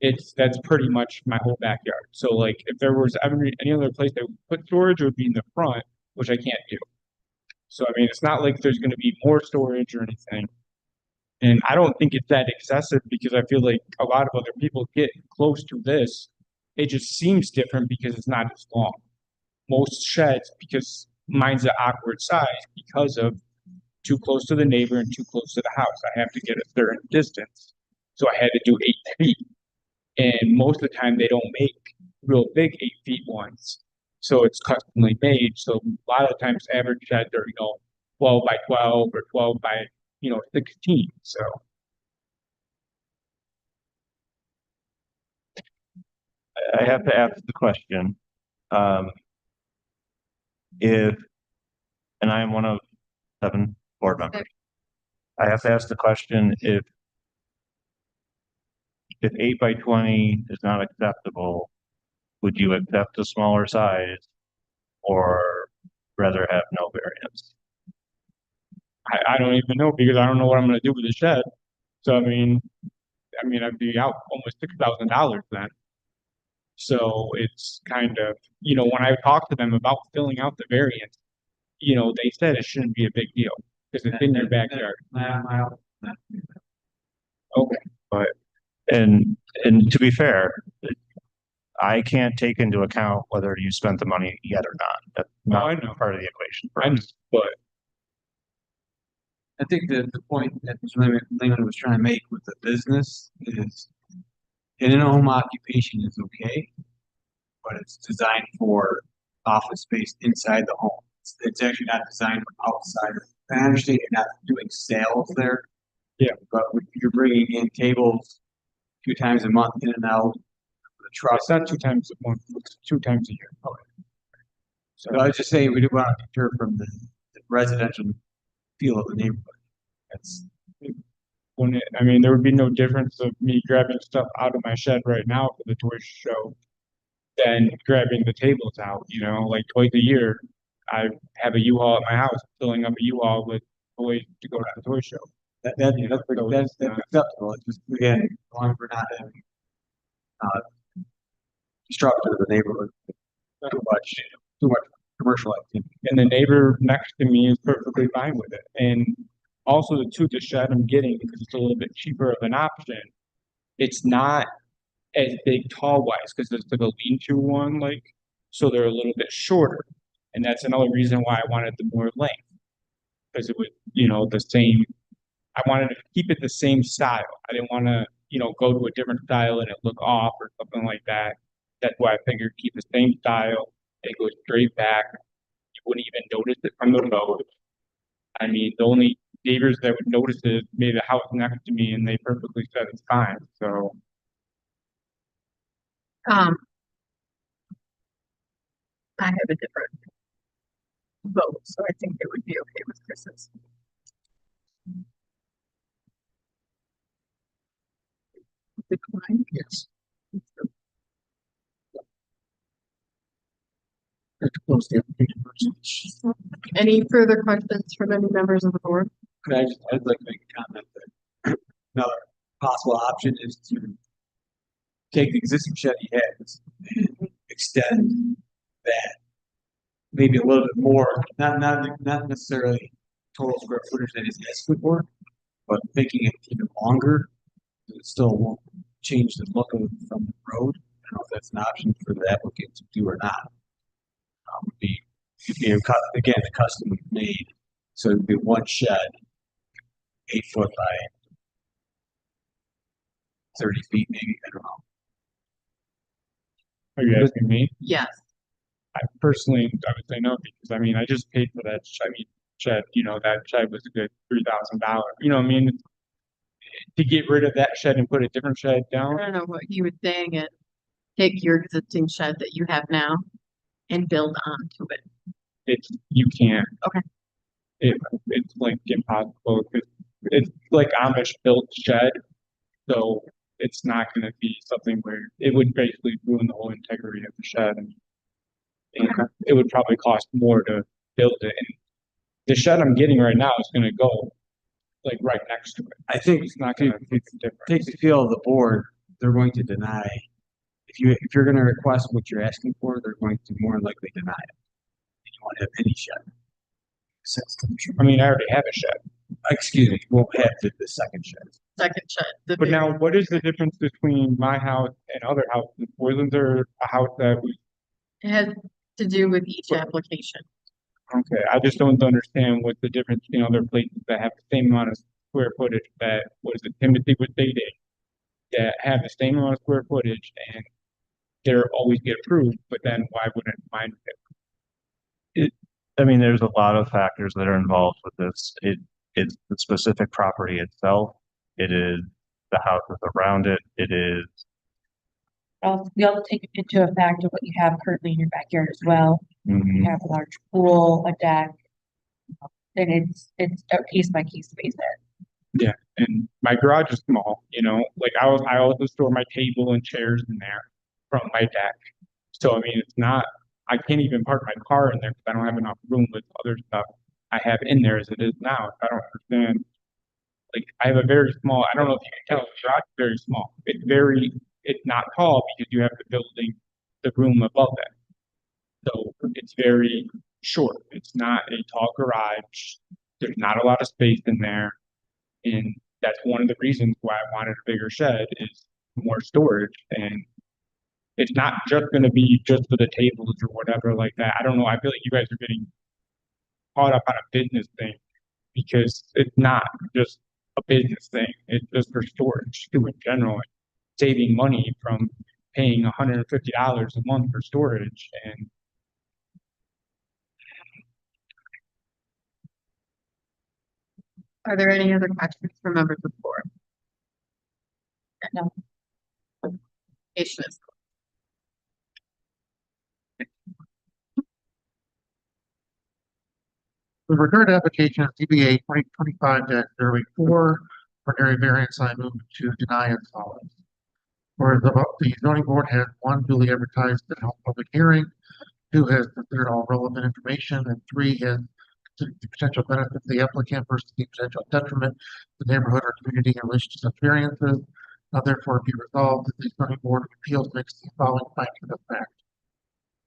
that's pretty much my whole backyard. So like if there was ever any other place that would put storage, it would be in the front, which I can't do. So I mean, it's not like there's going to be more storage or anything. And I don't think it's that excessive because I feel like a lot of other people get close to this. It just seems different because it's not as long. Most sheds, because mine's an awkward size because of too close to the neighbor and too close to the house. I have to get a certain distance. So I had to do 8 feet. And most of the time they don't make real big 8 feet ones. So it's customly made. So a lot of the times average sheds are, 12 by 12 or 12 by 16. So I have to ask the question. If, and I am one of 7 board members, I have to ask the question if 8 by 20 is not acceptable, would you accept a smaller size or rather have no variance? I don't even know because I don't know what I'm going to do with the shed. So I mean, I'd be out almost $6,000 then. So it's kind of, when I talked to them about filling out the variance, they said it shouldn't be a big deal because it's in your backyard. Okay, but and to be fair, I can't take into account whether you spent the money yet or not. That's not part of the equation. But I think that the point that Lehman was trying to make with the business is in a home occupation is okay, but it's designed for office space inside the home. It's actually not designed for outside. I understand you're not doing sales there. Yeah. But you're bringing in tables 2 times a month in and out. The truck. It's not 2 times a month, it's 2 times a year. Okay. So I was just saying we do want to deter from the residential feel of the neighborhood. There would be no difference of me grabbing stuff out of my shed right now for the toy show than grabbing the tables out, like twice a year. I have a U-Haul at my house, filling up a U-Haul with toys to go to the toy show. That's acceptable. It's just, again, as long as we're not having destructive of the neighborhood, too much commercial activity. And the neighbor next to me is perfectly fine with it. And also the shed I'm getting, because it's a little bit cheaper of an option, it's not as big tall wise because it's like a lean-to one, so they're a little bit shorter. And that's another reason why I wanted the more length. Because it would, the same, I wanted to keep it the same style. I didn't want to, go to a different style and it look off or something like that. That's why I figured keep the same style. It goes straight back. You wouldn't even notice it from the road. I mean, the only neighbors that would notice it maybe the house next to me, and they perfectly said it's fine. So Um, I have a different vote, so I think it would be okay with Chris's. Decline? Yes. To close the application first. Any further questions from any members of the board? I'd like to make a comment that another possible option is to take the existing shed he has and extend that maybe a little bit more, not necessarily total square footage that he's asking for, but making it even longer. It still won't change the look of from the road. I don't know if that's an option for the applicant to do or not. Would be again a custom made, so it'd be one shed, 8 foot by 30 feet, maybe. I don't know. are you asking me? Yes. I personally, I would say no because I mean, I just paid for that. Shed. You know, that shed was a good $3,000. You know, what I mean, to get rid of that shed and put a different shed down. I don't know what he was saying it. Take your existing shed that you have now and build onto it. You can't. Okay. It's like impossible because it's like Amish built shed, so it's not going to be something where it would basically ruin the whole integrity of the shed, and it would probably cost more to build it. And the shed I'm getting right now is going to go like right next to it. I think It's not going to make a difference. Take the feel of the board, they're going to deny. If you're going to request what you're asking for, they're going to more than likely deny it. You won't have any shed. I mean, I already have a shed. Excuse me, won't have the second shed. Second shed. But now, what is the difference between my house and other houses? Wasn't there a house that we? It has to do with each application. Okay, I just don't understand what's the difference between other places that have the same amount of square footage that was it Timothy was dating, that have the same amount of square footage and they're always get approved, but then why wouldn't mine get? I mean, there's a lot of factors that are involved with this. It's the specific property itself. It is the houses around it. It is. You also take into effect of what you have currently in your backyard as well. Mhm. You have a large pool, a deck, and it's a case by case basis. Yeah, and my garage is small, you know, like I also store my table and chairs in there from my deck. So I mean, it's not. I can't even park my car in there because I don't have enough room with other stuff I have in there as it is now. I don't understand. Like I have a very small. I don't know if you can tell. The garage is very small. It's not tall because you have the building, the room above it. So it's very short. It's not a tall garage. There's not a lot of space in there. And that's one of the reasons why I wanted a bigger shed is more storage. And it's not just going to be just for the tables or whatever like that. I don't know. I feel like you guys are getting caught up on a business thing because it's not just a business thing. It's just for storage too in general. Saving money from paying $150 a month for storage. And Are there any other questions from members of the board? No. Application is With regard to application of CBA 2025-04 for an area variance, I move to deny as follows. Whereas the zoning board has one, duly advertised and held public hearing, two, has considered all relevant information, and three, has considered the potential benefit of the applicant versus the potential detriment to the neighborhood or community in relation to such variances. Now therefore be resolved that the zoning board of appeals makes the following findings of fact.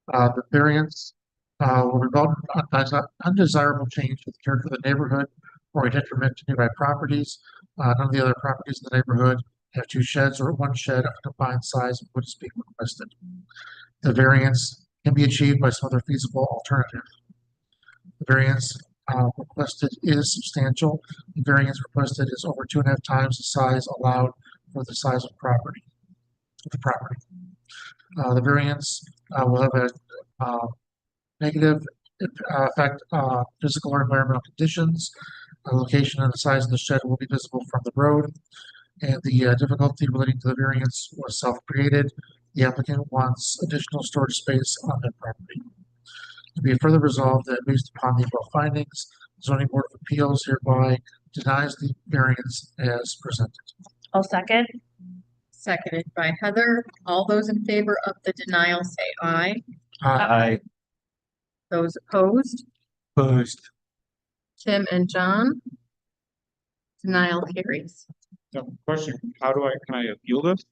The variance will result in undesirable change to the character of the neighborhood or a detriment to nearby properties. None of the other properties in the neighborhood have two sheds or one shed of a combined size which is being requested. The variance can be achieved by some other feasible alternative. The variance requested is substantial. The variance requested is over 2.5 times the size allowed for the size of the property. The variance will have a negative effect on physical or environmental conditions. The location and the size of the shed will be visible from the road, and the difficulty relating to the variance was self-created. The applicant wants additional storage space on their property. To be further resolved that based upon the above findings, the zoning board of appeals hereby denies the variance as presented. I'll second. Seconded by Heather. All those in favor of the denial say aye. Aye. Those opposed, Opposed. Tim and John. Denial carries. So question, can I appeal this?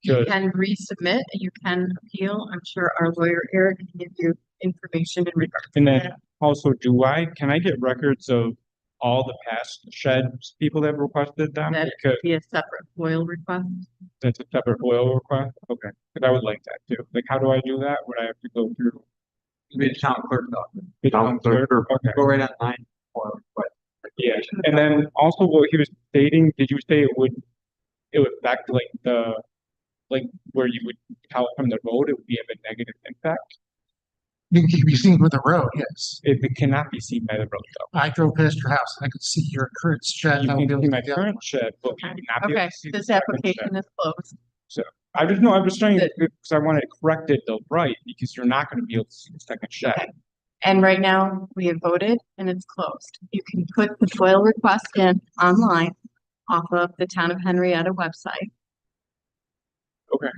You Good. can resubmit, you can appeal. I'm sure our lawyer Eric can give you information in regards to And then that. also, can I get records of all the past sheds people that requested them? That Because be a separate FOIL request. that's a separate FOIL request? Okay, because I would like that too. Like, how do I do that? Would I have to go through? The town clerk's office. the town clerk? Okay. Go right online. But Yeah, and then also what he was stating, did you say it would affect like where you would tell from the road, it would be of a negative impact? It can be seen with the road, yes. It cannot be seen by the road though. I drove past your house and I could see your current shed. You I will be can able see to my get- current shed, but you cannot be able Okay, to see the this second application shed. is closed. So I'm just trying to, because I want it corrected though, right, because you're not gonna be able to see the second shed. Okay. And right now, we have voted and it's closed. You can put the FOIL request in online off of the Town of Henrietta website. Okay.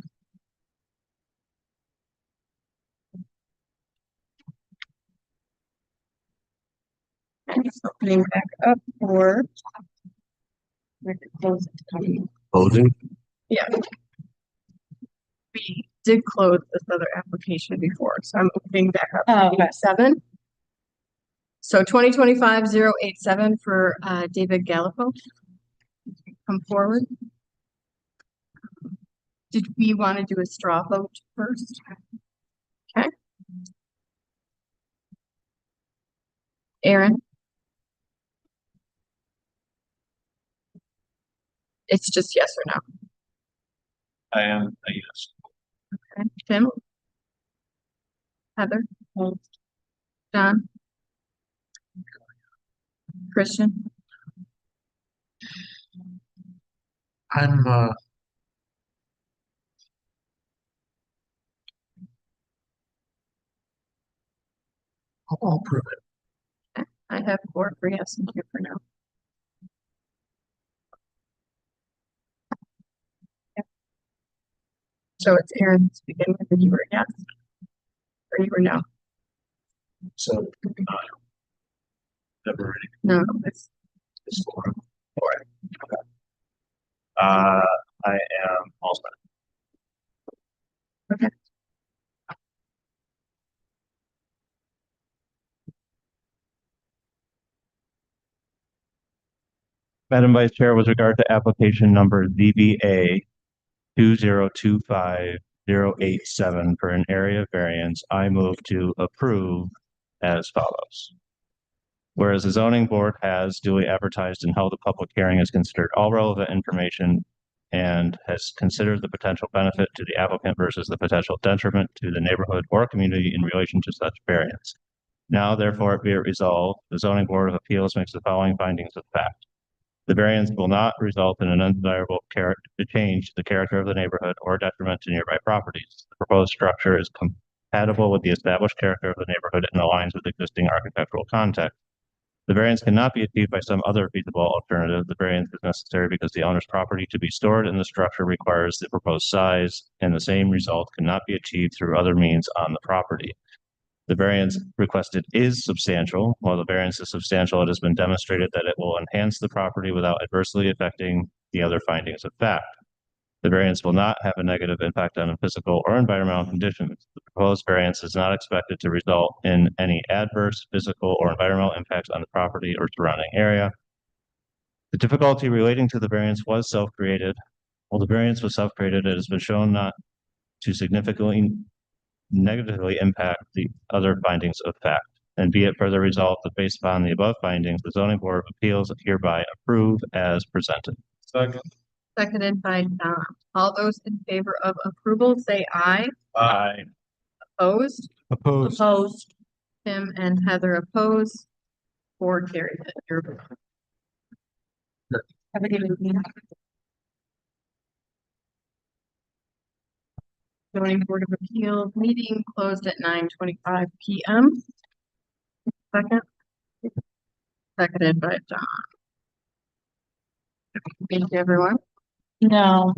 And it's opening back up for. We have to close it. Closing? Yeah. We did close this other application before, so I'm opening back up to 87. So 2025-087 for David Gallipo. Come forward. Did we want to do a straw vote first? Okay. Aaron? It's just yes or no. I am a yes. Okay. Tim? Heather? John? Christian? I'm I'll prove it. I have 4 for yes and 2 for no. Yep. So it's Aaron to begin with, and you were yes, or you were no. So, never No, it's really. 4. Okay. I am all set. okay. Madam Vice Chair, with regard to application number ZBA 2025-087 for an area variance, I move to approve as follows. Whereas the zoning board has duly advertised and held a public hearing, has considered all relevant information and has considered the potential benefit to the applicant versus the potential detriment to the neighborhood or community in relation to such variance. Now, therefore, be it resolved, the zoning board of appeals makes the following findings of fact. The variance will not result in an undesirable change to the character of the neighborhood or detriment to nearby properties. The proposed structure is compatible with the established character of the neighborhood and aligns with existing architectural context. The variance cannot be achieved by some other feasible alternative. The variance is necessary because the owner's property to be stored in the structure requires the proposed size, and the same result cannot be achieved through other means on the property. The variance requested is substantial. While the variance is substantial, it has been demonstrated that it will enhance the property without adversely affecting the other findings of fact. The variance will not have a negative impact on physical or environmental conditions. The proposed variance is not expected to result in any adverse physical or environmental impacts on the property or surrounding area. The difficulty relating to the variance was self-created. While the variance was self-created, it has been shown not to significantly negatively impact the other findings of fact. And be it further resolved that based upon the above findings, the zoning board of appeals hereby approve as presented. Second. seconded by Don. All those in favor of approval, say aye. Aye. Opposed? Opposed. Opposed. Tim and Heather oppose. 4 carried. Have a good evening. Zoning Board of Appeals meeting closed at 9:25 PM. Second. Seconded by John. Thank you, everyone. No.